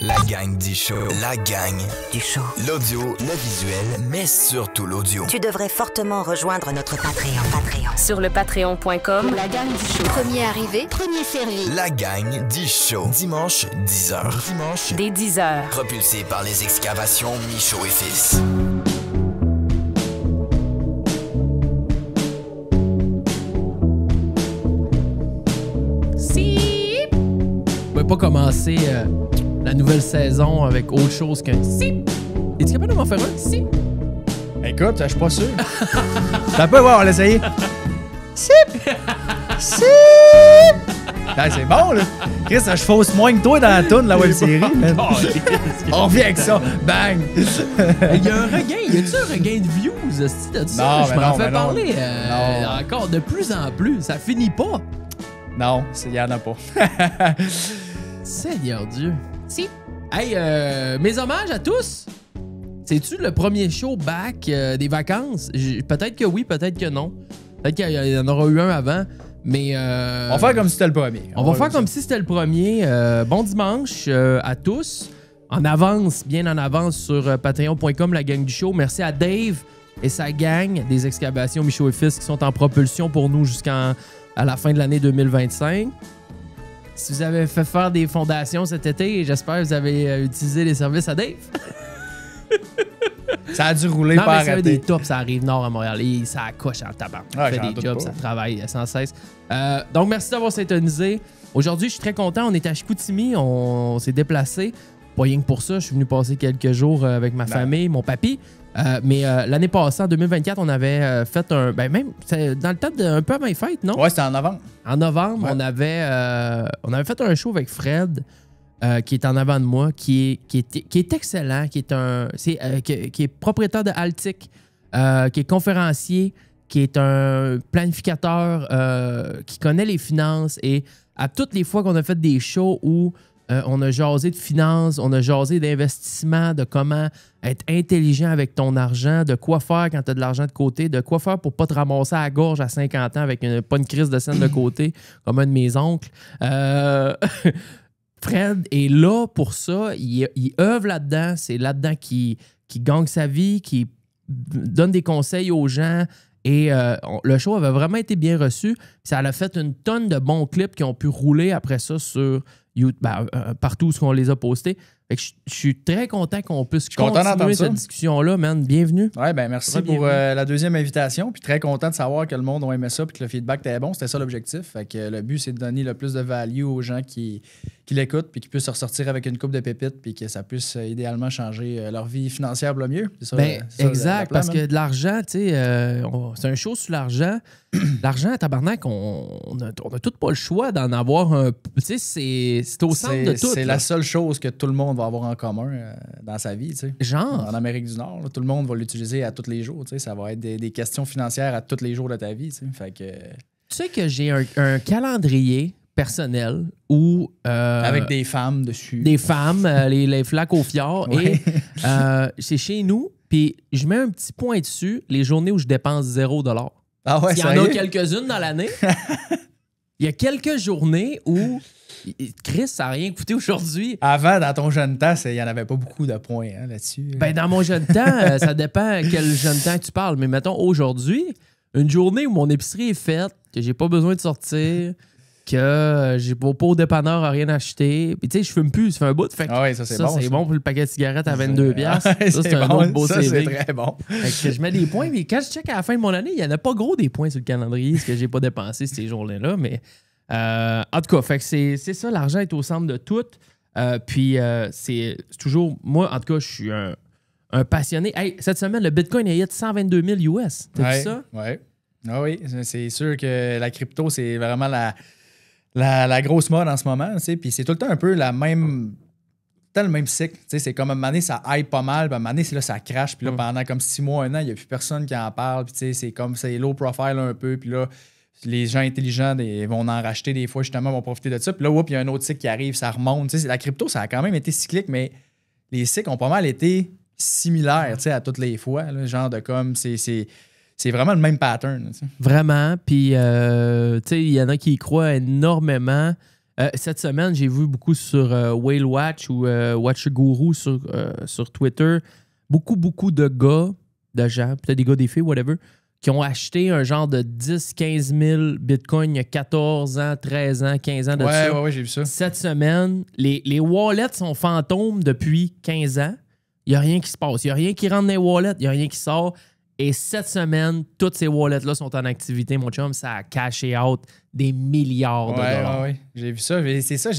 La gang du show. La gang du show. L'audio, le visuel, mais surtout l'audio. Tu devrais fortement rejoindre notre Patreon. Sur le patreon.com, La gang du show. Premier arrivé, premier servi. La gang du show. Dimanche, 10h. Dimanche, dès 10h. propulsé par les excavations Michaud et Fils. On ne pas commencer la nouvelle saison avec autre chose qu'un si. Es-tu capable de m'en faire un si? Écoute, je suis pas sûr. T'as pas voir, on va l'essayer. Sip! Sip! Ah, c'est bon, là. Chris, je fausse moins que toi dans la toune de la web série. Man. On revient avec ça. Bang! Il y a un regain. Y a-tu un regain de views de ça? Non, Je mais m'en non, fais mais parler non. encore de plus en plus. Ça finit pas. Non, il y en a pas. Seigneur Dieu. Si. Hey, mes hommages à tous. C'est-tu le premier show back des vacances? Peut-être que oui, peut-être que non. Peut-être qu'il y en aura eu un avant. Mais On va faire comme si c'était le premier. On va faire comme si c'était le premier. Bon dimanche à tous. En avance, bien en avance sur patreon.com, la gang du show. Merci à Dave et sa gang des excavations Michaud et Fils qui sont en propulsion pour nous jusqu'à la fin de l'année 2025. Si vous avez fait faire des fondations cet été, j'espère que vous avez utilisé les services à Dave. Ça a dû rouler Non, par mais ça arrêter. des tops, ça arrive nord à Montréal. Et ça accroche en tabac. Ouais, Ça fait j'en des doute jobs, pas. ça travaille sans cesse. Donc, merci d'avoir syntonisé. Aujourd'hui, je suis très content. On est à Chicoutimi. On s'est déplacé. Pas rien que pour ça. Je suis venu passer quelques jours avec ma famille, mon papy. Mais l'année passée, en 2024, on avait fait un... Ben même, dans le temps un peu avant les fêtes, non? Ouais, c'était en novembre. En novembre, Ouais. on avait fait un show avec Fred, qui est en avant de moi, qui est excellent, qui est propriétaire de Altic, qui est conférencier, qui est un planificateur, qui connaît les finances. Et à toutes les fois qu'on a fait des shows où on a jasé de finances, on a jasé d'investissement, de comment être intelligent avec ton argent, de quoi faire quand tu as de l'argent de côté, de quoi faire pour pas te ramasser à la gorge à 50 ans avec pas une crise de scène de côté, comme un de mes oncles. Fred est là pour ça. Il œuvre là-dedans. C'est là-dedans qu'il gagne sa vie, qui donne des conseils aux gens. Et le show avait vraiment été bien reçu. Ça a fait une tonne de bons clips qui ont pu rouler après ça sur YouTube, partout où on les a postés. Fait que je suis très content qu'on puisse content d'entendre continuer ça. cette discussion-là, man. Bienvenue. Ouais, ben merci Très pour bienvenue. la deuxième invitation. Puis très content de savoir que le monde a aimé ça puis que le feedback était bon. C'était ça l'objectif. Fait que le but, c'est de donner le plus de value aux gens qui l'écoutent puis qui puissent ressortir avec une coupe de pépites puis que ça puisse idéalement changer leur vie financière pour le mieux. C'est ça, Ben, c'est ça, exact, le plan, parce man. que de l'argent, tu sais, c'est un show sur l'argent. L'argent, tabarnak, on a tout pas le choix d'en avoir un. Tu sais, c'est au centre de tout. C'est là. la seule chose que tout le monde va avoir en commun dans sa vie, tu sais. Genre. En Amérique du Nord, là, tout le monde va l'utiliser à tous les jours, tu sais. Ça va être des questions financières à tous les jours de ta vie, tu sais. Fait que... Tu sais que j'ai un calendrier personnel où. avec des femmes dessus. Des femmes, les flaques au fjord. Ouais. Et c'est chez nous, puis je mets un petit point dessus les journées où je dépense 0$. Ah ouais, Il y en a sérieux? quelques-unes dans l'année. Il y a quelques journées où. Chris, ça n'a rien coûté aujourd'hui. Avant, dans ton jeune temps, il n'y en avait pas beaucoup de points hein, là-dessus. Ben, dans mon jeune temps, ça dépend quel jeune temps que tu parles. Mais mettons, aujourd'hui, une journée où mon épicerie est faite, que j'ai pas besoin de sortir, que j'ai pas au dépanneur à rien acheter. Puis tu sais, je fume plus, ça fait un bout. Fait que Ah ouais, ça, c'est bon. c'est ça. bon pour le paquet de cigarettes à 22$. Ouais, Ça, c'est un bon, autre beau ça, CV. c'est très bon. Fait que je mets des points, mais quand je check à la fin de mon année, il n'y en a pas gros des points sur le calendrier, ce que j'ai pas dépensé ces journées-là. Mais en tout cas, fait que c'est ça, l'argent est au centre de tout. Puis c'est toujours, moi, en tout cas, je suis un passionné. Hey, cette semaine, le Bitcoin a hit 122 000 US. T'as vu ça? Ouais. Ah oui, c'est sûr que la crypto, c'est vraiment la grosse mode en ce moment. Tu sais. Puis c'est tout le temps un peu le même cycle. Tu sais, c'est comme à un moment donné, ça hype pas mal. Puis à un moment donné, là, ça crache. Puis là, pendant comme 6 mois, 1 an, il n'y a plus personne qui en parle. Puis tu sais, c'est comme c'est low profile un peu. Puis là, les gens intelligents vont en racheter des fois, justement, vont profiter de ça. Puis là, il y a un autre cycle qui arrive, ça remonte. Tu sais, la crypto, ça a quand même été cyclique, mais les cycles ont pas mal été similaires, tu sais, à toutes les fois. Là, genre de comme, c'est vraiment le même pattern. Tu sais. Vraiment. Puis, tu sais, il y en a qui y croient énormément. Cette semaine, j'ai vu beaucoup sur Whale Watch ou Watch Guru sur Twitter, beaucoup de gars, de gens, peut-être des gars, des filles, whatever, qui ont acheté un genre de 10-15 000 bitcoins il y a 14 ans, 13 ans, 15 ans de ça. Ouais, j'ai vu ça. Cette semaine, les wallets sont fantômes depuis 15 ans. Il n'y a rien qui se passe. Il n'y a rien qui rentre dans les wallets. Il n'y a rien qui sort. Et cette semaine, toutes ces wallets-là sont en activité, mon chum. Ça a cashé out des milliards de dollars. Ouais. J'ai vu ça. C'est ça.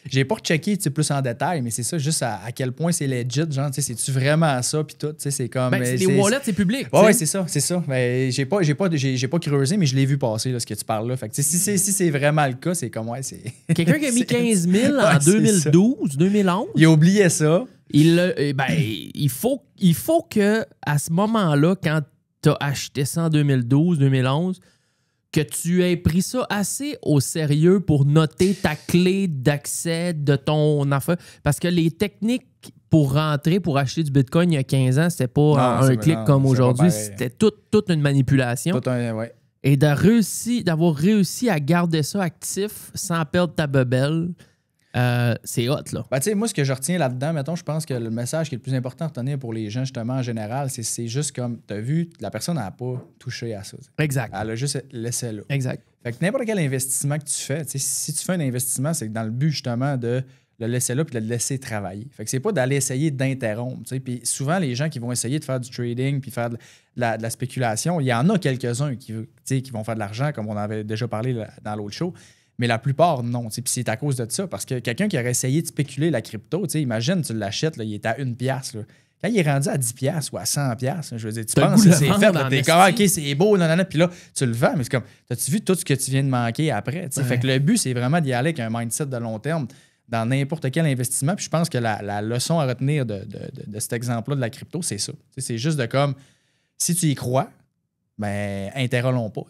J'ai pas rechecké plus en détail, mais c'est ça, juste à quel point c'est legit. Genre, c'est-tu vraiment ça? Puis tout, c'est comme. Les wallets, c'est public. Ouais, c'est ça. Ben, j'ai pas creusé, mais je l'ai vu passer, là, ce que tu parles là. Fait que, si c'est vraiment le cas, c'est comme, ouais, c'est. Quelqu'un qui a mis 15 000 en 2012, 2011. Il a oublié ça. Il faut que à ce moment-là, quand tu as acheté ça en 2012, 2011, que tu aies pris ça assez au sérieux pour noter ta clé d'accès de ton affaire. Parce que les techniques pour rentrer, pour acheter du Bitcoin il y a 15 ans, c'était pas un clic comme aujourd'hui. C'était toute une manipulation. Ouais. Et d'avoir réussi à garder ça actif sans perdre ta bebelle, c'est hot, là. Ben, tu sais, moi, ce que je retiens là-dedans, mettons, je pense que le message qui est le plus important à retenir pour les gens, justement, en général, c'est juste comme, t'as vu, la personne n'a pas touché à ça. T'sais. Exact. Elle a juste laissé là. Exact. Fait que n'importe quel investissement que tu fais, si tu fais un investissement, c'est dans le but, justement, de le laisser là puis de le laisser travailler. Fait que c'est pas d'aller essayer d'interrompre. Puis souvent, les gens qui vont essayer de faire du trading puis faire de la spéculation, il y en a quelques-uns qui vont faire de l'argent, comme on avait déjà parlé dans l'autre show. Mais la plupart, non. Puis c'est à cause de ça. Parce que quelqu'un qui aurait essayé de spéculer la crypto, imagine, tu l'achètes, là, il est à 1$. Là. Quand il est rendu à 10$ ou à 100$, je veux dire, tu penses que c'est fait. T'es comme, OK, c'est beau, nanana. Puis là, tu le vends, mais c'est comme, t'as-tu vu tout ce que tu viens de manquer après? Ouais. Fait que le but, c'est vraiment d'y aller avec un mindset de long terme dans n'importe quel investissement. Puis je pense que la leçon à retenir de cet exemple-là de la crypto, c'est ça. C'est juste de comme, si tu y crois, ben, interromps pas.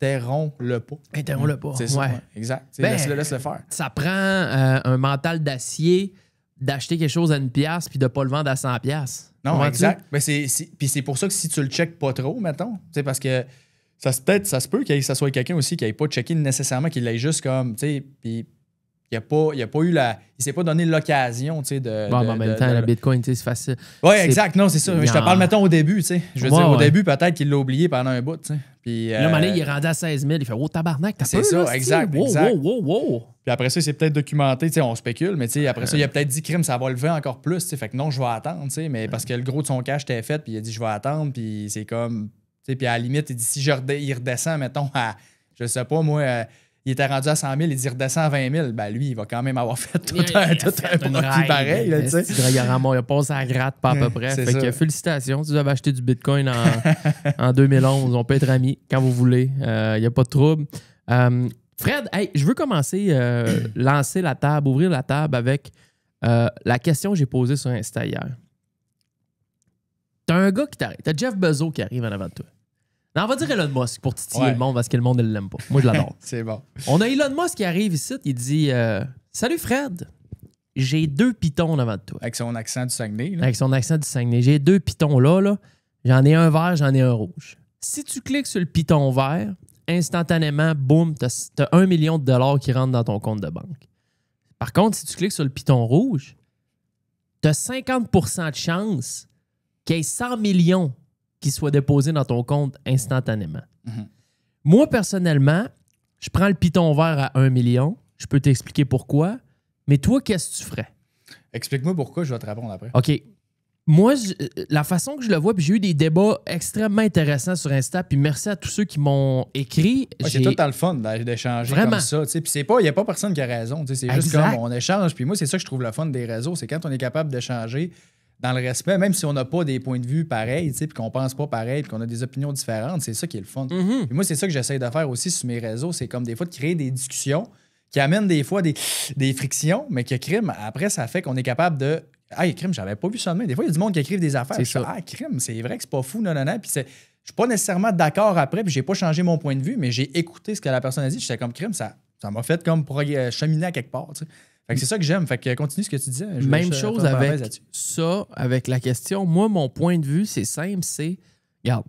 Interromps-le pas. Interromps-le pas. C'est ça. Ouais. Exact. Laisse-le faire. Ça prend un mental d'acier d'acheter quelque chose à 1$ puis de ne pas le vendre à 100$. Non, exact. Ben puis c'est pour ça que si tu le checkes pas trop, mettons, parce que ça se peut que ça soit quelqu'un aussi qui n'ait pas checké nécessairement, qu'il l'ait juste comme, puis il s'est pas donné l'occasion, en même temps, le Bitcoin, c'est facile. Oui, exact. Non, c'est ça. Je te parle, mettons, au début, Je veux dire, au début, peut-être qu'il l'a oublié pendant un bout, Puis là, il est rendu à 16 000. Il fait, oh, tabarnak, t'as c'est ça, exact. Wow. Puis après ça, c'est peut-être documenté, on spécule, mais après ça, il a peut-être dit, crime, ça va lever encore plus, fait que non, je vais attendre, mais parce que le gros de son cash était fait, puis il a dit, je vais attendre, puis c'est comme, puis à la limite, il dit, si il redescend, mettons, à, je sais pas, moi, il était rendu à 100 000, il dit redescend à 20 000. Ben lui, il va quand même avoir fait tout un profit pareil. Là, il passe à la gratte pas à peu près. Fait que félicitations. Si vous avez acheté du Bitcoin en 2011, on peut être amis quand vous voulez. Il n'y a pas de trouble. Fred, hey, je veux commencer, lancer la table, ouvrir la table avec la question que j'ai posée sur Insta hier. T'as un gars qui t'arrête. T'as Jeff Bezos qui arrive en avant de toi. Non, on va dire Elon Musk pour titiller le monde parce que le monde ne l'aime pas. Moi, je l'adore. C'est bon. On a Elon Musk qui arrive ici, il dit Salut Fred, j'ai 2 pitons devant de toi. Avec son accent du Saguenay. Là. Avec son accent du Saguenay. J'ai 2 pitons là. J'en ai un vert, j'en ai un rouge. Si tu cliques sur le piton vert, instantanément, boum, t'as 1 million de dollars qui rentrent dans ton compte de banque. Par contre, si tu cliques sur le piton rouge, t'as 50% de chance qu'il y ait 100 millions qui soit déposé dans ton compte instantanément. Mm-hmm. Moi, personnellement, je prends le piton vert à 1 million. Je peux t'expliquer pourquoi. Mais toi, qu'est-ce que tu ferais? Explique-moi pourquoi, je vais te répondre après. OK. Moi, la façon que je le vois, puis j'ai eu des débats extrêmement intéressants sur Insta, puis merci à tous ceux qui m'ont écrit. Ouais, c'est tout le temps le fun d'échanger comme ça. Puis il n'y a pas personne qui a raison. C'est juste comme on échange. Puis moi, c'est ça que je trouve le fun des réseaux. C'est quand on est capable d'échanger dans le respect, même si on n'a pas des points de vue pareils, puis qu'on pense pas pareil, puis qu'on a des opinions différentes, c'est ça qui est le fun. Mm-hmm. Puis moi, c'est ça que j'essaie de faire aussi sur mes réseaux, c'est comme des fois de créer des discussions qui amènent des fois des frictions, mais que crime, après, ça fait qu'on est capable de crime, j'avais pas vu ça de même. Des fois, il y a du monde qui écrive des affaires. C'est ça. Crime, c'est vrai que c'est pas fou, non. Puis je suis pas nécessairement d'accord après, puis j'ai pas changé mon point de vue, mais j'ai écouté ce que la personne a dit. J'étais comme crime, ça m'a fait comme cheminer à quelque part, tu sais. Fait que c'est ça que j'aime. Fait que continue ce que tu disais. Même chose avec ça, avec la question. Moi, mon point de vue, c'est simple, c'est... Regarde,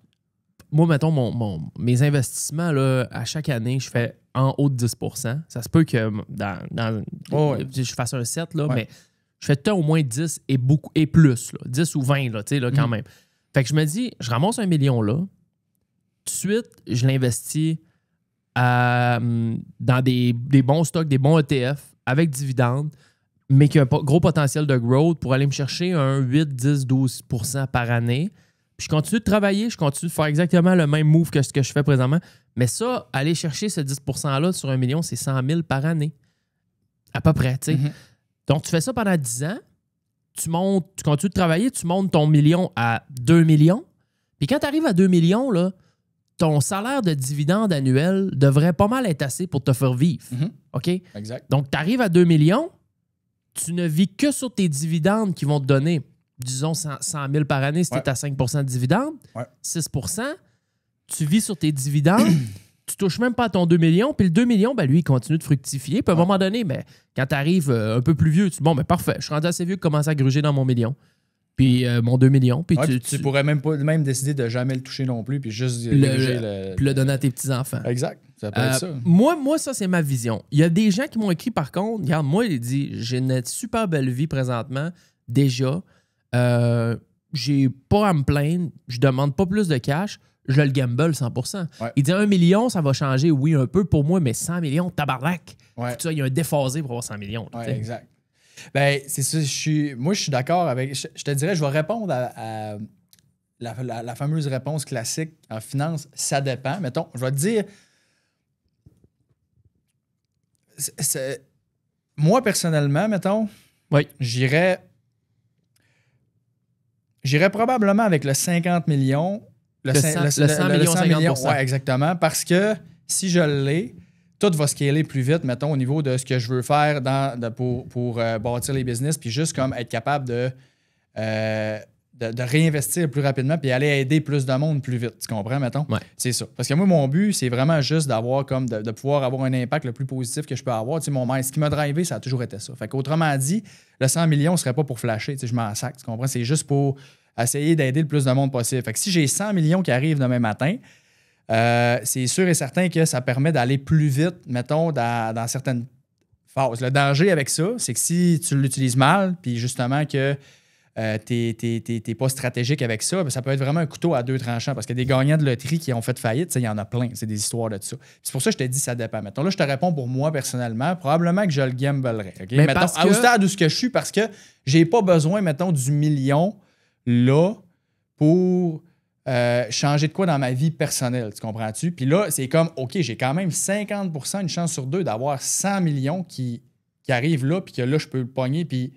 moi, mettons, mes investissements, là, à chaque année, je fais en haut de 10 %. Ça se peut que je fasse un 7, là, mais je fais tout le temps au moins 10 et plus. Là, 10 ou 20, là, là, quand même. Fait que je me dis, je ramasse 1 million là. Tout de suite, je l'investis dans des bons stocks, des bons ETF avec dividendes, mais qui ont un gros potentiel de growth pour aller me chercher un 8, 10, 12 % par année. Puis je continue de travailler, je continue de faire exactement le même move que ce que je fais présentement. Mais ça, aller chercher ce 10 % là sur 1 million, c'est 100 000 par année. À peu près, tu sais. Donc, tu fais ça pendant 10 ans, tu continues de travailler, tu montes ton million à 2 millions. Puis quand tu arrives à 2 millions, là, ton salaire de dividende annuel devrait pas mal être assez pour te faire vivre. OK? Exact. Donc, tu arrives à 2 millions, tu ne vis que sur tes dividendes qui vont te donner, disons, 100 000 par année si tu es à 5 % de dividendes, 6 %. Tu vis sur tes dividendes, tu touches même pas à ton 2 millions, puis le 2 millions, ben lui, il continue de fructifier. Puis à un moment donné, ben, quand tu arrives un peu plus vieux, tu dis, bon, ben parfait, je suis rendu assez vieux de commencer à gruger dans mon million. Puis mon 2 millions. Puis tu pourrais même décider de jamais le toucher non plus, puis juste puis le donner à tes petits-enfants. Exact. Ça peut être ça. Moi, ça, c'est ma vision. Il y a des gens qui m'ont écrit, par contre, regarde, moi, il dit, j'ai une super belle vie présentement, déjà. J'ai pas à me plaindre, je demande pas plus de cash, je le gamble 100%. Il dit 1 million, ça va changer, oui, un peu pour moi, mais 100 millions, tabarnak. Il y a un déphasé pour avoir 100 millions. Exact. Ben, c'est ça, moi, je suis d'accord avec. Je te dirais, je vais répondre à la fameuse réponse classique en finance, ça dépend. Mettons, je vais te dire. Moi, personnellement, mettons, j'irais probablement avec le 50 millions. Le 100 millions, oui, exactement. Parce que si je l'ai, tout va scaler plus vite, mettons, au niveau de ce que je veux faire pour bâtir les business, puis juste comme être capable de réinvestir plus rapidement, puis aller aider plus de monde plus vite. Tu comprends, mettons? C'est ça. Parce que moi, mon but, c'est vraiment juste d'avoir comme de pouvoir avoir un impact le plus positif que je peux avoir. Tu sais, ce qui m'a drivé, ça a toujours été ça. Fait qu'autrement dit, le 100 millions ne serait pas pour flasher. Tu sais, je m'en sac, tu comprends? C'est juste pour essayer d'aider le plus de monde possible. Fait que si j'ai 100 millions qui arrivent demain matin, c'est sûr et certain que ça permet d'aller plus vite, mettons, dans certaines phases. Le danger avec ça, c'est que si tu l'utilises mal, puis justement que t'es pas stratégique avec ça, ben ça peut être vraiment un couteau à deux tranchants parce que des gagnants de loterie qui ont fait faillite, il y en a plein. C'est des histoires de ça. C'est pour ça que je te dis ça dépend. Mettons, là, je te réponds pour moi personnellement. Probablement que je le gamblerais. Okay? Mais mettons, au stade où je suis, parce que j'ai pas besoin, mettons, du million là pour changer de quoi dans ma vie personnelle. Tu comprends-tu? Puis là, c'est comme, OK, j'ai quand même 50% une chance sur deux d'avoir 100 millions qui arrivent là, puis que là, je peux le pogner, puis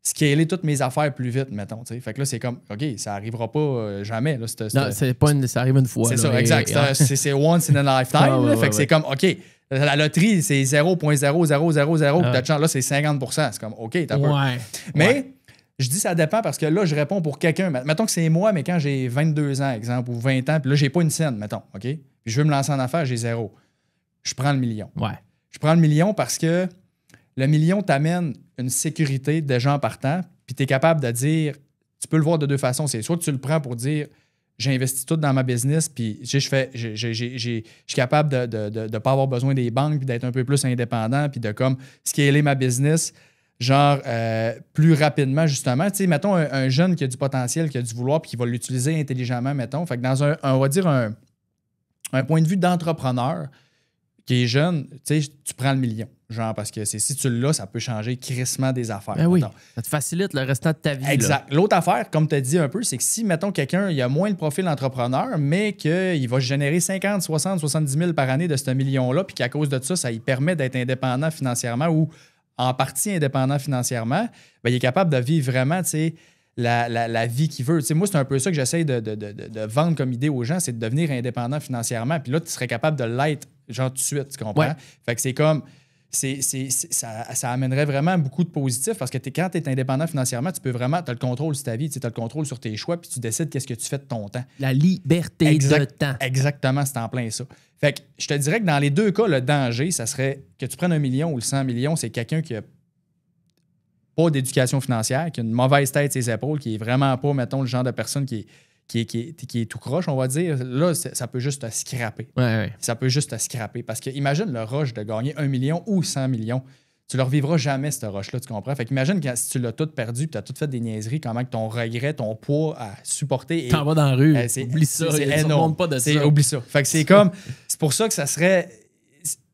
scaler toutes mes affaires plus vite, mettons. T'sais. Fait que là, c'est comme, OK, ça n'arrivera pas jamais. Là, non, c'est pas ça arrive une fois. C'est là, ça, exact. C'est once in a lifetime. Fait que c'est comme, OK, la loterie, c'est 0.0000 de chance. Là, c'est 50%. C'est comme, OK, t'as peur. Mais je dis ça dépend parce que là, je réponds pour quelqu'un. Mettons que c'est moi, mais quand j'ai 22 ans, exemple, ou 20 ans, puis là, j'ai pas une scène, mettons, OK? Puis je veux me lancer en affaires, j'ai 0. Je prends le million. Je prends le million parce que le million t'amène une sécurité déjà en partant, puis tu es capable de dire, tu peux le voir de deux façons. C'est soit que tu le prends pour dire, j'ai investi tout dans ma business, puis je suis capable de ne pas avoir besoin des banques, puis d'être un peu plus indépendant, puis de comme scaler ma business, genre plus rapidement, justement. Tu sais, mettons un jeune qui a du potentiel, qui a du vouloir, puis qui va l'utiliser intelligemment, mettons. Fait que dans on va dire un point de vue d'entrepreneur qui est jeune, tu sais, tu prends le million. Genre, parce que si tu l'as, ça peut changer crissement des affaires. Ben oui, ça te facilite le restant de ta vie. Exact. L'autre affaire, comme tu as dit un peu, c'est que si, mettons, quelqu'un, il a moins le profil d'entrepreneur, mais qu'il va générer 50, 60, 70 000 par année de ce million-là, puis qu'à cause de ça, ça lui permet d'être indépendant financièrement ou en partie indépendant financièrement, ben, il est capable de vivre vraiment, tu sais, la vie qu'il veut. Tu sais, moi, c'est un peu ça que j'essaie de vendre comme idée aux gens, c'est de devenir indépendant financièrement. Puis là, tu serais capable de l'être, genre, tout de suite, tu comprends? Ouais. Fait que c'est comme... ça amènerait vraiment beaucoup de positifs parce que quand tu es indépendant financièrement, tu peux vraiment, tu as le contrôle sur ta vie, tu as le contrôle sur tes choix, puis tu décides qu'est-ce que tu fais de ton temps. La liberté de temps. Exactement, c'est en plein ça. Fait que je te dirais que dans les deux cas, le danger, ça serait que tu prennes 1 million ou le 100 millions, c'est quelqu'un qui a pas d'éducation financière, qui a une mauvaise tête sur ses épaules, qui est vraiment pas, mettons, le genre de personne qui qui est tout croche, on va dire, là, ça peut juste te scraper. Ouais. Ça peut juste te scraper. Parce que imagine le rush de gagner 1 million ou 100 millions. Tu ne le revivras jamais, ce rush-là, tu comprends? Fait qu'imagine si tu l'as tout perdu, tu as tout fait des niaiseries, comment que ton regret, ton poids à supporter. T'en vas dans la rue. Oublie ça. C'est énorme. Pas de ça. Oublie ça. Fait que c'est pour ça que ça serait.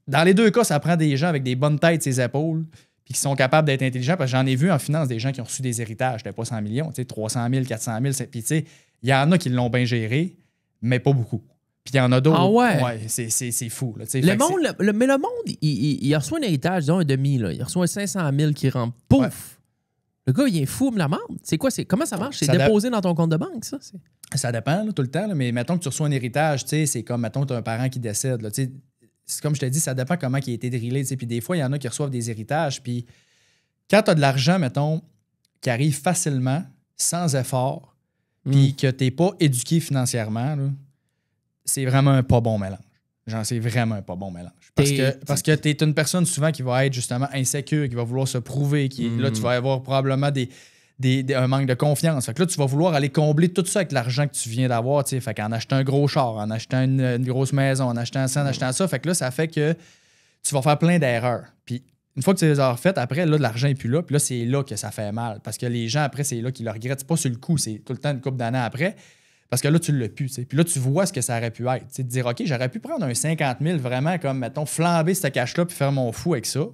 Dans les deux cas, ça prend des gens avec des bonnes têtes, ses épaules, puis qui sont capables d'être intelligents. Parce que j'en ai vu en finance des gens qui ont reçu des héritages. C'était pas 100 millions, 300 000, 400 000. Puis tu sais, il y en a qui l'ont bien géré, mais pas beaucoup. Puis il y en a d'autres. Ah ouais? Ouais, c'est fou. Là, mais le monde, il reçoit un héritage, disons un demi. Là. Il reçoit 500 000 qui rentre. Pouf! Ouais. Le gars, il est fou, me la merde. C'est quoi? Comment ça marche? C'est déposé dans ton compte de banque, ça? Ça dépend là, tout le temps. Là, mais mettons que tu reçois un héritage, c'est comme, mettons, tu as un parent qui décède. Là, c'est comme je te dis, ça dépend comment il a été drillé. Puis des fois, il y en a qui reçoivent des héritages. Puis quand tu as de l'argent, mettons, qui arrive facilement, sans effort, puis que tu n'es pas éduqué financièrement, là, c'est vraiment un pas bon mélange. Genre, c'est vraiment un pas bon mélange. Parce que tu es une personne souvent qui va être justement insécure, qui va vouloir se prouver, là, tu vas avoir probablement un manque de confiance. Fait que là, tu vas vouloir aller combler tout ça avec l'argent que tu viens d'avoir. Fait qu'en achetant un gros char, en achetant une grosse maison, en achetant ça, en achetant ça. Fait que là, ça fait que tu vas faire plein d'erreurs. Puis une fois que tu les as refaites, après, là, l'argent n'est plus là. Puis là, c'est là que ça fait mal. Parce que les gens, après, c'est là qu'ils le regrettent. C'est pas sur le coup, c'est tout le temps une couple d'années après. Parce que là, tu l'as pu. Puis là, tu vois ce que ça aurait pu être. T'sais, de dire, OK, j'aurais pu prendre un 50 000 vraiment comme, mettons, flamber ce cash-là puis faire mon fou avec ça.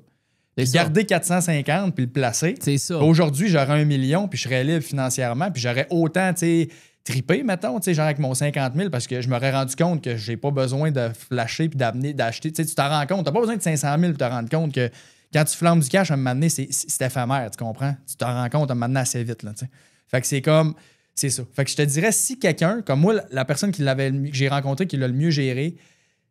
Puis garder 450 puis le placer. C'est ça. Aujourd'hui, j'aurais 1 million puis je serais libre financièrement puis j'aurais autant, trippé, mettons, genre avec mon 50 000 parce que je m'aurais rendu compte que j'ai pas besoin de flasher puis d'acheter. Tu t'en rends compte. T'as pas besoin de 500 000 pour te rendre compte que quand tu flambes du cash, à un moment donné, c'est éphémère, tu comprends? Tu t'en rends compte à un moment donné assez vite, là, t'sais. Fait que c'est comme... C'est ça. Fait que je te dirais, si quelqu'un, comme moi, la personne que j'ai rencontrée qui l'a le mieux géré,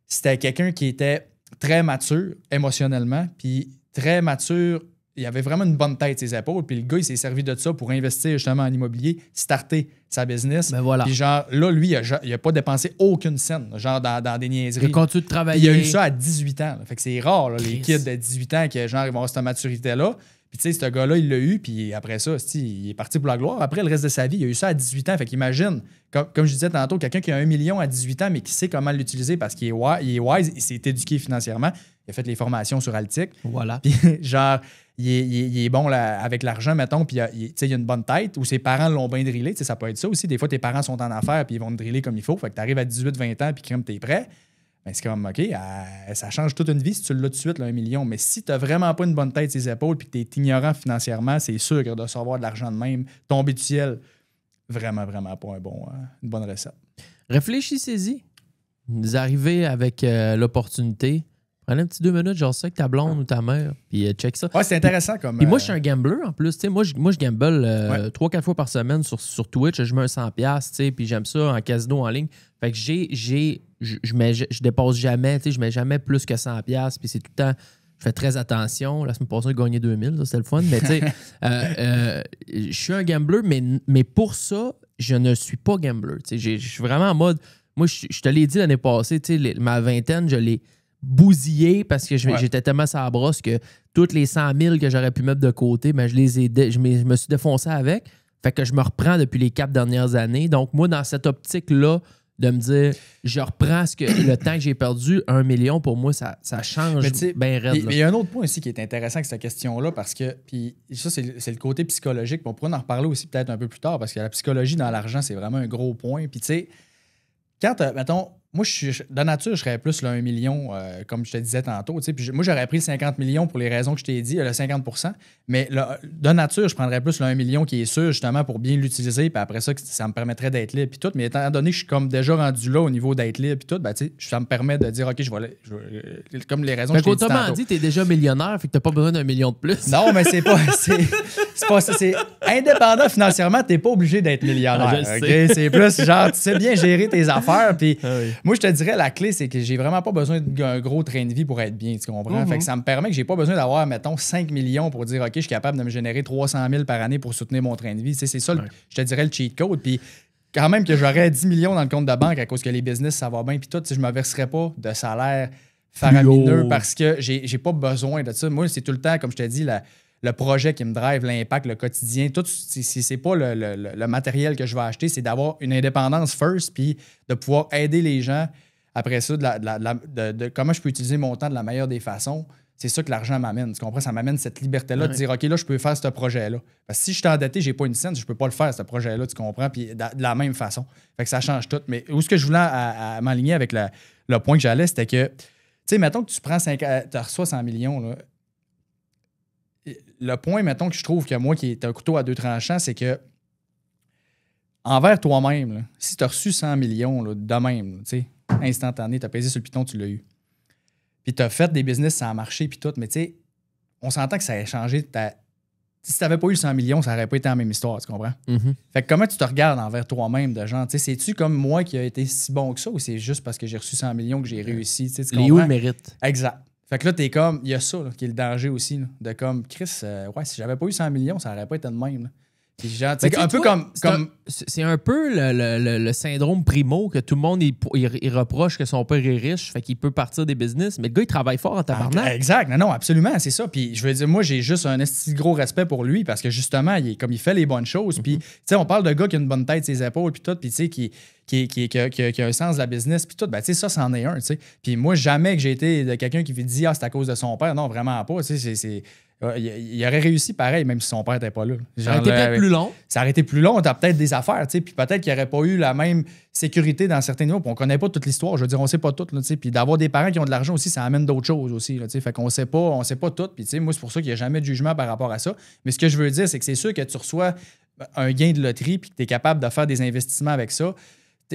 c'était quelqu'un qui était très mature émotionnellement, puis très mature, il avait vraiment une bonne tête ses épaules, puis le gars, il s'est servi de ça pour investir justement en immobilier, starter sa business. Ben voilà. Puis genre, là, lui, il a pas dépensé aucune scène, genre dans des niaiseries. Il continue de travailler. Il a eu ça à 18 ans. Là. Fait que c'est rare, là, les kids de 18 ans qui, genre, ils vont avoir cette maturité-là. Puis, tu sais, ce gars-là, il l'a eu, puis après ça, il est parti pour la gloire. Après, le reste de sa vie, il a eu ça à 18 ans. Fait qu'imagine, comme je disais tantôt, quelqu'un qui a 1 million à 18 ans, mais qui sait comment l'utiliser parce qu'il est wise, il s'est éduqué financièrement, il a fait les formations sur Altic. Voilà. Puis, genre, il est bon là, avec l'argent, mettons, puis il a une bonne tête, ou ses parents l'ont bien drillé. Ça peut être ça aussi. Des fois, tes parents sont en affaires, puis ils vont te driller comme il faut. Fait que tu arrives à 18-20 ans, puis comme tu es prêt. Ben, c'est comme, OK, ça change toute une vie si tu l'as tout de suite, là, 1 million. Mais si tu n'as vraiment pas une bonne tête sur les épaules puis que tu es ignorant financièrement, c'est sûr que de recevoir de l'argent de même, tomber du ciel, vraiment, vraiment pas une bonne recette. Réfléchissez-y. Vous arrivez avec l'opportunité. Prenez un petit 2 minutes, genre ça, avec ta blonde ou ta mère, puis check ça. Ouais, c'est intéressant comme... Puis moi, je suis un gambler en plus. Moi, je gamble 3-4 fois par semaine sur Twitch. Je mets un 100$, puis j'aime ça en casino en ligne. Fait que je dépasse jamais, je mets jamais plus que 100$, puis c'est tout le temps... Je fais très attention. La semaine passée, j'ai gagné 2000, ça, c'était le fun. Mais tu sais, je suis un gambler, mais pour ça, je ne suis pas gambler. Je suis vraiment en mode... Moi, je te l'ai dit l'année passée, ma vingtaine, je l'ai bousillé parce que j'étais tellement sur la brosse que toutes les 100 000 que j'aurais pu mettre de côté, ben, je me suis défoncé avec. Fait que je me reprends depuis les 4 dernières années. Donc, moi, dans cette optique-là, de me dire, je reprends le temps que j'ai perdu, 1 million, pour moi, ça change bien raide. Mais il y a un autre point aussi qui est intéressant avec cette question-là, parce que, puis ça, c'est le côté psychologique. On pourra en reparler aussi peut-être un peu plus tard, parce que la psychologie dans l'argent, c'est vraiment un gros point. Puis, tu sais, quand, mettons, moi, de nature, je serais plus là, 1 million, comme je te disais tantôt. Puis moi, j'aurais pris le 50 millions pour les raisons que je t'ai dit, le 50 %. Mais de nature, je prendrais plus le 1 million qui est sûr, justement, pour bien l'utiliser. Puis après ça, ça me permettrait d'être libre. Puis tout. Mais étant donné que je suis comme déjà rendu là au niveau d'être libre, puis tout, ben, ça me permet de dire, OK, je vais comme les raisons que je t'ai dit tantôt. Autrement dit, t'es déjà millionnaire, fait que t'as pas besoin d'1 million de plus. Non, mais c'est pas ça. C'est indépendant financièrement, t'es pas obligé d'être millionnaire. Okay? C'est plus genre, tu sais bien gérer tes affaires. Puis moi, je te dirais, la clé, c'est que j'ai vraiment pas besoin d'un gros train de vie pour être bien, tu comprends? Fait que ça me permet que j'ai pas besoin d'avoir, mettons, 5 millions pour dire, OK, je suis capable de me générer 300 000 par année pour soutenir mon train de vie. C'est ça, je te dirais, le cheat code. Puis quand même que j'aurais 10 millions dans le compte de banque à cause que les business, ça va bien, puis tout, je me verserais pas de salaire faramineux parce que j'ai pas besoin de ça. Moi, c'est tout le temps, comme je te dis, le projet qui me drive, l'impact, le quotidien. Tout, c'est pas le matériel que je vais acheter, c'est d'avoir une indépendance first, puis de pouvoir aider les gens. Après ça, de comment je peux utiliser mon temps de la meilleure des façons. C'est ça que l'argent m'amène. Tu comprends? Ça m'amène cette liberté-là de dire, OK, là, je peux faire ce projet-là. Parce que si je suis endetté, j'ai pas une scène, je peux pas le faire, ce projet-là, tu comprends? Puis de la même façon. Fait que ça change tout. Mais où ce que je voulais à m'aligner avec le point que j'allais, c'était que, tu sais, mettons que tu prends tu reçois 100 millions, là. Le point, mettons, que je trouve que moi, qui est un couteau à deux tranchants, c'est que envers toi-même, là, si tu as reçu 100 millions là, de même, tu sais, instantané, tu as pesé sur le piton, tu l'as eu. Puis tu as fait des business, ça a marché, puis tout. Mais tu sais, on s'entend que ça a changé. Si tu n'avais pas eu 100 millions, ça n'aurait pas été la même histoire, tu comprends? Mm-hmm. Fait que comment tu te regardes envers toi-même de genre, tu sais, c'est-tu comme moi qui a été si bon que ça ou c'est juste parce que j'ai reçu 100 millions que j'ai réussi? Tu comprends? Léo le mérite. Exact. Fait que là, t'es comme, il y a ça là, qui est le danger aussi, là, de comme, Chris, ouais, si j'avais pas eu 100 millions, ça n'aurait pas été de même. Là. Puis genre, c'est un peu comme. C'est un peu le syndrome primo que tout le monde il reproche que son père est riche, fait qu'il peut partir des business, mais le gars, il travaille fort en tabarnak. Exact. Non, absolument, c'est ça. Puis je veux dire, moi, j'ai juste un esti gros respect pour lui parce que justement, comme il fait les bonnes choses. Puis, tu sais, on parle de gars qui a une bonne tête, ses épaules, puis tout, puis tu sais, qui a un sens de la business, puis tout. Ben, tu sais, ça, c'en est un, tu sais. Puis moi, jamais que j'ai été de quelqu'un qui dit, c'est à cause de son père. Non, vraiment pas. Tu sais, il aurait réussi pareil, même si son père n'était pas là. Ça aurait été peut-être plus long. Ça aurait été plus long, t'as peut-être des affaires, tu sais, puis peut-être qu'il n'y aurait pas eu la même sécurité dans certains niveaux, puis on connaît pas toute l'histoire, je veux dire, on sait pas tout, tu sais, puis d'avoir des parents qui ont de l'argent aussi, ça amène d'autres choses aussi, tu sais, fait qu'on sait pas tout, puis tu sais, moi, c'est pour ça qu'il n'y a jamais de jugement par rapport à ça, mais ce que je veux dire, c'est que c'est sûr que tu reçois un gain de loterie, puis que tu es capable de faire des investissements avec ça,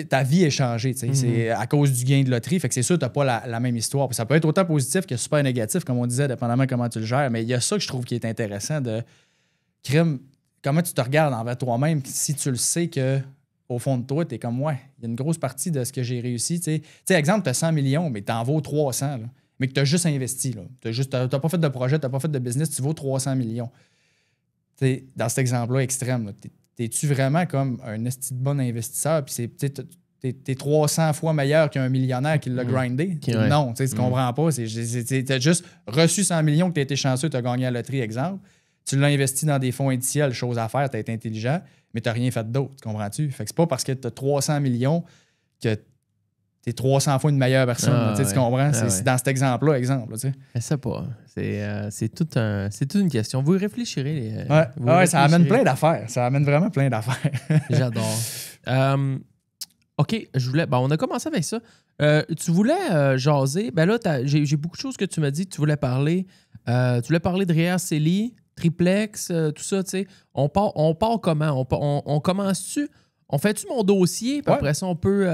ta vie est changée, tu sais, c'est à cause du gain de loterie, fait que c'est sûr que t'as pas la même histoire. Puis ça peut être autant positif que super négatif, comme on disait, dépendamment comment tu le gères, mais il y a ça que je trouve qui est intéressant de crime, comment tu te regardes envers toi-même si tu le sais que au fond de toi, t'es comme, ouais, il y a une grosse partie de ce que j'ai réussi, tu sais. Tu sais, exemple, t'as 100 millions, mais t'en vaux 300, là, mais que t'as juste investi, là. T'as pas fait de projet, t'as pas fait de business, tu vaux 300 millions. Tu sais, dans cet exemple-là extrême, là, t'es-tu vraiment comme un esti de bon investisseur? Puis t'es 300 fois meilleur qu'un millionnaire qui l'a grindé? Ouais. Non, tu comprends pas. T'as juste reçu 100 millions que t'as été chanceux, t'as gagné à la loterie, exemple. Tu l'as investi dans des fonds indiciels, chose à faire, t'as été intelligent, mais t'as rien fait d'autre, comprends-tu? Fait que c'est pas parce que t'as 300 millions que t'es 300 fois une meilleure personne. Tu comprends? C'est dans cet exemple-là, exemple. Tu sais. Je sais pas. C'est toute une question. Vous réfléchirez. Ça amène plein d'affaires. Ça amène vraiment plein d'affaires. J'adore. OK, on a commencé avec ça. Tu voulais jaser. Ben là, j'ai beaucoup de choses que tu m'as dit que tu voulais parler. Tu voulais parler de Réa-Célie, Triplex, tout ça, tu sais. On part comment? On commence-tu? On fait-tu mon dossier? Puis après ça, on peut...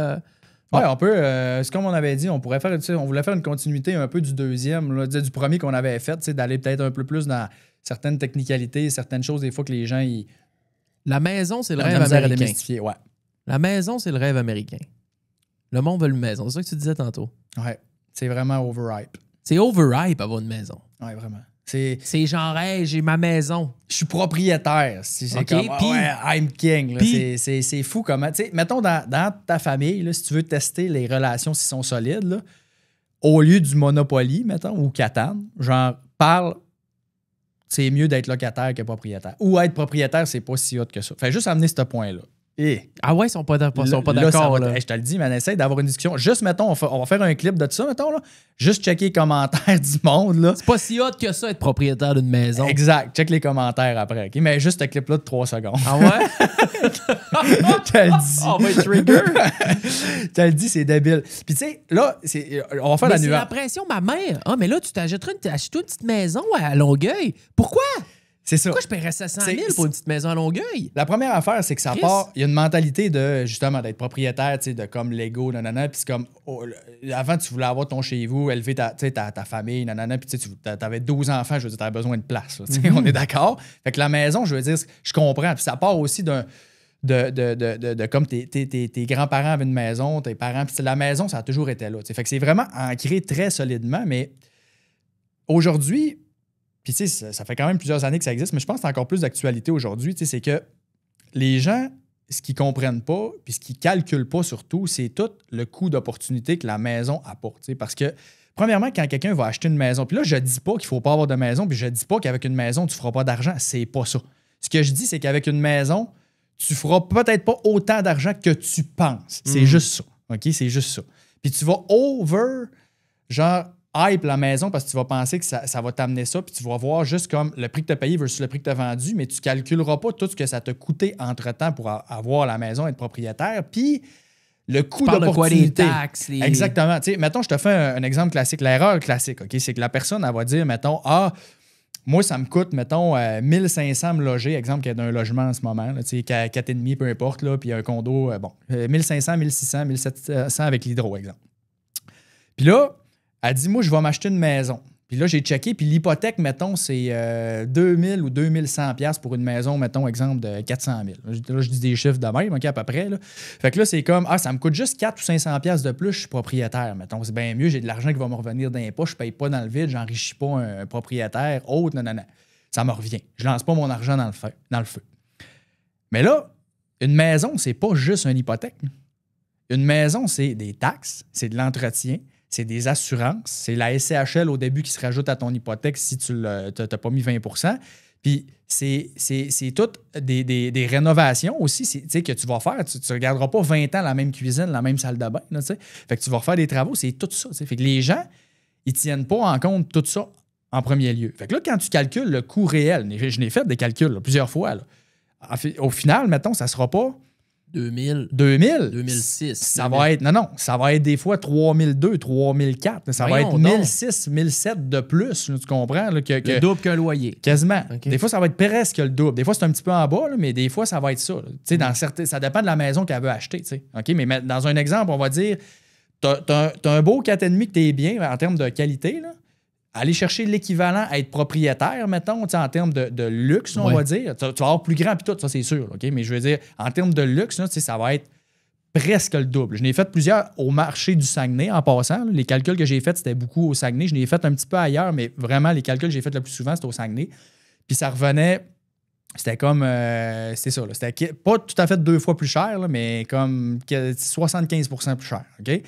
on peut. C'est comme on avait dit, on pourrait faire, on voulait faire une continuité un peu du deuxième, là, du premier qu'on avait fait, d'aller peut-être un peu plus dans certaines technicalités, certaines choses, des fois que les gens... La maison, c'est le rêve américain. Ouais. La maison, c'est le rêve américain. Le monde veut une maison. C'est ça que tu disais tantôt. Ouais. C'est vraiment overhype. C'est overhype avoir une maison. Ouais, vraiment. C'est genre, hey, j'ai ma maison. Je suis propriétaire. C'est comme, I'm king. C'est fou comment. Tu sais, mettons dans ta famille, là, si tu veux tester les relations s'ils sont solides, là, au lieu du Monopoly, mettons, ou Catan, genre, c'est mieux d'être locataire que propriétaire. Ou être propriétaire, c'est pas si hot que ça. Fait juste amener ce point-là. Ah ouais, ils sont pas d'accord. Là. Je te le dis, mais on essaie d'avoir une discussion. Juste, mettons, on va faire un clip de ça, mettons, là. Juste checker les commentaires du monde, là. C'est pas si hot que ça, être propriétaire d'une maison. Exact. Check les commentaires après, OK? Mais juste ce clip-là de 3 secondes. Ah ouais? Je te le dis. On va être trigger. Je te le dis, c'est débile. Puis, tu sais, là, on va faire la nuance. C'est la pression, ma mère. Ah, mais là, tu t'achèteras une petite maison à Longueuil. Pourquoi? C'est ça. Pourquoi je paierais 700 000 pour une petite maison à Longueuil? La première affaire, c'est que ça part... Il y a une mentalité de, justement, d'être propriétaire, tu sais, de comme Lego, nanana, puis c'est comme... avant, tu voulais avoir ton chez vous, élever ta famille, nanana, puis tu avais 12 enfants, je veux dire, tu avais besoin de place, là, on est d'accord? Fait que la maison, je veux dire, je comprends. Puis ça part aussi de comme tes grands-parents avaient une maison, tes parents, puis la maison, ça a toujours été là. T'sais. Fait que c'est vraiment ancré très solidement, mais aujourd'hui... Puis, tu sais, ça fait quand même plusieurs années que ça existe, mais je pense que c'est encore plus d'actualité aujourd'hui. Tu sais, c'est que les gens, ce qu'ils comprennent pas, puis ce qu'ils calculent pas surtout, c'est tout le coût d'opportunité que la maison apporte. Tu sais, parce que Premièrement, quand quelqu'un va acheter une maison, puis là, je dis pas qu'il faut pas avoir de maison, puis je dis pas qu'avec une maison, tu feras pas d'argent. C'est pas ça. Ce que je dis, c'est qu'avec une maison, tu feras peut-être pas autant d'argent que tu penses. C'est juste ça. OK? C'est juste ça. Puis tu vas hype la maison parce que tu vas penser que ça va t'amener ça, puis tu vas voir juste comme le prix que tu as payé versus le prix que tu as vendu, mais tu calculeras pas tout ce que ça t'a coûté entre-temps pour avoir la maison, être propriétaire, puis le coût d'opportunité. Des taxes, Exactement. Tu sais, mettons, je te fais un exemple classique. L'erreur classique, OK? C'est que la personne, elle va dire, mettons, moi, ça me coûte, mettons, 1500 me loger, exemple, qu'il y a d'un logement en ce moment, tu sais, 4,5, peu importe, là, puis un condo, 1500, 1600, 1700 avec l'hydro, exemple. Puis là, elle dit, moi, je vais m'acheter une maison. Puis là, j'ai checké, puis l'hypothèque, mettons, c'est 2000 ou 2100 pièces pour une maison, mettons, exemple, de 400 000. Là, je dis des chiffres de même, OK, à peu près. Là. Fait que là, c'est comme, ça me coûte juste 400 ou 500 pièces de plus, je suis propriétaire, mettons. C'est bien mieux, j'ai de l'argent qui va me revenir dans les poches, je paye pas dans le vide, j'enrichis pas un propriétaire, autre, non. Ça me revient. Je lance pas mon argent dans le feu. Mais là, une maison, c'est pas juste une hypothèque. Une maison, c'est des taxes, c'est de l'entretien, c'est des assurances, c'est la SCHL au début qui se rajoute à ton hypothèque si tu n'as pas mis 20 %. Puis c'est toutes des rénovations aussi que tu vas faire. Tu ne regarderas pas 20 ans la même cuisine, la même salle de bain. Là, fait que tu vas refaire des travaux, c'est tout ça. Fait que les gens, ils ne tiennent pas en compte tout ça en premier lieu. Fait que là, quand tu calcules le coût réel, je n'ai fait des calculs là, plusieurs fois. Là. Au final, mettons, ça ne sera pas 2000. 2006. Ça va être. Non, ça va être des fois 3002, 3004. Ça va être 1006, 1007 de plus. Tu comprends? Là, le double qu'un loyer. Quasiment. Okay. Des fois, ça va être presque le double. Des fois, c'est un petit peu en bas, là, mais des fois, ça va être ça. Ça dépend de la maison qu'elle veut acheter. OK? Mais dans un exemple, on va dire t'as un beau 4,5 que t'es bien en termes de qualité. Là. Aller chercher l'équivalent à être propriétaire, mettons, en termes de luxe, on va dire. Tu vas avoir plus grand puis tout, ça, c'est sûr. OK? Mais je veux dire, en termes de luxe, là, ça va être presque le double. Je n'ai fait plusieurs au marché du Saguenay en passant. Là. Les calculs que j'ai faits, c'était beaucoup au Saguenay. Je n'ai fait un petit peu ailleurs, mais vraiment, les calculs que j'ai faits le plus souvent, c'était au Saguenay. Puis ça revenait, c'était comme, c'est ça, là, c'était pas tout à fait 2 fois plus cher, là, mais comme 75 % plus cher. OK?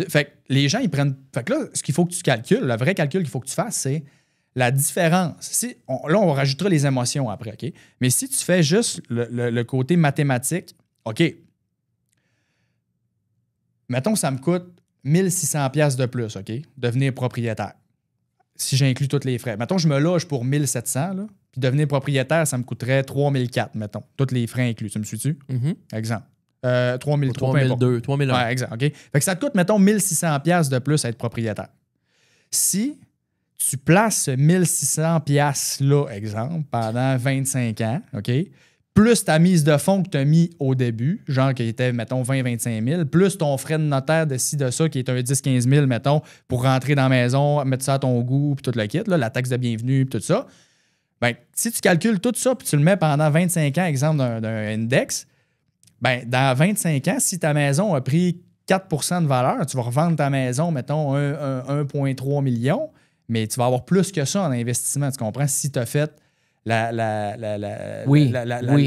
Fait que les gens, ils prennent. Fait que là, ce qu'il faut que tu calcules, le vrai calcul qu'il faut que tu fasses, c'est la différence. Là, on rajoutera les émotions après, OK? Mais si tu fais juste le côté mathématique, OK, mettons, ça me coûte 1600 pièces de plus, OK? Devenir propriétaire. Si j'inclus tous les frais. Mettons, je me loge pour 1700, là, puis devenir propriétaire, ça me coûterait 3004, mettons. Tous les frais inclus. Tu me suis-tu? Exemple. 3003, 3002, 3001. Ouais, exact. OK? Fait que ça te coûte, mettons, 1600 pièces de plus à être propriétaire. Si tu places ce 1600 pièces-là, exemple, pendant 25 ans, OK? Plus ta mise de fonds que tu as mis au début, genre qui était, mettons, 20-25 000, plus ton frais de notaire de ci, de ça, qui est un 10-15 000, mettons, pour rentrer dans la maison, mettre ça à ton goût, puis tout le kit, là, la taxe de bienvenue, puis tout ça. Bien, si tu calcules tout ça, puis tu le mets pendant 25 ans, exemple d'un index, bien, dans 25 ans, si ta maison a pris 4 % de valeur, tu vas revendre ta maison, mettons, 1,3 million, mais tu vas avoir plus que ça en investissement, tu comprends? Si tu as fait la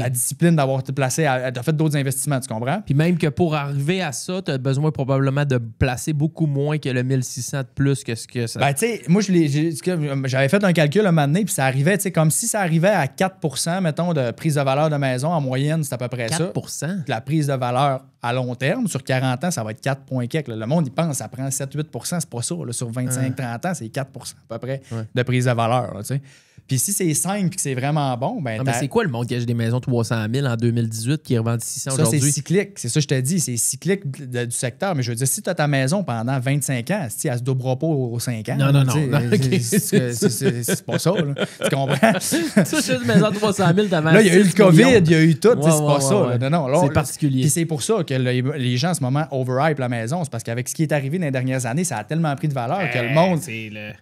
discipline d'avoir été placé, tu as fait d'autres investissements, tu comprends? Puis même que pour arriver à ça, tu as besoin probablement de placer beaucoup moins que le 1600 de plus que ce que ça... Ben, tu sais, moi, j'avais fait un calcul un moment donné, puis ça arrivait, tu sais, comme si ça arrivait à 4 %, mettons, de prise de valeur de maison, en moyenne, c'est à peu près 4 ça. La prise de valeur à long terme, sur 40 ans, ça va être 4 points quelques. Le monde, il pense, ça prend 7-8 % c'est pas ça. Là. Sur 25-30 ans, c'est 4 % à peu près de prise de valeur, tu sais. Puis si c'est 5 et que c'est vraiment bon, ben. Mais c'est quoi le monde qui a des maisons 300 000 en 2018 qui revendent 600 aujourd'hui? Ça, c'est cyclique. C'est ça que je te dis. C'est cyclique du secteur. Mais je veux dire, si tu as ta maison pendant 25 ans, elle ne se doublera pas aux 5 ans. Non. C'est pas ça. Là. Tu comprends? Ça, c'est une maison 300 000 de Là, il y a eu le COVID, il y a eu tout. C'est pas ça. Ouais. Non, c'est particulier. Puis c'est pour ça que les gens, en ce moment, overhype la maison. C'est parce qu'avec ce qui est arrivé dans les dernières années, ça a tellement pris de valeur que le monde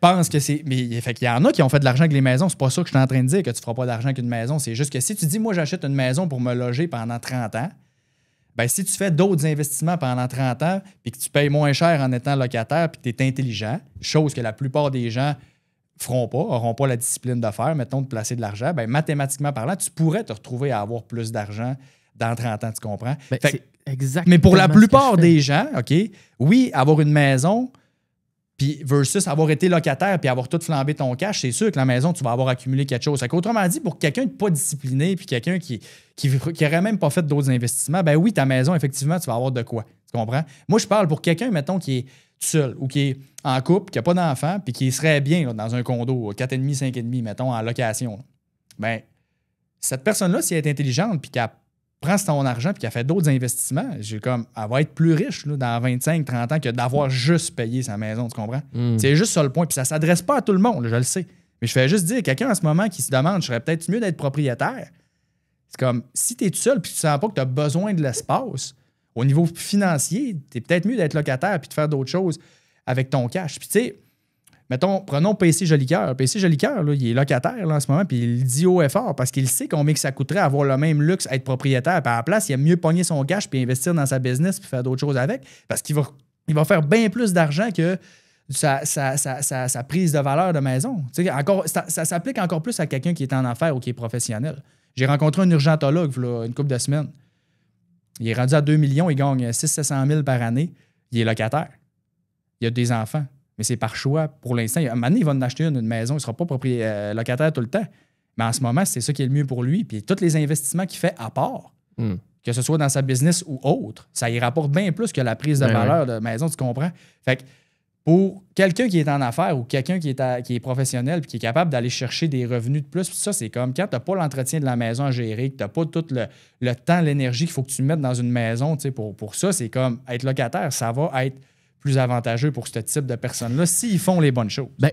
pense que c'est. Mais fait qu'il y en a qui ont fait de l'argent avec les maisons. C'est pas ça que je suis en train de dire, que tu ne feras pas d'argent avec une maison. C'est juste que si tu dis, moi, j'achète une maison pour me loger pendant 30 ans, bien, si tu fais d'autres investissements pendant 30 ans puis que tu payes moins cher en étant locataire puis que tu es intelligent, chose que la plupart des gens n'auront pas la discipline de faire, mettons, de placer de l'argent, bien, mathématiquement parlant, tu pourrais te retrouver à avoir plus d'argent dans 30 ans, tu comprends? C'est exactement mais pour la plupart des gens, OK, oui, avoir une maison, Puis versus avoir été locataire puis avoir tout flambé ton cash, c'est sûr que la maison, tu vas avoir accumulé quelque chose. Autrement dit, pour quelqu'un de pas discipliné puis quelqu'un qui aurait même pas fait d'autres investissements, ben oui, ta maison, effectivement, tu vas avoir de quoi. Tu comprends? Moi, je parle pour quelqu'un, mettons, qui est tout seul ou qui est en couple, qui n'a pas d'enfant puis qui serait bien là, dans un condo 4,5, 5,5, mettons, en location. Là. Ben, cette personne-là, si elle est intelligente puis qu'elle prend son argent puis qu'elle fait d'autres investissements, elle va être plus riche là, dans 25, 30 ans que d'avoir juste payé sa maison, tu comprends? C'est juste ça le point. Puis ça ne s'adresse pas à tout le monde, là, je le sais. Mais je fais juste dire, quelqu'un en ce moment qui se demande, je serais peut-être mieux d'être propriétaire. C'est comme, si tu es tout seul puis tu ne sens pas que tu as besoin de l'espace, au niveau financier, tu es peut-être mieux d'être locataire puis de faire d'autres choses avec ton cash. Puis tu sais, mettons, prenons PC Jolicoeur. PC Jolicoeur, là, il est locataire là, en ce moment, puis il dit haut et fort parce qu'il sait combien que ça coûterait avoir le même luxe, être propriétaire. Puis à la place, il aime mieux pogner son cash puis investir dans sa business puis faire d'autres choses avec parce qu'il va faire bien plus d'argent que sa prise de valeur de maison. Ça s'applique encore plus à quelqu'un qui est en affaires ou qui est professionnel. J'ai rencontré un urgentologue là, une couple de semaines. Il est rendu à 2 millions, il gagne 600 000 par année. Il est locataire. Il a des enfants. Mais c'est par choix pour l'instant. À un moment donné, il va en acheter une maison. Il ne sera pas locataire tout le temps. Mais en ce moment, c'est ça qui est le mieux pour lui. Puis tous les investissements qu'il fait à part, que ce soit dans sa business ou autre, ça y rapporte bien plus que la prise de valeur de maison, tu comprends? Fait que pour quelqu'un qui est en affaires ou quelqu'un qui est professionnel et qui est capable d'aller chercher des revenus de plus, ça, c'est comme quand tu n'as pas l'entretien de la maison à gérer, que tu n'as pas tout le temps, l'énergie qu'il faut que tu mettes dans une maison, pour ça, c'est comme être locataire, ça va être plus avantageux pour ce type de personnes-là s'ils font les bonnes choses. Ben,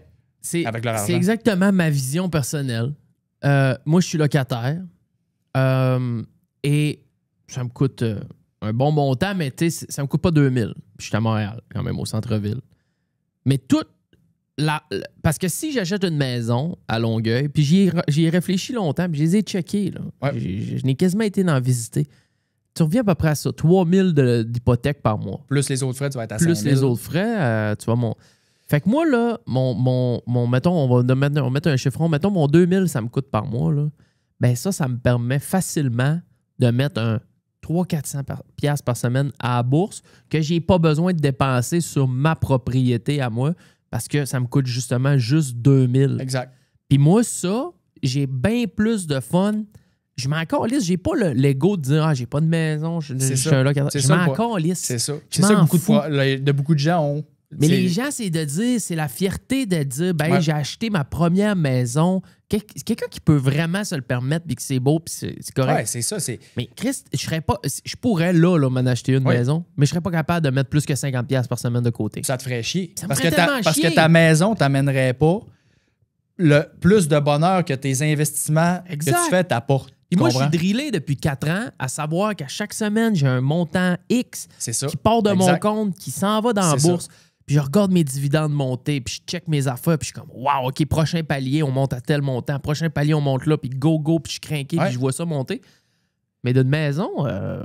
avec leur argent. C'est exactement ma vision personnelle. Moi, je suis locataire et ça me coûte un bon montant, mais ça me coûte pas 2000. Je suis à Montréal, quand même, au centre-ville. Mais parce que si j'achète une maison à Longueuil, puis j'y ai réfléchi longtemps, puis je les ai checkés, là. Ouais. Je n'ai quasiment été d'en visiter. Tu reviens à peu près à ça, 3000 d'hypothèque par mois. Plus les autres frais, tu vas être à 5 000. Plus les autres frais, tu vois, Fait que moi, là, mettons, on va mettre un chiffron, mettons, mon 2000, ça me coûte par mois, là. Ben ça me permet facilement de mettre un 300-400 piastres par semaine à la bourse que j'ai pas besoin de dépenser sur ma propriété à moi parce que ça me coûte justement juste 2000. Exact. Puis moi, ça, j'ai bien plus de fun. Je m'en calisse. J'ai pas l'ego de dire « Ah, j'ai pas de maison, je suis un locataire. » Je m'en calisse. C'est ça. Je C'est ça m'en que fous. beaucoup de gens ont. Mais les gens, c'est la fierté de dire « J'ai acheté ma première maison. » Quelqu'un qui peut vraiment se le permettre puis que c'est beau puis c'est correct. Ouais, c'est ça. Mais Christ, je pourrais là m'en acheter une maison, mais je serais pas capable de mettre plus que 50$ par semaine de côté. Ça te ferait chier. Ça me ferait tellement parce chier. que ta maison t'amènerait pas le plus de bonheur que tes investissements que tu fais t'apportent. Et moi, je suis drillé depuis 4 ans à savoir qu'à chaque semaine, j'ai un montant X qui part de mon compte, qui s'en va dans la bourse. Puis je regarde mes dividendes monter, puis je check mes affaires, puis je suis comme, wow, OK, prochain palier, on monte à tel montant. Prochain palier, on monte là, puis go, puis je suis craqué, puis je vois ça monter. Mais d'une maison,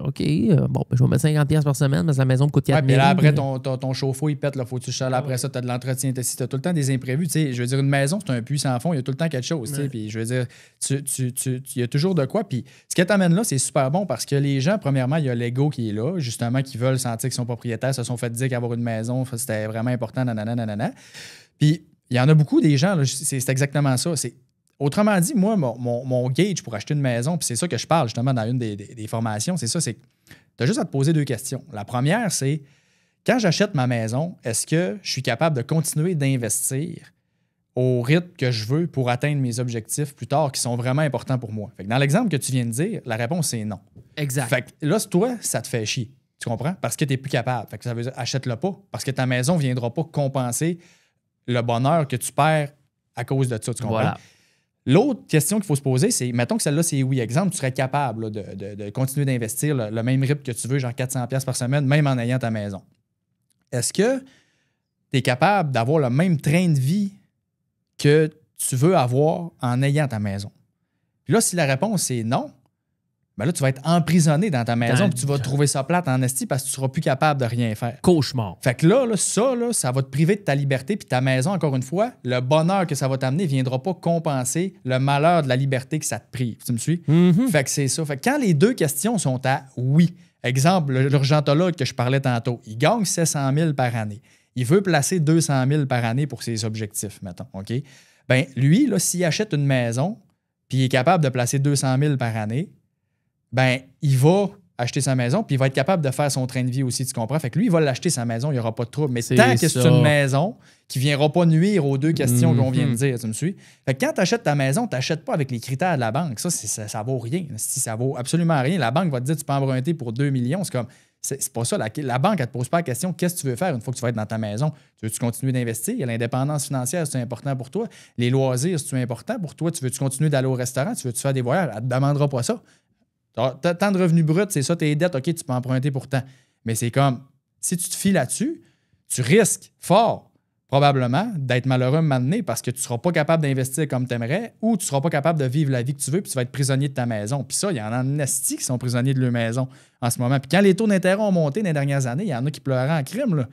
OK, bon, je vais mettre 50$ par semaine, mais la maison me coûte 4 000. Puis là, après, ton chauffe-eau, il pète, là, faut que tu chales. Après ça, tu as de l'entretien. Tu as tout le temps des imprévus. Je veux dire, une maison, c'est un puits sans fond. Il y a tout le temps quelque chose. Puis je veux dire, il y a toujours de quoi. Puis ce qui t'amène là, c'est super bon parce que les gens, premièrement, il y a l'ego qui est là, justement, qui veulent sentir qu'ils sont propriétaires, se sont fait dire qu'avoir une maison, c'était vraiment important, nanana. Puis il y en a beaucoup des gens, là, c'est exactement ça. Autrement dit, moi, mon gauge pour acheter une maison, puis c'est ça que je parle justement dans une des formations, c'est que tu as juste à te poser 2 questions. La première, c'est quand j'achète ma maison, est-ce que je suis capable de continuer d'investir au rythme que je veux pour atteindre mes objectifs plus tard qui sont vraiment importants pour moi? Fait que dans l'exemple que tu viens de dire, la réponse, c'est non. Exact. Fait que là, toi, ça te fait chier. Tu comprends? Parce que tu n'es plus capable. Fait que ça veut dire achète-le pas. Parce que ta maison ne viendra pas compenser le bonheur que tu perds à cause de ça. Tu comprends? Voilà. L'autre question qu'il faut se poser, c'est, mettons que celle-là, c'est oui. Exemple, tu serais capable là, de continuer d'investir le même rythme que tu veux, genre 400$ par semaine, même en ayant ta maison. Est-ce que tu es capable d'avoir le même train de vie que tu veux avoir en ayant ta maison? Puis là, si la réponse est non, ben là, tu vas être emprisonné dans ta maison puis tu vas trouver ça plate en esti parce que tu ne seras plus capable de rien faire. Cauchemar. Fait que là, ça va te priver de ta liberté puis ta maison, encore une fois, le bonheur que ça va t'amener ne viendra pas compenser le malheur de la liberté que ça te prive. Tu me suis? Mm-hmm. Fait que c'est ça. Fait que quand les 2 questions sont à oui, exemple, l'urgentologue que je parlais tantôt, il gagne 700 000 par année. il veut placer 200 000 par année pour ses objectifs, mettons, OK? Ben lui, là, s'il achète une maison puis il est capable de placer 200 000 par année, ben il va acheter sa maison puis il va être capable de faire son train de vie aussi, tu comprends? Fait que lui, il va l'acheter sa maison, il n'y aura pas de trouble. Mais tant que c'est une maison qui ne viendra pas nuire aux deux questions qu'on vient de dire, tu me suis? Fait que quand tu achètes ta maison, tu n'achètes pas avec les critères de la banque. Ça vaut rien. Si ça vaut absolument rien, la banque va te dire tu peux emprunter pour 2 millions. C'est comme, c'est pas ça. La banque, elle te pose pas la question qu'est-ce que tu veux faire une fois que tu vas être dans ta maison. Tu veux-tu continuer d'investir? L'indépendance financière, c'est important pour toi. Les loisirs, c'est important pour toi. Tu veux-tu continuer d'aller au restaurant? Tu veux-tu faire des voyages? Elle ne te demandera pas ça. Tant de revenus bruts, c'est ça, tes dettes, OK, tu peux emprunter pour tant. Mais c'est comme, si tu te fies là-dessus, tu risques fort, probablement, d'être malheureux un moment donné parce que tu ne seras pas capable d'investir comme tu aimerais ou tu ne seras pas capable de vivre la vie que tu veux puis tu vas être prisonnier de ta maison. Puis ça, il y en a en esti qui sont prisonniers de leur maison en ce moment. Puis quand les taux d'intérêt ont monté dans les dernières années, il y en a qui pleuraient en crime, là.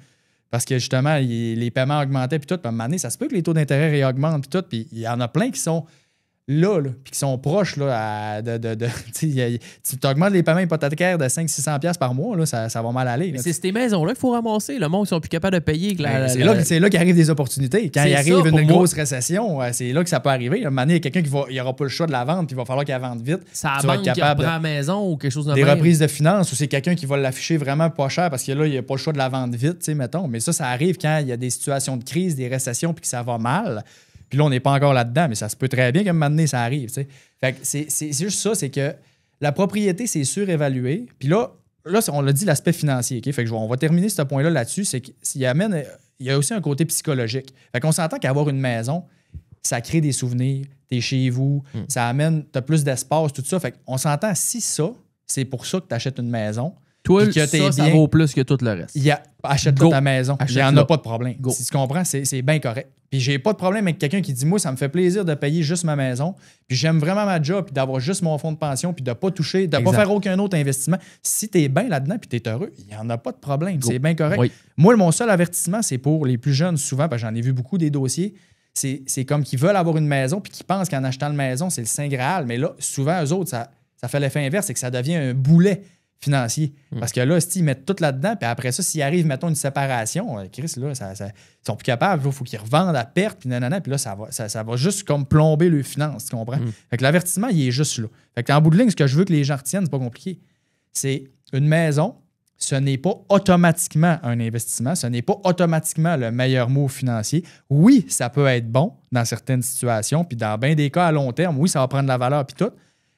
Parce que justement, les paiements augmentaient puis tout. Puis à un moment donné, ça se peut que les taux d'intérêt réaugmentent puis tout. Puis il y en a plein qui sont là puis qui sont proches là, tu augmentes les paiements hypothécaires de 500-600$ par mois, là, ça va mal aller. Là, c'est ces maisons-là qu'il faut ramasser. Le monde qui sont plus capables de payer. C'est là qu'arrivent des opportunités. Quand il arrive une grosse récession, c'est là que ça peut arriver. À un moment donné, il y a quelqu'un qui n'aura pas le choix de la vendre puis il va falloir qu'elle vende vite. C'est la banque qui reprend la maison ou quelque chose de des reprises de finances ou c'est quelqu'un qui va l'afficher vraiment pas cher parce que là, il n'y a pas le choix de la vendre vite, mettons. Mais ça arrive quand il y a des situations de crise, des récessions puis que ça va mal. Puis là, on n'est pas encore là-dedans, mais ça se peut très bien qu'à un moment donné, ça arrive. T'sais. Fait que c'est juste ça, c'est que la propriété, c'est surévalué. Puis là, on l'a dit, l'aspect financier. Okay? Fait que on va terminer ce point-là là-dessus. C'est qu'il y a aussi un côté psychologique. Fait qu'on s'entend qu'avoir une maison, ça crée des souvenirs. T'es chez vous, ça amène, t'as plus d'espace, tout ça. Fait qu'on s'entend, si ça, c'est pour ça que tu achètes une maison. Toi, ça vaut plus que tout le reste. Achète-toi ta maison. Il n'y en a pas de problème. Si tu comprends, c'est bien correct. Puis j'ai pas de problème avec quelqu'un qui dit moi, ça me fait plaisir de payer juste ma maison. Puis j'aime vraiment ma job, puis d'avoir juste mon fonds de pension, puis de ne pas toucher, de ne pas faire aucun autre investissement. Si tu es bien là-dedans, puis tu es heureux, il n'y en a pas de problème. C'est bien correct. Oui. Moi, mon seul avertissement, c'est pour les plus jeunes, souvent, parce que j'en ai vu beaucoup des dossiers. C'est comme qu'ils veulent avoir une maison, puis qu'ils pensent qu'en achetant une maison, c'est le Saint Graal. Mais là, souvent, eux autres, ça fait l'effet inverse, c'est que ça devient un boulet financier. Parce que là, ils mettent tout là-dedans, puis après ça, s'il arrive, mettons, une séparation, Chris, là, ils sont plus capables, il faut qu'ils revendent à perte, puis nanana, puis là, ça va juste comme plomber leurs finances, tu comprends? Fait que l'avertissement, il est juste là. Fait que en bout de ligne, ce que je veux que les gens retiennent, c'est pas compliqué. C'est une maison, ce n'est pas automatiquement un investissement, ce n'est pas automatiquement le meilleur mot financier. Oui, ça peut être bon dans certaines situations, puis dans bien des cas à long terme, oui, ça va prendre de la valeur, puis tout.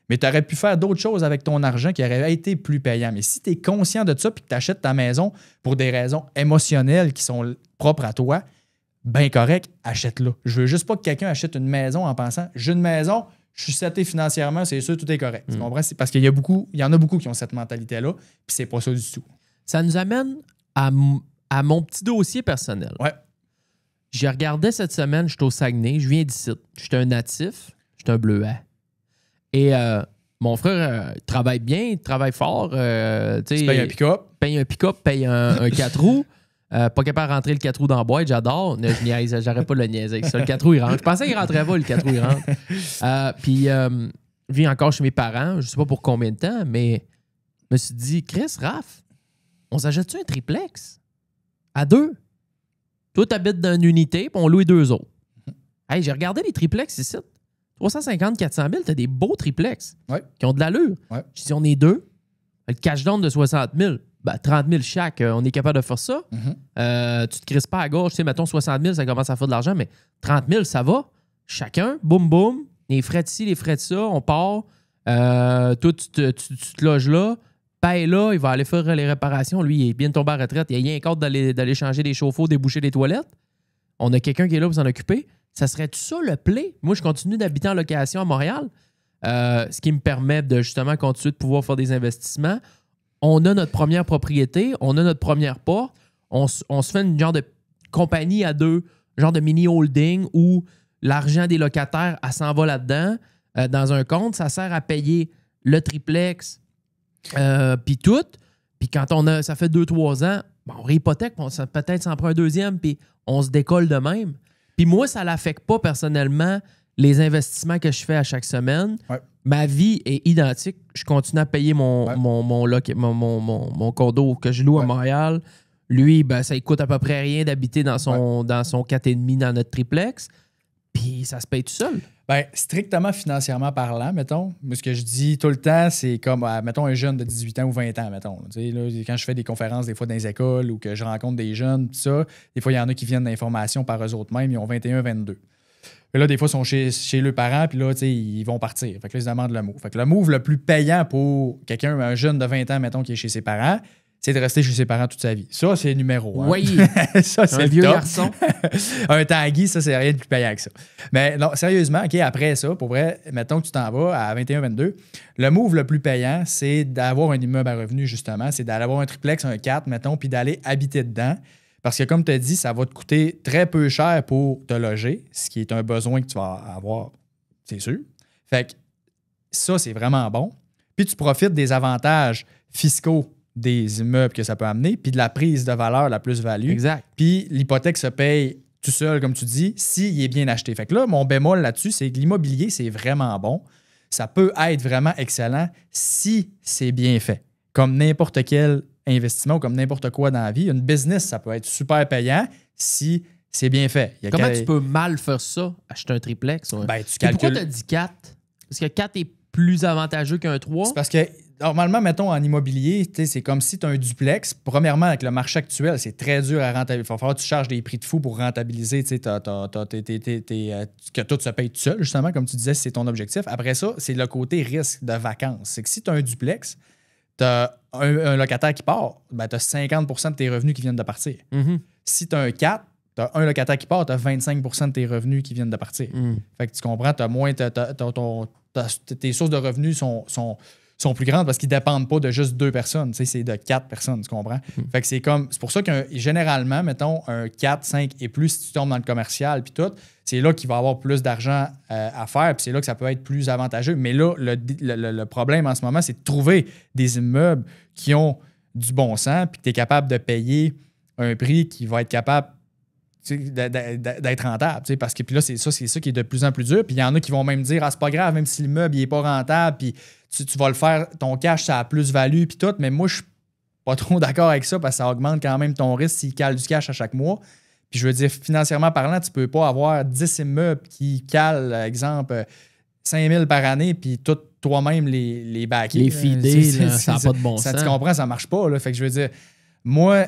Mais tu aurais pu faire d'autres choses avec ton argent qui auraient été plus payants. Mais si tu es conscient de ça et que tu achètes ta maison pour des raisons émotionnelles qui sont propres à toi, bien correct, achète-la. Je veux juste pas que quelqu'un achète une maison en pensant « j'ai une maison, je suis seté financièrement, c'est sûr, tout est correct. Tu comprends? C'est parce qu'il y en a beaucoup qui ont cette mentalité-là, puis c'est pas ça du tout. Ça nous amène à mon petit dossier personnel. Ouais. J'ai regardé cette semaine, je suis au Saguenay, je viens d'ici. Je suis un natif, je suis un bleuet. Et mon frère travaille bien, il travaille fort. Tu payes un pick-up. Paye un pick-up, paye un 4 roues. Pas capable de rentrer le 4 roues dans la boîte, j'adore. Je niaise, j'arrête pas de le niaiser avec ça. Le 4 roues, il rentre. Je pensais qu'il rentrait pas, le 4 roues, il rentre. Puis, je vis encore chez mes parents, je sais pas pour combien de temps, mais je me suis dit, Chris, Raph, on s'achète-tu un triplex? À 2? Toi, t'habites dans une unité, puis on loue 2 autres. Hey, j'ai regardé les triplex ici. 350, 400 000, t'as des beaux triplex qui ont de l'allure. Ouais. Si on est 2, le cash down de 60 000, ben 30 000 chaque, on est capable de faire ça. Tu te crises pas à gauche, tu sais, mettons 60 000, ça commence à faire de l'argent, mais 30 000, ça va. Chacun, boum, boum, les frais de ci, les frais de ça, on part. Toi, tu te loges là, paye là, il va aller faire les réparations. Lui, il est bien tombé à la retraite. Il n'y a rien qu'autre d'aller changer des chauffe-eau, déboucher des toilettes. On a quelqu'un qui est là pour s'en occuper. Ça serait-tu ça le play? Moi, je continue d'habiter en location à Montréal, ce qui me permet de justement continuer de pouvoir faire des investissements. On a notre première propriété, on a notre première porte, on se fait une genre de compagnie à 2, genre de mini-holding où l'argent des locataires, elle s'en va là-dedans, dans un compte. Ça sert à payer le triplex, puis tout. Puis quand ça fait 2-3 ans, on réhypothèque, peut-être s'en prend un deuxième, puis on se décolle de même. Puis moi, ça ne l'affecte pas personnellement les investissements que je fais à chaque semaine. Ouais. Ma vie est identique. Je continue à payer mon condo que je loue à Montréal. Lui, ben, ça lui coûte à peu près rien d'habiter dans son 4,5 dans notre triplex. Puis ça se paye tout seul. Ben, strictement financièrement parlant, mettons, moi, ce que je dis tout le temps, c'est comme, mettons, un jeune de 18 ans ou 20 ans, mettons. Tu sais, là, quand je fais des conférences, des fois, dans les écoles ou que je rencontre des jeunes, tout ça, des fois, il y en a qui viennent d'informations par eux autres mêmes, ils ont 21, 22. Et là, des fois, ils sont chez leurs parents, puis là, tu sais, ils vont partir. Fait que là, ils demandent le move. Fait que le move le plus payant pour quelqu'un, un jeune de 20 ans, mettons, qui est chez ses parents, c'est de rester chez ses parents toute sa vie. Ça, c'est numéro 1. Oui. Ça, c'est un le vieux top. garçon. Un Tanguy, ça, c'est rien de plus payant que ça. Mais non, sérieusement, OK, après ça, pour vrai, mettons que tu t'en vas à 21-22, le move le plus payant, c'est d'avoir un immeuble à revenus, justement. C'est d'aller avoir un triplex, un 4, mettons, puis d'aller habiter dedans. Parce que, comme tu as dit, ça va te coûter très peu cher pour te loger, ce qui est un besoin que tu vas avoir, c'est sûr. Fait que ça, c'est vraiment bon. Puis tu profites des avantages fiscaux des immeubles que ça peut amener, puis de la prise de valeur, la plus-value. Exact. Puis l'hypothèque se paye tout seul, comme tu dis, s'il est bien acheté. Fait que là, mon bémol là-dessus, c'est que l'immobilier, c'est vraiment bon. Ça peut être vraiment excellent si c'est bien fait. Comme n'importe quel investissement ou comme n'importe quoi dans la vie, une business, ça peut être super payant si c'est bien fait. Comment tu peux mal faire ça, acheter un triplex? Ouais. Ben, tu Et pourquoi calcules... tu as dit 4? Parce que 4 est plus avantageux qu'un 3? C'est parce que, normalement, mettons, en immobilier, c'est comme si tu as un duplex. Premièrement, avec le marché actuel, c'est très dur à rentabiliser. Il va falloir que tu charges des prix de fou pour rentabiliser, que tout se paye tout seul, justement, comme tu disais, c'est ton objectif. Après ça, c'est le côté risque de vacances. C'est que si tu as un duplex, tu as un locataire qui part, ben, tu as 50 de tes revenus qui viennent de partir. Mm-hmm. Si tu as un 4, tu as un locataire qui part, tu as 25 de tes revenus qui viennent de partir. Fait que tu comprends, tu as moins... tes sources de revenus sont plus grandes parce qu'ils ne dépendent pas de juste 2 personnes. C'est de 4 personnes, tu comprends? Fait que c'est pour ça que généralement, mettons, un 4, 5 et plus, si tu tombes dans le commercial puis tout, c'est là qu'il va y avoir plus d'argent à faire puis c'est là que ça peut être plus avantageux. Mais là, le problème en ce moment, c'est de trouver des immeubles qui ont du bon sens puis que tu es capable de payer un prix qui va être capable d'être rentable, parce que puis là, c'est ça qui est de plus en plus dur. Puis il y en a qui vont même dire, c'est pas grave, même si l'immeuble n'est pas rentable, puis tu vas le faire, ton cash, ça a plus-value, puis tout. Mais moi, je suis pas trop d'accord avec ça parce que ça augmente quand même ton risque s'il cale du cash à chaque mois. Puis je veux dire, financièrement parlant, tu peux pas avoir 10 immeubles qui calent, exemple, 5 000 par année, puis tout toi-même les backer. Les fider, ça n'a pas de bon sens. Tu comprends, ça marche pas. Là. Fait que je veux dire, moi...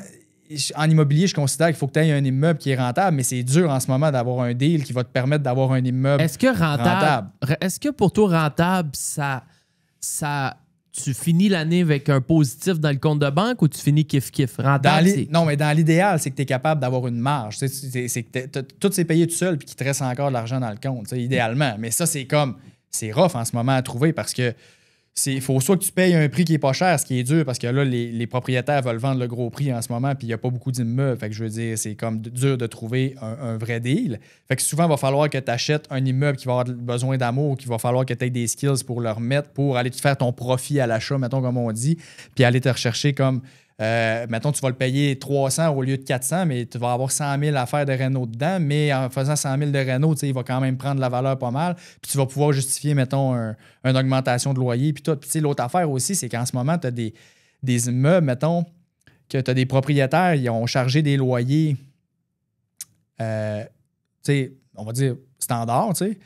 En immobilier, je considère qu'il faut que tu aies un immeuble qui est rentable, mais c'est dur en ce moment d'avoir un deal qui va te permettre d'avoir un immeuble rentable. Est-ce que pour toi, rentable, tu finis l'année avec un positif dans le compte de banque ou tu finis kiff-kiff? Rentable, non, mais dans l'idéal, c'est que tu es capable d'avoir une marge. C'est que tout s'est payé tout seul puis qu'il te reste encore de l'argent dans le compte, idéalement. Mais ça, c'est rough en ce moment à trouver parce que il faut soit que tu payes un prix qui est pas cher, ce qui est dur, parce que là, les propriétaires veulent vendre le gros prix en ce moment, puis il n'y a pas beaucoup d'immeubles. Fait que je veux dire, c'est comme dur de trouver un vrai deal. Fait que souvent, il va falloir que tu achètes un immeuble qui va avoir besoin d'amour, qu'il va falloir que tu aies des skills pour le remettre, pour aller te faire ton profit à l'achat, mettons, comme on dit, puis aller te rechercher comme... mettons, tu vas le payer 300 au lieu de 400, mais tu vas avoir 100 000 à faire de réno dedans, mais en faisant 100 000 de réno, il va quand même prendre la valeur pas mal, puis tu vas pouvoir justifier, mettons, une augmentation de loyer, puis tout. Puis l'autre affaire aussi, c'est qu'en ce moment, tu as des immeubles, mettons, que tu as des propriétaires, ils ont chargé des loyers, on va dire standard, puis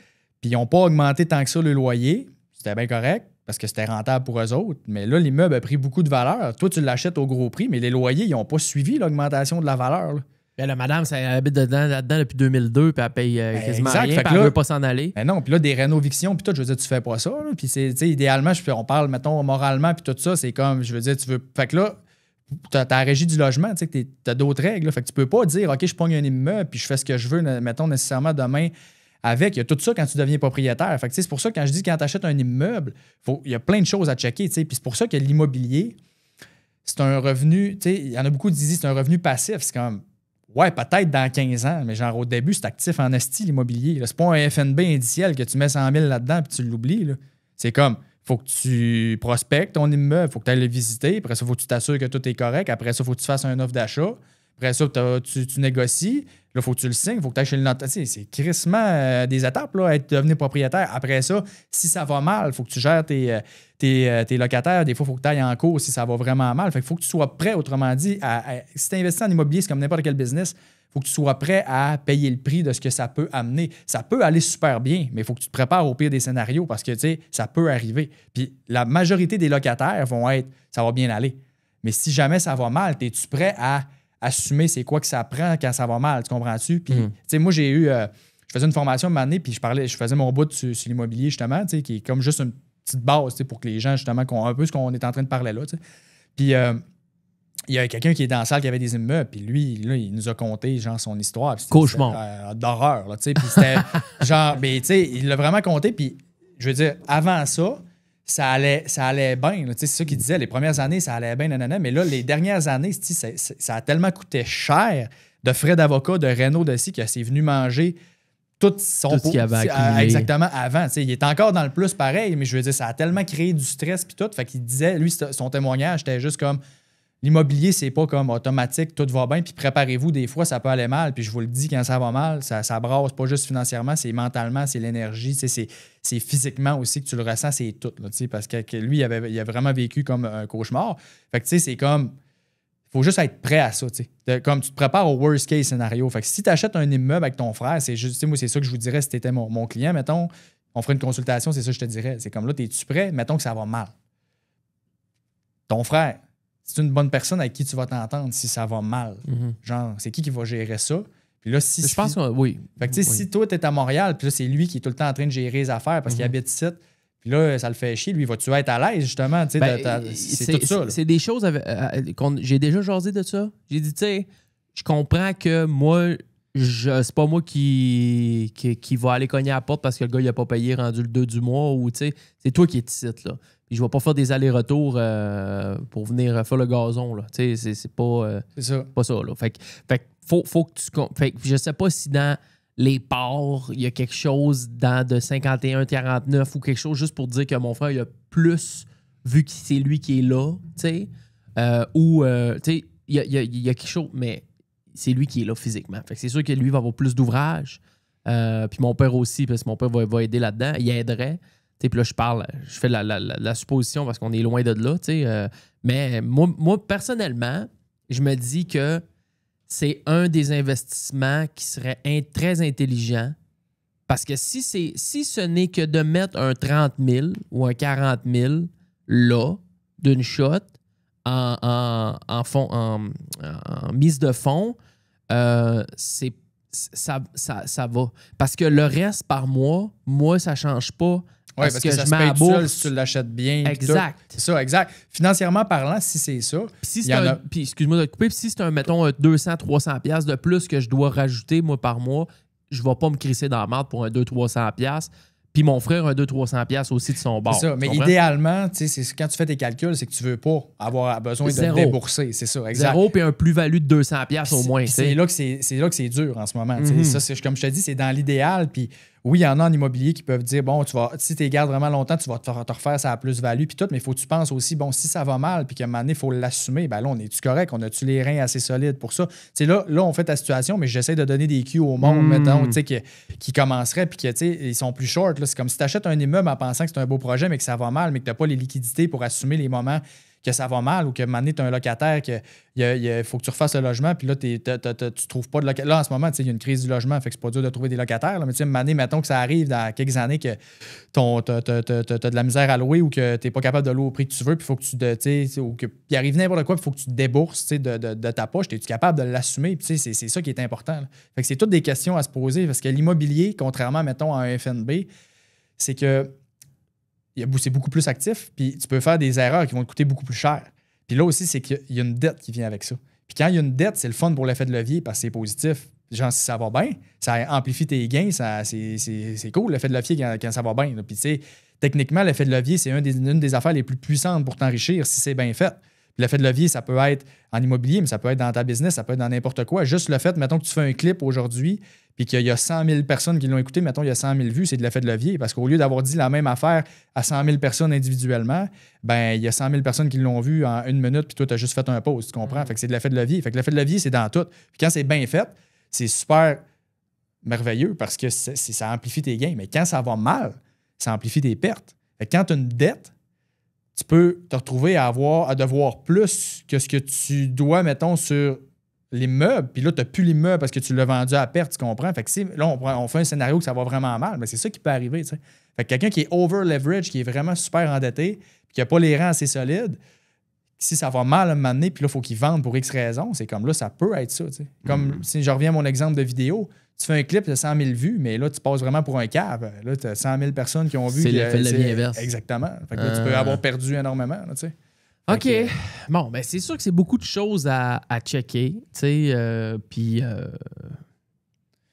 ils n'ont pas augmenté tant que ça le loyer, c'était bien correct, parce que c'était rentable pour eux autres. Mais là, l'immeuble a pris beaucoup de valeur. Toi, tu l'achètes au gros prix, mais les loyers, ils n'ont pas suivi l'augmentation de la valeur. Là. Ben, la madame, elle habite là-dedans depuis 2002, puis elle paye quasiment rien, puis elle ne veut pas s'en aller. Ben non, puis là, des rénovictions, puis tout, je veux dire, tu fais pas ça. Là. Puis idéalement, on parle, mettons, moralement, puis tout ça, c'est comme, je veux dire, tu veux... Fait que là, tu as la régie du logement, tu as d'autres règles. Là. Fait que tu peux pas dire, OK, je pogne un immeuble, puis je fais ce que je veux, mettons, nécessairement demain... Il y a tout ça quand tu deviens propriétaire. Fait que, c'est pour ça que quand je dis quand tu achètes un immeuble, il y a plein de choses à checker. Puis c'est pour ça que l'immobilier, c'est un revenu, il y en a beaucoup qui disent c'est un revenu passif. C'est comme, ouais, peut-être dans 15 ans, mais genre au début, c'est actif en esti l'immobilier. C'est pas un FNB indiciel que tu mets 100 000 là-dedans puis tu l'oublies. Là. C'est comme, faut que tu prospectes ton immeuble, faut que tu ailles le visiter. Après ça, faut que tu t'assures que tout est correct. Après ça, faut que tu fasses une offre d'achat. Après ça, tu négocies. Là, il faut que tu le signes, il faut que tu ailles chez le notaire. C'est crissement des étapes, là, devenir propriétaire. Après ça, si ça va mal, il faut que tu gères tes locataires. Des fois, il faut que tu ailles en cours si ça va vraiment mal. Fait qu'il faut que tu sois prêt, autrement dit, si tu investis en immobilier, c'est comme n'importe quel business, il faut que tu sois prêt à payer le prix de ce que ça peut amener. Ça peut aller super bien, mais il faut que tu te prépares au pire des scénarios parce que, tu sais, ça peut arriver. Puis la majorité des locataires vont être « ça va bien aller ». Mais si jamais ça va mal, es-tu prêt à assumer c'est quoi que ça prend quand ça va mal, tu comprends-tu? Puis, tu sais, moi, j'ai eu... je faisais une formation une année, puis je faisais mon bout sur l'immobilier, justement, tu sais, qui est comme juste une petite base, tu sais, pour que les gens, justement, un peu ce qu'on est en train de parler là, tu sais. Puis, il y a quelqu'un qui est dans la salle qui avait des immeubles, puis lui, là, il nous a conté, genre, son histoire. Cauchemar. D'horreur, là, tu sais. Puis c'était genre... Mais, tu sais, il l'a vraiment conté, puis je veux dire, avant ça allait bien. C'est ça qu'il disait. Les premières années, ça allait bien, nanana. Mais là, les dernières années, ça a tellement coûté cher de frais d'avocat, de réno de ci, que c'est venu manger tout son ce qu'il avait accumulé. Exactement avant. Il est encore dans le plus pareil, mais je veux dire, ça a tellement créé du stress puis tout. Fait qu'il disait, lui, son témoignage, c'était juste comme l'immobilier, c'est pas comme automatique, tout va bien, puis préparez-vous, des fois, ça peut aller mal. Puis je vous le dis, quand ça va mal, ça brasse pas juste financièrement, c'est mentalement, c'est l'énergie, c'est physiquement aussi que tu le ressens, c'est tout. Là, parce que lui, il a vraiment vécu comme un cauchemar. Fait que tu sais, c'est comme, il faut juste être prêt à ça. Comme tu te prépares au worst case scénario. Fait que si tu achètes un immeuble avec ton frère, c'est juste, moi, c'est ça que je vous dirais si tu étais mon client, mettons, on ferait une consultation, c'est ça que je te dirais. C'est comme là, es-tu prêt? Mettons que ça va mal. Ton frère, c'est une bonne personne avec qui tu vas t'entendre si ça va mal. Genre, c'est qui va gérer ça? Puis là, je pense que oui. Fait que, tu sais, si toi, t'es à Montréal, puis là, c'est lui qui est tout le temps en train de gérer les affaires parce qu'il habite ici, puis là, ça le fait chier. Lui, vas-tu être à l'aise, justement? Tu sais, c'est tout ça. C'est des choses j'ai déjà jasé de ça. J'ai dit, tu sais, je comprends que moi, c'est pas moi qui va aller cogner à la porte parce que le gars, il a pas payé rendu le 2 du mois ou, tu sais, c'est toi qui es ici, là. Puis je vais pas faire des allers-retours pour venir faire le gazon, là. Tu sais, c'est pas... pas ça, là. Fait que faut que tu... Fait que je sais pas si dans les parts, il y a quelque chose de 51-49 ou quelque chose juste pour dire que mon frère, il a plus vu que c'est lui qui est là, tu sais. Ou, tu sais, il y a quelque chose, mais c'est lui qui est là physiquement. Fait que c'est sûr que lui va avoir plus d'ouvrages. Puis mon père aussi, parce que mon père va aider là-dedans. Il aiderait. Puis là, je fais la supposition parce qu'on est loin de là. Mais moi, personnellement, je me dis que c'est un des investissements qui serait très intelligent parce que si ce n'est que de mettre un 30 000 ou un 40 000 là, d'une shot, en mise de fonds, ça va. Parce que le reste par mois, ça ne change pas. Oui, parce que ça se paye tout seul si tu l'achètes bien. Exact. C'est ça, exact. Financièrement parlant, si c'est ça... Puis excuse-moi de te couper, puis si c'est mettons, 200-300$ de plus que je dois rajouter, moi, par mois, je ne vais pas me crisser dans la marde pour un 200-300$. Puis mon frère, un 200-300$ aussi de son bord. C'est ça, mais idéalement, quand tu fais tes calculs, c'est que tu ne veux pas avoir besoin de débourser. C'est ça, exact. Zéro, puis un plus-value de 200$ au moins. C'est là que c'est dur en ce moment. Ça, comme je te dis, c'est dans l'idéal. Puis oui, il y en a en immobilier qui peuvent dire, bon, si tu les gardes vraiment longtemps, tu vas te refaire ça à plus-value, puis tout, mais il faut que tu penses aussi, bon, si ça va mal, puis qu'à un moment donné, il faut l'assumer, ben là, on est-tu correct? On a-tu les reins assez solides pour ça? Là, on fait ta situation, mais j'essaie de donner des cues au monde, mettons, qui commenceraient, puis ils sont plus short. Là. C'est comme si tu achètes un immeuble en pensant que c'est un beau projet, mais que ça va mal, mais que tu n'as pas les liquidités pour assumer les moments que ça va mal ou que maintenant, tu as un locataire il faut que tu refasses le logement, puis là, tu trouves pas de locataire. Là, en ce moment, il y a une crise du logement, fait que c'est pas dur de trouver des locataires. Là, mais tu sais, mettons que ça arrive dans quelques années que tu as de la misère à louer ou que tu n'es pas capable de louer au prix que tu veux, puis il faut que il arrive n'importe quoi, puis il faut que tu te débourses de ta poche. Es-tu capable de l'assumer? Puis c'est ça qui est important. Là. Fait que c'est toutes des questions à se poser parce que l'immobilier, contrairement, mettons, à un FNB, c'est que c'est beaucoup plus actif, puis tu peux faire des erreurs qui vont te coûter beaucoup plus cher. Puis là aussi, c'est qu'il y a une dette qui vient avec ça. Puis quand il y a une dette, c'est le fun pour l'effet de levier parce que c'est positif. Genre, si ça va bien, ça amplifie tes gains, c'est cool, l'effet de levier quand ça va bien. Puis tu sais, techniquement, l'effet de levier, c'est une des affaires les plus puissantes pour t'enrichir si c'est bien fait. Puis l'effet de levier, ça peut être en immobilier, mais ça peut être dans ta business, ça peut être dans n'importe quoi. Juste le fait, mettons que tu fais un clip aujourd'hui, puis qu'il y a 100 000 personnes qui l'ont écouté, mettons il y a 100 000 vues, c'est de l'effet de levier. Parce qu'au lieu d'avoir dit la même affaire à 100 000 personnes individuellement, ben il y a 100 000 personnes qui l'ont vu en 1 minute, puis toi, tu as juste fait un post, tu comprends? Fait que c'est de l'effet de levier. Fait que l'effet de levier, c'est dans tout. Puis quand c'est bien fait, c'est super merveilleux parce que ça amplifie tes gains. Mais quand ça va mal, ça amplifie tes pertes. Fait que quand tu as une dette, tu peux te retrouver à devoir plus que ce que tu dois, mettons, sur l'immeuble. Puis là, tu n'as plus l'immeuble parce que tu l'as vendu à perte, tu comprends? Fait que là, on fait un scénario que ça va vraiment mal, mais c'est ça qui peut arriver, tu sais. Fait que quelqu'un qui est over-leverage, qui est vraiment super endetté, puis qui n'a pas les rangs assez solides, si ça va mal à un moment donné, puis là, il faut qu'il vende pour X raisons, c'est comme là, ça peut être ça, tu sais. Comme si je reviens à mon exemple de vidéo, tu fais un clip de 100 000 vues, mais là, tu passes vraiment pour un cave. Là, tu as 100 000 personnes qui ont vu. C'est l'effet de levier inverse. Exactement. Fait que là, tu peux avoir perdu énormément. Là, tu sais. OK. Bon, ben c'est sûr que c'est beaucoup de choses à checker. Tu sais, puis...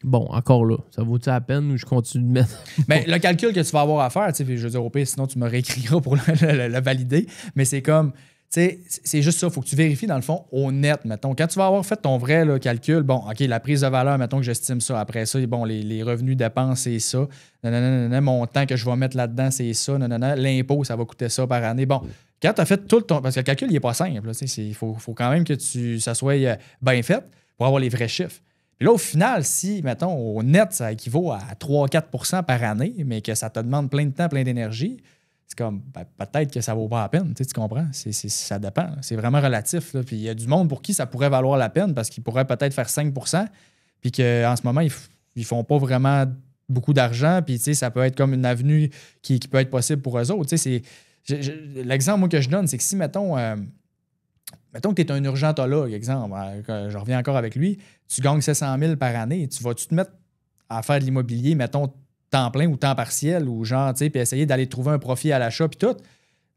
Bon, encore là, ça vaut-tu la peine ou je continue de mettre... Mais le calcul que tu vas avoir à faire, tu sais, je veux dire, au pire, sinon tu me réécriras pour le valider, mais c'est comme... Tu sais, c'est juste ça. Il faut que tu vérifies, dans le fond, au net, mettons. Quand tu vas avoir fait ton vrai là, calcul, bon, OK, la prise de valeur, mettons que j'estime ça. Après ça, bon, les revenus dépenses, c'est ça. Mon temps que je vais mettre là-dedans, c'est ça. L'impôt, ça va coûter ça par année. Bon, quand tu as fait tout ton... Parce que le calcul, il n'est pas simple. Il faut quand même que ça soit bien fait pour avoir les vrais chiffres. Puis là, au final, si, mettons, au net, ça équivaut à 3-4 par année, mais que ça te demande plein de temps, plein d'énergie... C'est comme, ben, peut-être que ça vaut pas la peine, tu comprends? Ça dépend. C'est vraiment relatif. Là. Puis il y a du monde pour qui ça pourrait valoir la peine parce qu'ils pourraient peut-être faire 5 puis qu'en ce moment, ils font pas vraiment beaucoup d'argent. Puis ça peut être comme une avenue qui peut être possible pour eux autres. L'exemple moi, que je donne, c'est que si, mettons que tu es un urgentologue, exemple, je reviens encore avec lui, tu gagnes 700 000 par année, tu vas-tu te mettre à faire de l'immobilier, mettons, temps plein ou temps partiel ou genre, tu sais, puis essayer d'aller trouver un profit à l'achat puis tout.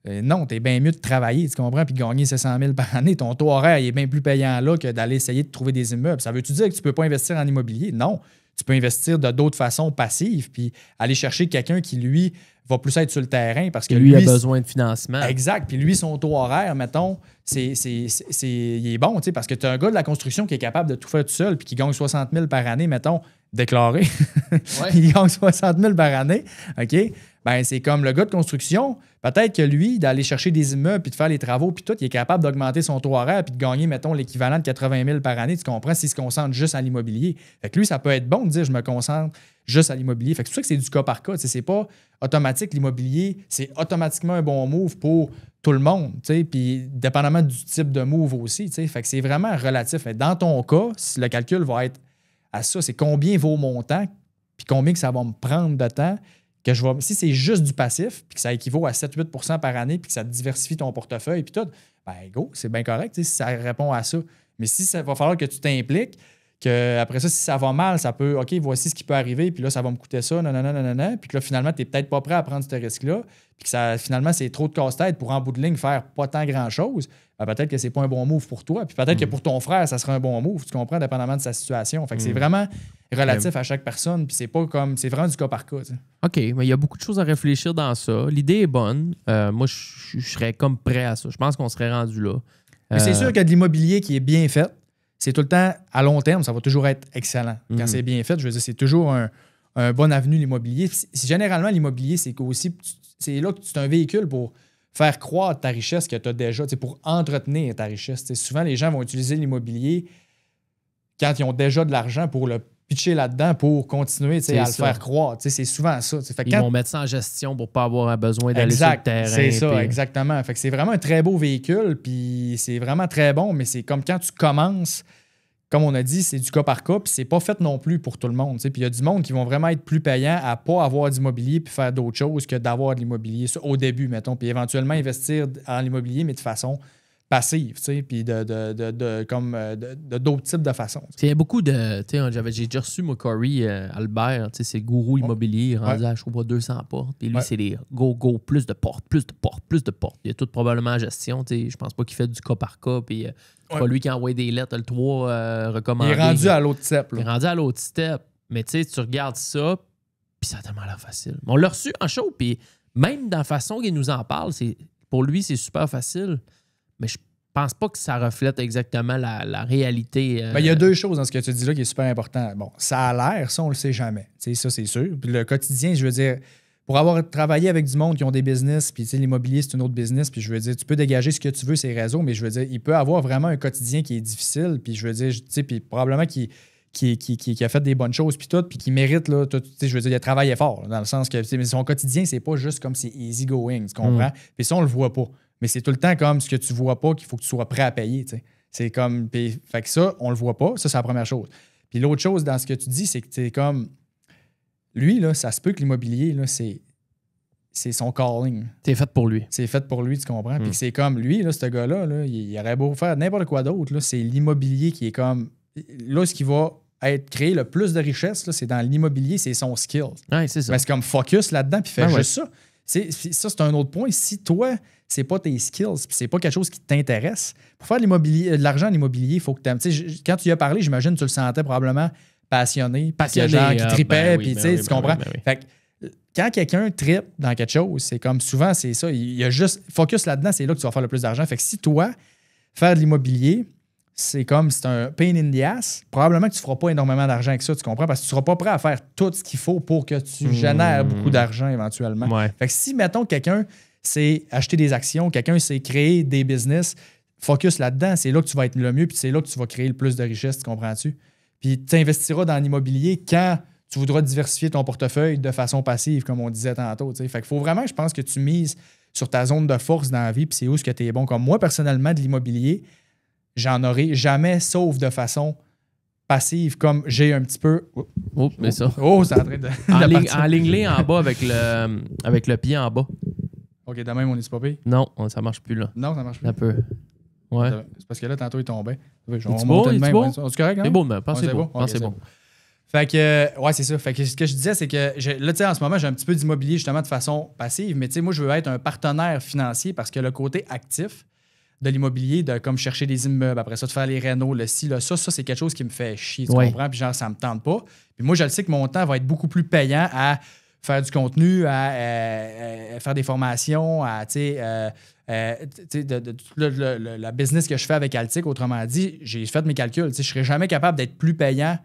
Non, t'es bien mieux de travailler, tu comprends, puis de gagner 700 000 par année. Ton taux horaire il est bien plus payant là que d'aller essayer de trouver des immeubles. Ça veut-tu dire que tu peux pas investir en immobilier? Non. Tu peux investir de d'autres façons passives puis aller chercher quelqu'un qui, lui, va plus être sur le terrain parce que lui a besoin de financement. Exact. Puis lui, son taux horaire, mettons, il est bon, tu sais, parce que tu as un gars de la construction qui est capable de tout faire tout seul puis qui gagne 60 000 par année, mettons, déclaré. Ouais. Il gagne 60 000 par année. OK? Ben, c'est comme le gars de construction. Peut-être que lui, d'aller chercher des immeubles puis de faire les travaux puis tout, il est capable d'augmenter son taux horaire puis de gagner, mettons, l'équivalent de 80 000 par année. Tu comprends? S'il se concentre juste à l'immobilier. Fait que lui, ça peut être bon de dire je me concentre juste à l'immobilier. Fait que c'est pour ça que c'est du cas par cas. C'est pas automatique. L'immobilier, c'est automatiquement un bon move pour tout le monde. Puis dépendamment du type de move aussi. T'sais. Fait que c'est vraiment relatif. Mais dans ton cas, le calcul va être à ça, c'est combien vaut mon temps, puis combien que ça va me prendre de temps, que je vais. Si c'est juste du passif, puis que ça équivaut à 7-8 par année, puis que ça diversifie ton portefeuille, puis tout, ben go, c'est bien correct, si ça répond à ça. Mais si ça va falloir que tu t'impliques, qu'après ça, si ça va mal, ça peut, OK, voici ce qui peut arriver, puis là, ça va me coûter ça, nanana, puis que là, finalement, tu n'es peut-être pas prêt à prendre ce risque-là, puis que ça, finalement, c'est trop de casse-tête pour en bout de ligne faire pas tant grand-chose, ben peut-être que c'est pas un bon move pour toi, puis peut-être que pour ton frère, ça sera un bon move, tu comprends, dépendamment de sa situation. Fait que c'est vraiment relatif à chaque personne, puis c'est pas comme, c'est vraiment du cas par cas. T'sais. OK, mais il y a beaucoup de choses à réfléchir dans ça. L'idée est bonne. Moi, je serais comme prêt à ça. Je pense qu'on serait rendu là. Mais c'est sûr que de l'immobilier qui est bien fait, c'est tout le temps, à long terme, ça va toujours être excellent. Quand c'est bien fait, je veux dire, c'est toujours un bon avenue, l'immobilier. Généralement, l'immobilier, c'est aussi, c'est là que c'est un véhicule pour faire croître ta richesse que tu as déjà, pour entretenir ta richesse. T'sais, souvent, les gens vont utiliser l'immobilier quand ils ont déjà de l'argent pour le pitcher là-dedans pour continuer à le faire croître. C'est souvent ça. Fait ils vont mettre ça en gestion pour ne pas avoir besoin d'aller sur le terrain. C'est ça, exactement. Fait que c'est vraiment un très beau véhicule, puis c'est vraiment très bon, mais c'est comme quand tu commences, comme on a dit, c'est du cas par cas, puis c'est pas fait non plus pour tout le monde. Puis il y a du monde qui vont vraiment être plus payants à pas avoir d'immobilier puis faire d'autres choses que d'avoir de l'immobilier au début, mettons, puis éventuellement investir en l'immobilier, mais de façon passive, puis de d'autres types de façons. Il y a beaucoup de... J'ai déjà reçu, moi, Corey Albert, c'est le gourou immobilier, rendu à, je crois, 200 portes. Puis lui, c'est les go, plus de portes, plus de portes, plus de portes. Il y a tout probablement en gestion. Je pense pas qu'il fait du cas par cas. Puis c'est pas lui qui envoie des lettres, le 3 recommandé. Il est rendu à l'autre step. Il est rendu à l'autre step. Mais tu regardes ça, puis ça a tellement l'air facile. On l'a reçu en show, puis même dans la façon qu'il nous en parle, pour lui, c'est super facile. Mais pense pas que ça reflète exactement la réalité. Il y a deux choses dans ce que tu dis là qui est super important. Bon, ça a l'air, ça, on le sait jamais. Ça, c'est sûr. Puis le quotidien, je veux dire, pour avoir travaillé avec du monde qui ont des business, puis l'immobilier, c'est une autre business, puis je veux dire, tu peux dégager ce que tu veux, ces réseaux, mais je veux dire, il peut avoir vraiment un quotidien qui est difficile, puis je veux dire, puis probablement qui a fait des bonnes choses, puis tout, puis qui mérite, là, je veux dire, il a travaillé fort, là, dans le sens que mais son quotidien, c'est pas juste comme c'est easy going, tu comprends? Puis ça, on le voit pas. Mais c'est tout le temps comme ce que tu vois pas qu'il faut que tu sois prêt à payer, tu sais. C'est comme, fait que ça, on le voit pas, ça, c'est la première chose. Puis l'autre chose dans ce que tu dis, c'est que c'est comme, lui, là, ça se peut que l'immobilier, là, c'est son calling. C'est fait pour lui. C'est fait pour lui, tu comprends? Puis c'est comme lui, là, ce gars-là, là, il aurait beau faire n'importe quoi d'autre, là, c'est l'immobilier qui est comme, là, ce qui va créer le plus de richesse, là, c'est dans l'immobilier, c'est son skill. Ouais, c'est ça. Mais c'est comme focus là-dedans, puis fais juste ça. Ça, c'est un autre point. Si toi, c'est pas tes skills, puis c'est pas quelque chose qui t'intéresse, pour faire de l'argent en immobilier, il faut que tu aimes. Quand tu y as parlé, j'imagine que tu le sentais probablement passionné, genre qui tripait, puis tu comprends? Fait que quand quelqu'un trippe dans quelque chose, c'est comme souvent, c'est ça. Il y a juste focus là-dedans, c'est là que tu vas faire le plus d'argent. Fait que si toi, faire de l'immobilier, c'est un pain in the ass, probablement que tu ne feras pas énormément d'argent avec ça, tu comprends? Parce que tu ne seras pas prêt à faire tout ce qu'il faut pour que tu génères beaucoup d'argent éventuellement. Ouais. Fait que si, mettons, quelqu'un sait acheter des actions, quelqu'un sait créer des business, focus là-dedans, c'est là que tu vas être le mieux, puis c'est là que tu vas créer le plus de richesse, tu comprends-tu? Puis tu investiras dans l'immobilier quand tu voudras diversifier ton portefeuille de façon passive, comme on disait tantôt. T'sais. Fait qu'il faut vraiment, je pense, que tu mises sur ta zone de force dans la vie, puis c'est où ce que tu es bon. Comme moi, personnellement, de l'immobilier, j'en aurai jamais, sauf de façon passive, comme j'ai un petit peu... mais ça. c'est en train de... En ligne en bas avec le pied en bas. OK, de même, on est pas pire? Non, ça marche plus, là. Non, ça marche plus. Un peu. Ouais. C'est parce que là, tantôt, il tombait. C'est beau? C'est correct, hein? C'est beau, mais pensez beau. C'est bon. Fait que, ouais, c'est ça. Fait que ce que je disais, c'est que là, tu sais, en ce moment, j'ai un petit peu d'immobilier justement de façon passive, mais tu sais, moi, je veux être un partenaire financier parce que le côté actif de l'immobilier, de comme chercher des immeubles, après ça, de faire les rénos, le ci, le ça, c'est quelque chose qui me fait chier, tu comprends? Puis genre, ça me tente pas. Puis moi, je le sais que mon temps va être beaucoup plus payant à faire du contenu, à faire des formations, à, tu sais, la business que je fais avec Altic, autrement dit, j'ai fait mes calculs. Tu sais, je serais jamais capable d'être plus payant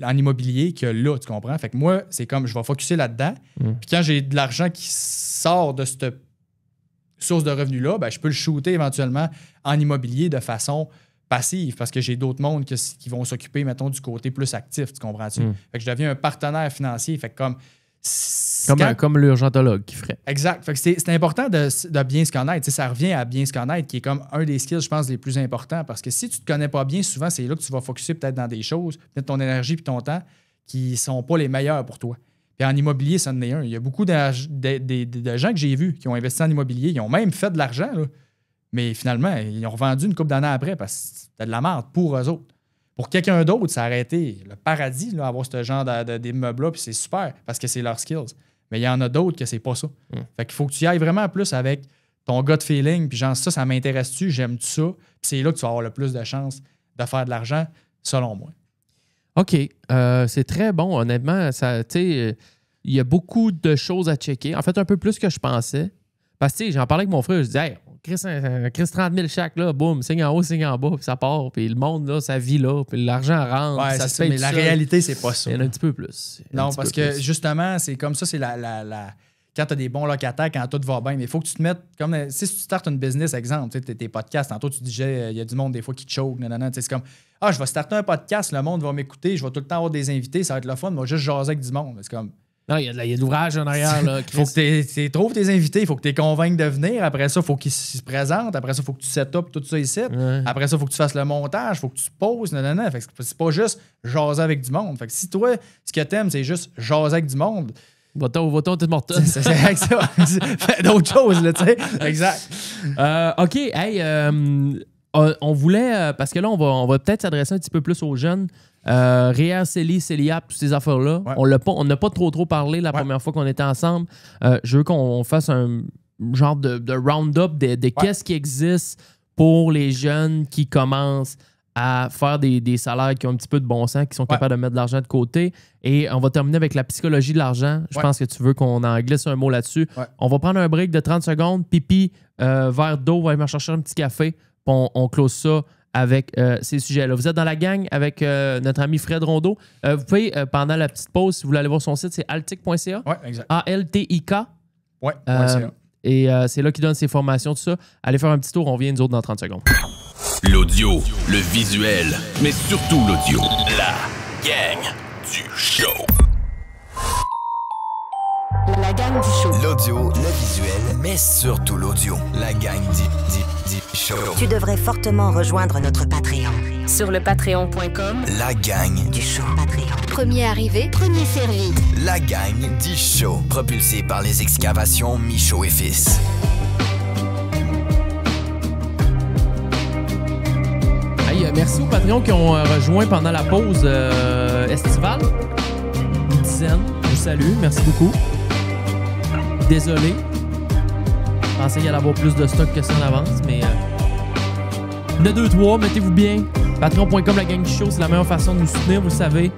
en immobilier que là, tu comprends? Fait que moi, c'est comme, je vais focusser là-dedans. Puis quand j'ai de l'argent qui sort de cette source de revenus-là, ben, je peux le shooter éventuellement en immobilier de façon passive parce que j'ai d'autres mondes qui vont s'occuper, mettons, du côté plus actif, tu comprends-tu? Fait que je deviens un partenaire financier. Fait que comme l'urgentologue qui ferait. Exact. Fait que c'est important de bien se connaître. T'sais, ça revient à bien se connaître, qui est comme un des skills, je pense, les plus importants. Parce que si tu ne te connais pas bien, souvent, c'est là que tu vas focusser peut-être dans des choses, peut-être ton énergie et ton temps, qui ne sont pas les meilleurs pour toi. Puis en immobilier, ça en est un. Il y a beaucoup de gens que j'ai vus qui ont investi en immobilier, ils ont même fait de l'argent, là. Mais finalement, ils ont revendu une couple d'années après parce que c'était de la merde pour eux autres. Pour quelqu'un d'autre, ça aurait été le paradis, là, avoir ce genre d'immeuble-là, puis c'est super parce que c'est leurs skills. Mais il y en a d'autres que c'est pas ça. Fait qu'il faut que tu y ailles vraiment plus avec ton gut feeling, puis genre ça m'intéresse-tu, j'aime-tu ça, puis c'est là que tu vas avoir le plus de chances de faire de l'argent, selon moi. OK. C'est très bon, honnêtement. Il y a beaucoup de choses à checker. En fait, un peu plus que je pensais. Parce que j'en parlais avec mon frère, je disais, hey, Chris 30 000 chaque, là, boum, signe en haut, signe en bas, puis ça part, puis le monde, là, ça vit là, puis l'argent rentre. Ouais, ça se fait mais la réalité, c'est pas ça. Il y en a un petit peu plus. Non, parce que justement, c'est comme ça, c'est quand tu as des bons locataires, quand tout va bien, mais il faut que tu te mettes comme si tu startes une business, exemple, tu sais, tes podcasts, tantôt tu disais, il y a du monde des fois qui te choke, c'est comme, je vais starter un podcast, le monde va m'écouter, je vais tout le temps avoir des invités, ça va être le fun, moi, juste jaser avec du monde. C'est comme. Non, il y a de l'ouvrage en arrière. Il faut que tu trouves tes invités, il faut que tu les convainques de venir. Après ça, il faut qu'ils se présentent. Après ça, il faut que tu set up tout ça ici. Ouais. Après ça, il faut que tu fasses le montage, il faut que tu poses. Fait que c'est pas juste jaser avec du monde. Fait que si toi, ce que t'aimes, c'est juste jaser avec du monde. Va-t-on t'es mortel. C'est avec ça. Fais d'autres choses, là, tu sais. Exact. OK. Hey, on voulait, parce que là, on va peut-être s'adresser un petit peu plus aux jeunes. Réa, Célie, Céliap, toutes ces affaires-là. Ouais. On n'a pas trop parlé la première fois qu'on était ensemble. Je veux qu'on fasse un genre de round-up de qu'est-ce qui existe pour les jeunes qui commencent à faire des salaires qui ont un petit peu de bon sens, qui sont capables de mettre de l'argent de côté. Et on va terminer avec la psychologie de l'argent. Je pense que tu veux qu'on en glisse un mot là-dessus. Ouais. On va prendre un break de 30 secondes. Pipi, verre d'eau, va aller me chercher un petit café. on close ça avec ces sujets-là. Vous êtes dans la gang avec notre ami Fred Rondeau. Vous pouvez, pendant la petite pause, si vous voulez aller voir son site, c'est altic.ca. Oui, exact. A-L-T-I-K. Oui, et c'est là qu'il donne ses formations, tout ça. Allez faire un petit tour, on vient nous autres dans 30 secondes. L'audio, le visuel, mais surtout l'audio. La gang du show. La gang du show. L'audio, le visuel, mais surtout l'audio. La gang du show. Tu devrais fortement rejoindre notre Patreon. Sur le patreon.com. La gang Du show Patreon. Premier arrivé, premier servi. La gang du show. Propulsé par les excavations Michaud et Fils. Hey, merci aux Patreons qui ont rejoint pendant la pause estivale. Une dizaine. Je vous salue. Merci beaucoup. Désolé. Je pensais qu'il allait avoir plus de stock que ça en avance, mais... il y en a 2-3, mettez-vous bien. Patreon.com, la gang du show, c'est la meilleure façon de nous soutenir, vous le savez.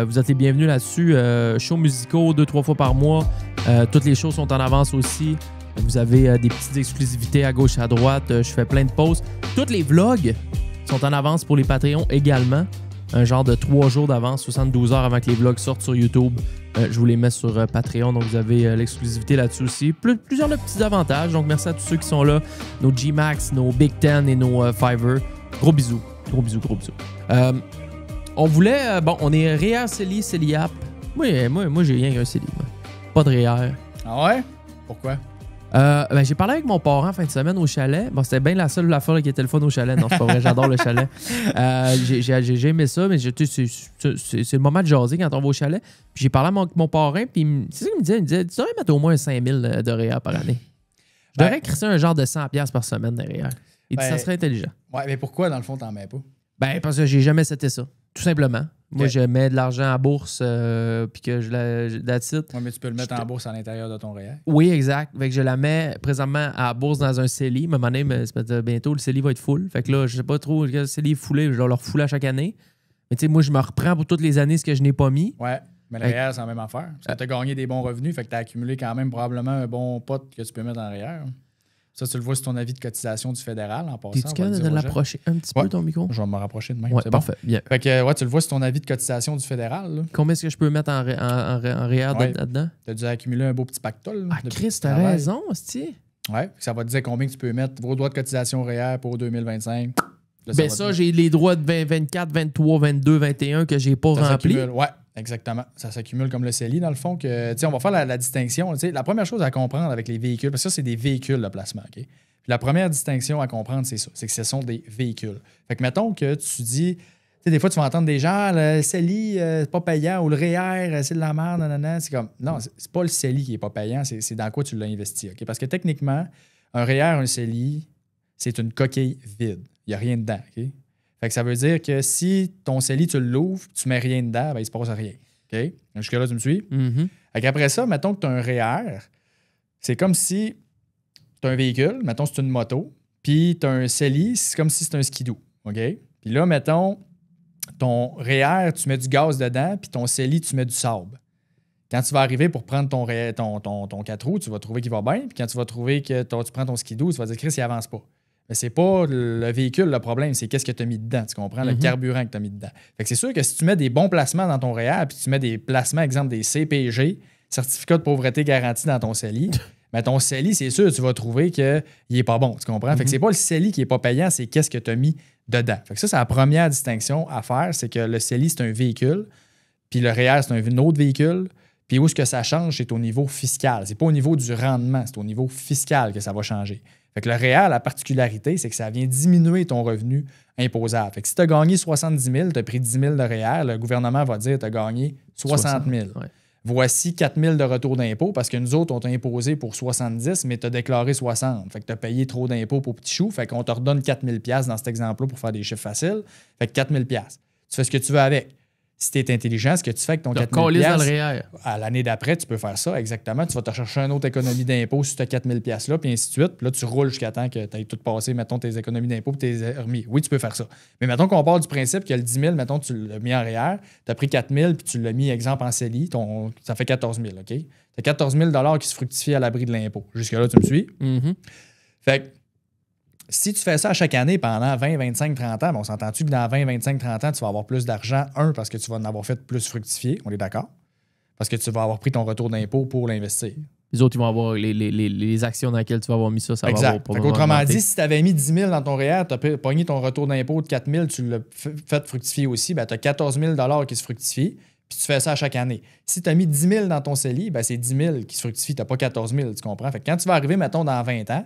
Vous êtes les bienvenus là-dessus. Shows musicaux 2-3 fois par mois. Toutes les shows sont en avance aussi. Vous avez des petites exclusivités à gauche, à droite. Je fais plein de posts. Tous les vlogs sont en avance pour les Patreons également. Un genre de 3 jours d'avance, 72 heures avant que les vlogs sortent sur YouTube. Je vous les mets sur Patreon, donc vous avez l'exclusivité là-dessus aussi. Plusieurs de petits avantages, donc merci à tous ceux qui sont là. Nos G-Max, nos Big Ten et nos Fiverr. Gros bisous. Gros bisous, gros bisous. On voulait... on est REER, CELI, CELIAP. Moi j'ai rien qu'un CELI. Pas de REER. Ah ouais? Pourquoi? J'ai parlé avec mon parent en fin de semaine au chalet. Bon, c'était bien la seule affaire qui était le fun au chalet. Non, c'est pas vrai, j'adore le chalet. J'ai aimé ça, mais c'est le moment de jaser quand on va au chalet. Puis j'ai parlé avec mon parrain, puis c'est ça qu'il me disait. Il me disait, tu devrais mettre au moins 5000 de REER par année. Je devrais crisser un genre de 100$ par semaine de REER. Il dit, ça serait intelligent. Ouais, mais pourquoi, dans le fond, t'en mets pas? Parce que j'ai jamais seté ça. Tout simplement. Moi, Okay. je mets de l'argent en bourse, puis que that's it. Ouais, mais tu peux le mettre en bourse à l'intérieur de ton REER. Oui, exact. Fait que je la mets présentement à la bourse dans un CELI. À un moment donné, bientôt, le CELI va être full. Fait que là, je sais pas trop, le CELI est foulé, je dois le refouler à chaque année. Mais tu sais, moi, je me reprends pour toutes les années ce que je n'ai pas mis. Ouais, mais le REER, c'est la même affaire. Parce que tu as gagné des bons revenus, fait que tu as accumulé quand même probablement un bon pot que tu peux mettre en REER. Ça, tu le vois sur ton avis de cotisation du fédéral en passant. T'es-tu capable de l'approcher un petit peu, ton micro? Je vais me rapprocher de même. Ouais, c'est parfait. Bon? Bien. Fait que, tu le vois sur ton avis de cotisation du fédéral. Là. Combien est-ce que je peux mettre en REER là-dedans? Tu as dû accumuler un beau petit pactole. Chris, t'as raison, hostie. Ouais, ça va te dire combien que tu peux mettre vos droits de cotisation REER pour 2025. Là, ça j'ai les droits de 24, 23, 22, 21 que j'ai pas remplis. Ouais, exactement. Ça s'accumule comme le CELI, dans le fond. Que, on va faire la distinction. La première chose à comprendre avec les véhicules, parce que ça, c'est des véhicules de placement. OK? Puis la première distinction à comprendre, c'est ça. C'est que ce sont des véhicules. Fait que mettons que tu dis... des fois, tu vas entendre des gens, le CELI, c'est pas payant, ou le REER, c'est de la merde, nanana. C'est comme... Non, c'est pas le CELI qui est pas payant, c'est dans quoi tu l'as investi. OK? Parce que techniquement, un REER, un CELI, c'est une coquille vide. Il n'y a rien dedans. OK? Fait que ça veut dire que si ton CELI, tu l'ouvres, tu mets rien dedans, ben, il se passe rien. OK? Jusque-là, tu me suis? Mm-hmm. Fait qu'après ça, mettons que tu as un REER, c'est comme si tu as un véhicule, mettons c'est une moto, puis tu as un CELI, c'est comme si c'était un skidoo. OK? Puis là, mettons, ton REER, tu mets du gaz dedans, puis ton CELI, tu mets du sable. Quand tu vas arriver pour prendre ton 4 roues, tu vas trouver qu'il va bien, puis quand tu vas trouver que tu prends ton skidoo, tu vas dire, Chris, il avance pas. Mais c'est pas le véhicule le problème, c'est qu'est-ce que tu as mis dedans. Tu comprends? Le carburant que tu as mis dedans. Fait que c'est sûr que si tu mets des bons placements dans ton REER, puis tu mets des placements, exemple des CPG, certificat de pauvreté garanti dans ton CELI, mais ton CELI, c'est sûr, tu vas trouver qu'il n'est pas bon. Tu comprends? Fait que c'est pas le CELI qui n'est pas payant, c'est qu'est-ce que tu as mis dedans. Fait que ça, c'est la première distinction à faire, c'est que le CELI, c'est un véhicule, puis le REER, c'est un autre véhicule. Puis où est-ce que ça change, c'est au niveau fiscal. C'est pas au niveau du rendement, c'est au niveau fiscal que ça va changer. Fait que le REER, la particularité, c'est que ça vient diminuer ton revenu imposable. Fait que si tu as gagné 70 000, tu as pris 10 000 de REER, le gouvernement va dire que tu as gagné 60 000. Ouais. Voici 4 000 de retour d'impôt parce que nous autres, on t'a imposé pour 70, mais tu as déclaré 60. Fait que tu as payé trop d'impôts pour petit chou. Fait qu'on te redonne 4 000 $ dans cet exemple-là pour faire des chiffres faciles. Fait que 4 000 $. Tu fais ce que tu veux avec. Si tu es intelligent, ce que tu fais avec ton 4 000 $, à l'année d'après, tu peux faire ça, exactement. Tu vas te chercher une autre économie d'impôt sur tes 4 000 $-là, puis ainsi de suite. Puis là, tu roules jusqu'à temps que tu aies tout passé, mettons, tes économies d'impôt puis tes remis. Oui, tu peux faire ça. Mais mettons qu'on part du principe que le 10 000, mettons, tu l'as mis en REER, tu as pris 4 000 puis tu l'as mis, exemple, en CELI, ça fait 14 000, OK? Tu as 14 000 $ qui se fructifient à l'abri de l'impôt. Jusque-là, tu me suis? Mm-hmm. Fait que si tu fais ça à chaque année pendant 20, 25, 30 ans, on s'entend-tu que dans 20, 25, 30 ans, tu vas avoir plus d'argent? Parce que tu vas en avoir fait plus fructifier, on est d'accord? Parce que tu vas avoir pris ton retour d'impôt pour l'investir. Les autres, ils vont avoir les actions dans lesquelles tu vas avoir mis ça, ça va avoir probablement. Autrement dit, si tu avais mis 10 000 dans ton REER, tu as pogné ton retour d'impôt de 4 000, tu l'as fait fructifier aussi, ben, tu as 14 000 qui se fructifient, puis tu fais ça à chaque année. Si tu as mis 10 000 dans ton CELI, ben, c'est 10 000 qui se fructifient, tu n'as pas 14 000, tu comprends? Fait que quand tu vas arriver, mettons, dans 20 ans,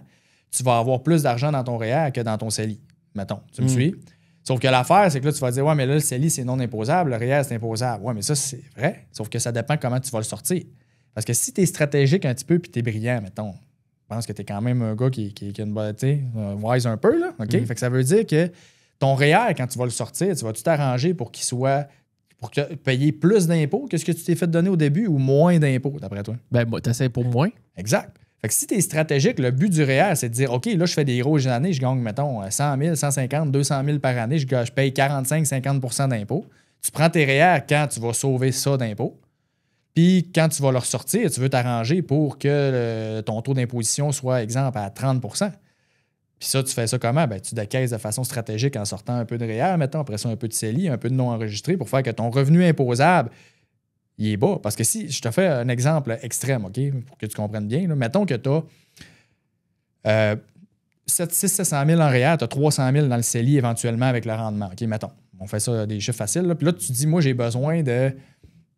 tu vas avoir plus d'argent dans ton REER que dans ton CELI, mettons. Tu me suis? Sauf que l'affaire, c'est que là, tu vas dire, ouais, mais là, le CELI, c'est non imposable, le REER, c'est imposable. Ouais, mais ça, c'est vrai. Sauf que ça dépend comment tu vas le sortir. Parce que si tu es stratégique un petit peu puis tu es brillant, mettons, je pense que tu es quand même un gars qui a une bonne, wise un peu, là. OK? Fait que ça veut dire que ton REER, quand tu vas le sortir, tu vas tout t'arranger pour qu'il soit. Pour payer plus d'impôts que ce que tu t'es fait donner au début ou moins d'impôts, d'après toi? Ben, moi, t'essaies pour moins. Exact. Fait que si tu es stratégique, le but du REER, c'est de dire, OK, là, je fais des grosses années, je gagne, mettons, 100 000, 150, 200 000 par année, je paye 45-50 d'impôts. Tu prends tes REER quand tu vas sauver ça d'impôts. Puis quand tu vas le ressortir, tu veux t'arranger pour que ton taux d'imposition soit, exemple, à 30 Puis ça, tu fais ça comment? Ben, tu décaisses de façon stratégique en sortant un peu de REER, mettons, après ça, un peu de CELI, un peu de non enregistré pour faire que ton revenu imposable, il est bas. Parce que si, je te fais un exemple extrême, OK, pour que tu comprennes bien, là, mettons que tu as 600 000 en REER, tu as 300 000 dans le CELI éventuellement avec le rendement. OK, mettons. On fait ça des chiffres faciles. Là. Puis là, tu te dis, moi, j'ai besoin de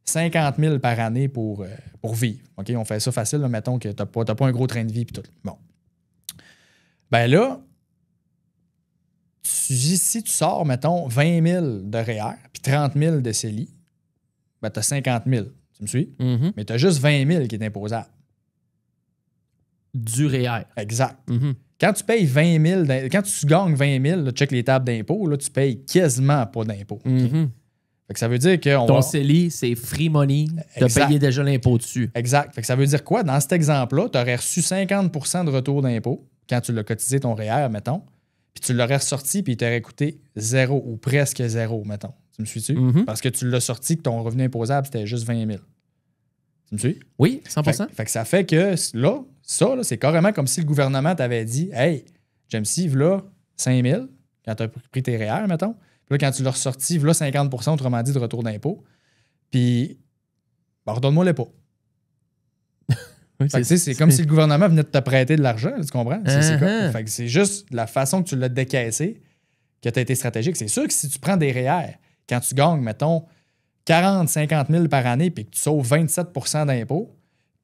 50 000 par année pour vivre. OK, on fait ça facile. Là, mettons que tu n'as pas un gros train de vie. Puis tout. Bon. Ben là, si tu sors, mettons, 20 000 de REER puis 30 000 de CELI, ben tu as 50 000. Tu me suis? Mm-hmm. Mais tu as juste 20 000 qui est imposable. Du REER. Exact. Mm-hmm. Quand tu payes 20 000, quand tu gagnes 20 000, là, check les tables d'impôt, là, tu payes quasiment pas d'impôt. Okay? Mm-hmm. Fait que ça veut dire que ton CELI, c'est free money. Tu as payé déjà l'impôt dessus. Exact. Fait que ça veut dire quoi? Dans cet exemple-là, tu aurais reçu 50 de retour d'impôt quand tu l'as cotisé ton REER, mettons, puis tu l'aurais ressorti puis il t'aurait coûté 0 ou presque 0, mettons. Tu me suis-tu? Mm-hmm. Parce que tu l'as sorti que ton revenu imposable, c'était juste 20 000. Tu me suis? Oui, 100%. Fait que ça fait que là, ça, là, c'est carrément comme si le gouvernement t'avait dit, hey, Jamesy, voilà 5 000 quand tu as pris tes REER, mettons. Puis là, quand tu l'as ressorti, voilà 50 autrement dit, de retour d'impôt. Puis, ben, redonne-moi les pas. Oui, c'est comme si le gouvernement venait de te prêter de l'argent, tu comprends? Fait que c'est juste la façon que tu l'as décaissé que tu as été stratégique. C'est sûr que si tu prends des REER, quand tu gagnes, mettons, 40, 50 000 par année, puis que tu sauves 27 d'impôts,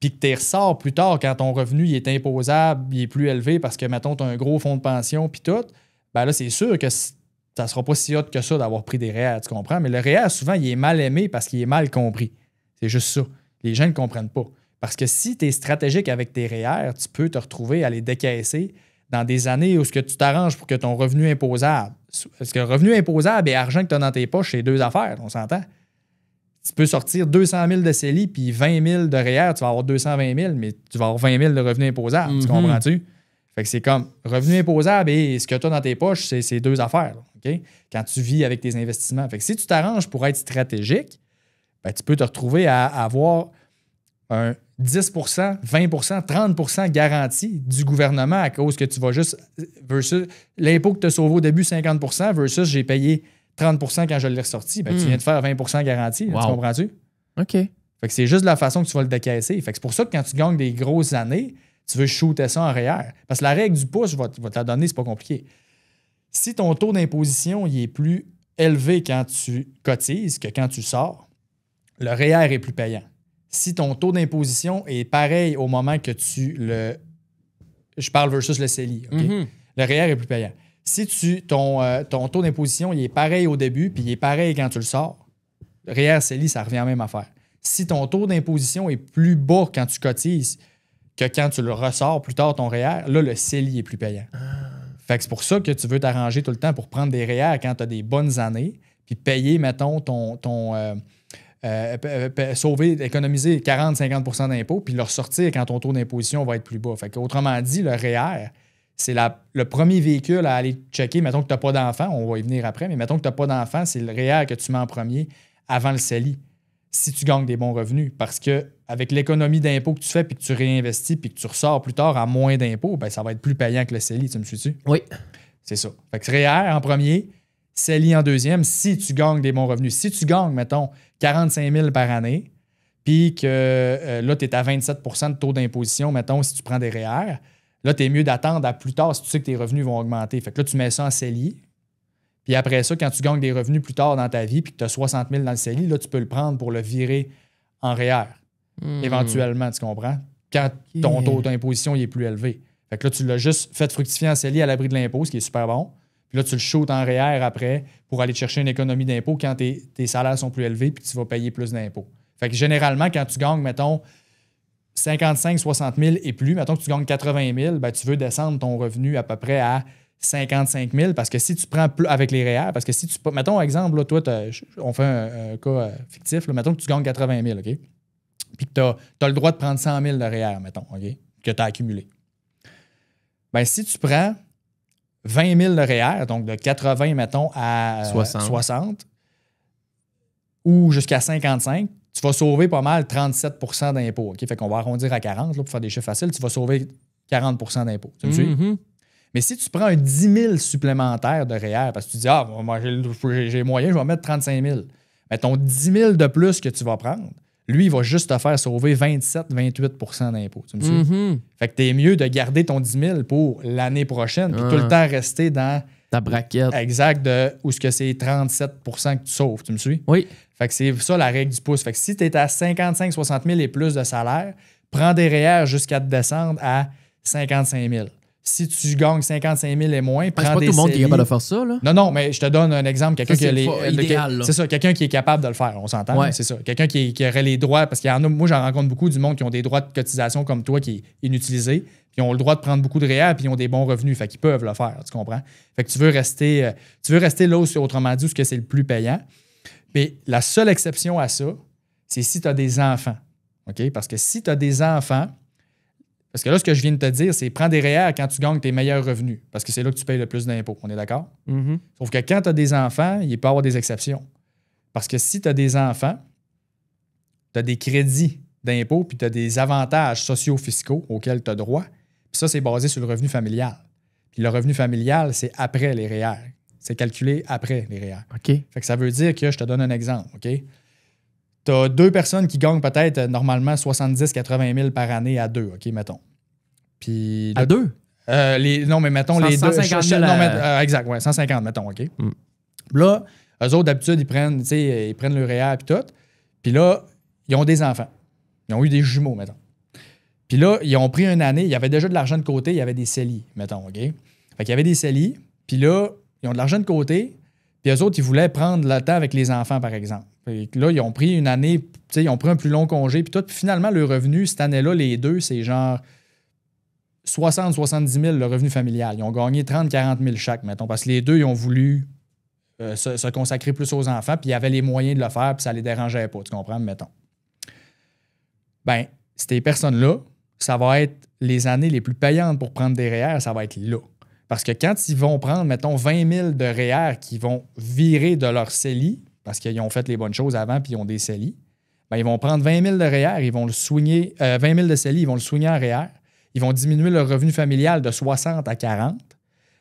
puis que tu les ressors plus tard quand ton revenu il est imposable, il est plus élevé parce que, mettons, tu as un gros fonds de pension, puis tout, ben là, c'est sûr que ça sera pas si hot que ça d'avoir pris des REER, tu comprends? Mais le REER, souvent, il est mal aimé parce qu'il est mal compris. C'est juste ça. Les gens ne comprennent pas. Parce que si tu es stratégique avec tes REER, tu peux te retrouver à les décaisser dans des années où ce que tu t'arranges pour que ton revenu imposable... Parce que le revenu imposable et argent que tu as dans tes poches, c'est deux affaires, on s'entend? Tu peux sortir 200 000 de CELI puis 20 000 de REER, tu vas avoir 220 000, mais tu vas avoir 20 000 de revenu imposable. Tu comprends-tu? Fait que c'est comme revenu imposable et ce que tu as dans tes poches, c'est deux affaires. Là, OK? Quand tu vis avec tes investissements. Fait que si tu t'arranges pour être stratégique, ben, tu peux te retrouver à avoir un 10 20 30 garantie du gouvernement à cause que tu vas juste... versus l'impôt que tu as sauvé au début, 50 versus j'ai payé 30 quand je l'ai ressorti. Ben, tu viens de faire 20 garantie. Wow. Tu comprends-tu? OK. Fait que c'est juste la façon que tu vas le décaisser. Fait que c'est pour ça que quand tu gagnes des grosses années, tu veux shooter ça en REER. Parce que la règle du pouce, je vais te la donner, c'est pas compliqué. Si ton taux d'imposition il est plus élevé quand tu cotises que quand tu sors, le REER est plus payant. Si ton taux d'imposition est pareil au moment que tu le... Je parle versus le CELI. Okay? Mm-hmm. Le REER est plus payant. Si ton taux d'imposition il est pareil au début puis il est pareil quand tu le sors, le REER, CELI, ça revient à la même affaire. Si ton taux d'imposition est plus bas quand tu cotises que quand tu le ressors plus tard, ton REER, là, le CELI est plus payant. Fait que c'est pour ça que tu veux t'arranger tout le temps pour prendre des REER quand tu as des bonnes années puis payer, mettons, sauver, économiser 40-50 d'impôts puis le ressortir quand ton taux d'imposition va être plus bas. Fait qu'autrement dit, le REER, c'est le premier véhicule à aller checker. Mettons que tu n'as pas d'enfant, on va y venir après, mais mettons que tu n'as pas d'enfant, c'est le REER que tu mets en premier avant le CELI. si tu gagnes des bons revenus. Parce que avec l'économie d'impôts que tu fais puis que tu réinvestis puis que tu ressors plus tard à moins d'impôts, ben, ça va être plus payant que le CELI. Tu me suis-tu? Oui. C'est ça. Fait que REER en premier, CELI en deuxième, si tu gagnes des bons revenus. Si tu gagnes, mettons, 45 000 par année, puis que là, tu es à 27 de taux d'imposition, mettons, si tu prends des REER, là, tu es mieux d'attendre à plus tard si tu sais que tes revenus vont augmenter. Fait que là, tu mets ça en CELI. Puis après ça, quand tu gagnes des revenus plus tard dans ta vie puis que tu as 60 000 dans le CELI, là, tu peux le prendre pour le virer en REER. Éventuellement, tu comprends? Quand ton taux d'imposition il est plus élevé. Fait que là, tu l'as juste fait fructifier en CELI à l'abri de l'impôt, ce qui est super bon. Puis là, tu le shootes en REER après pour aller te chercher une économie d'impôt quand tes salaires sont plus élevés puis tu vas payer plus d'impôts. Fait que généralement, quand tu gagnes, mettons, 55, 60 000 et plus, mettons que tu gagnes 80 000, ben, tu veux descendre ton revenu à peu près à 55 000 parce que si tu prends plus avec les REER, parce que si tu... Mettons, exemple, là, toi, on fait un cas fictif, là, mettons que tu gagnes 80 000, OK? Puis que tu as le droit de prendre 100 000 de REER, mettons, OK? Que tu as accumulé. Ben, si tu prends 20 000 de REER, donc de 80, mettons, à 60 ou jusqu'à 55, tu vas sauver pas mal 37 d'impôts. OK? Fait qu'on va arrondir à 40 là, pour faire des chiffres faciles. Tu vas sauver 40 d'impôts. Tu me suis? Mais si tu prends un 10 000 supplémentaire de REER, parce que tu dis, ah, moi, j'ai moyen, je vais mettre 35 000. Mais ton 10 000 de plus que tu vas prendre, lui, il va juste te faire sauver 27-28 d'impôts. Tu me suis? Fait que t'es mieux de garder ton 10 000 pour l'année prochaine, puis tout le temps rester dans ta braquette. Exact, où ce que c'est 37 que tu sauves. Tu me suis? Oui. Fait que c'est ça la règle du pouce. Fait que si tu es à 55-60 000 et plus de salaire, prends des REER jusqu'à te descendre à 55 000. Si tu gagnes 55 000 et moins, prends des CELI. C'est pas tout le monde qui est capable de faire ça, là? Non, mais je te donne un exemple. Quelqu'un qui a idéal, c'est ça, quelqu'un qui est capable de le faire, on s'entend. Ouais. C'est ça. Quelqu'un qui aurait les droits, parce qu'il y en a, moi j'en rencontre beaucoup du monde qui ont des droits de cotisation comme toi qui est inutilisé, puis ils ont le droit de prendre beaucoup de REER, puis ils ont des bons revenus, fait qu'ils peuvent le faire, tu comprends? Fait que tu veux rester là où, autrement dit, où c'est le plus payant. Mais la seule exception à ça, c'est si tu as des enfants. OK? Parce que si tu as des enfants, parce que là, ce que je viens de te dire, c'est prends des REER quand tu gagnes tes meilleurs revenus. Parce que c'est là que tu payes le plus d'impôts. On est d'accord? Sauf que quand tu as des enfants, il peut y avoir des exceptions. Parce que si tu as des enfants, tu as des crédits d'impôts puis tu as des avantages sociaux-fiscaux auxquels tu as droit. Puis ça, c'est basé sur le revenu familial. Puis le revenu familial, c'est après les REER. C'est calculé après les REER. OK. Fait que ça veut dire que, je te donne un exemple, OK? Tu as deux personnes qui gagnent peut-être normalement 70-80 000 par année à deux, OK, mettons. Puis, à deux? Non, mais mettons 150 000 exact, ouais, 150, mettons, OK? Là, eux autres, d'habitude, ils prennent le REER puis tout. Puis là, ils ont des enfants. Ils ont eu des jumeaux, mettons. Puis là, ils ont pris une année, il y avait déjà de l'argent de côté, il y avait des CELI, mettons, OK? Fait qu'il y avait des CELI, puis là, ils ont de l'argent de côté, puis eux autres, ils voulaient prendre le temps avec les enfants, par exemple. Fait que là, ils ont pris une année, ils ont pris un plus long congé, puis tout. Puis finalement, le revenu, cette année-là, les deux, c'est genre 60-70 000 le revenu familial. Ils ont gagné 30-40 000 chaque, mettons, parce que les deux, ils ont voulu se consacrer plus aux enfants, puis ils avaient les moyens de le faire, puis ça les dérangeait pas, tu comprends, mettons. Ben, ces personnes-là, ça va être les années les plus payantes pour prendre des REER, ça va être là. Parce que quand ils vont prendre, mettons, 20 000 de REER qui vont virer de leur CELI, parce qu'ils ont fait les bonnes choses avant puis ils ont des CELI, ben, ils vont prendre 20 000 de REER, ils vont le soigner, 20 000 de CELI, ils vont le soigner en REER, ils vont diminuer leur revenu familial de 60 à 40.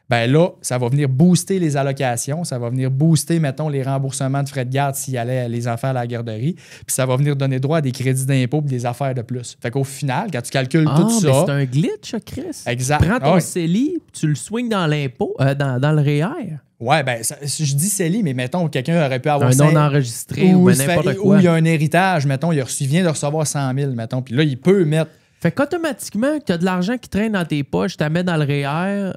Ben là, ça va venir booster les allocations, ça va venir booster, mettons, les remboursements de frais de garde s'il y allait les enfants à la garderie, puis ça va venir donner droit à des crédits d'impôt et des affaires de plus. Fait qu'au final, quand tu calcules tout ça... c'est un glitch, Chris. Exact. Tu prends ton CELI, tu le swings dans l'impôt, dans le REER. Ouais, ben, je dis CELI, mais mettons, quelqu'un aurait pu avoir... Un non enregistré ou n'importe quoi. Ou il y a un héritage, mettons, il vient de recevoir 100 000, mettons, puis là, il peut mettre... Fait qu'automatiquement, tu as de l'argent qui traîne dans tes poches, tu la mets dans le REER,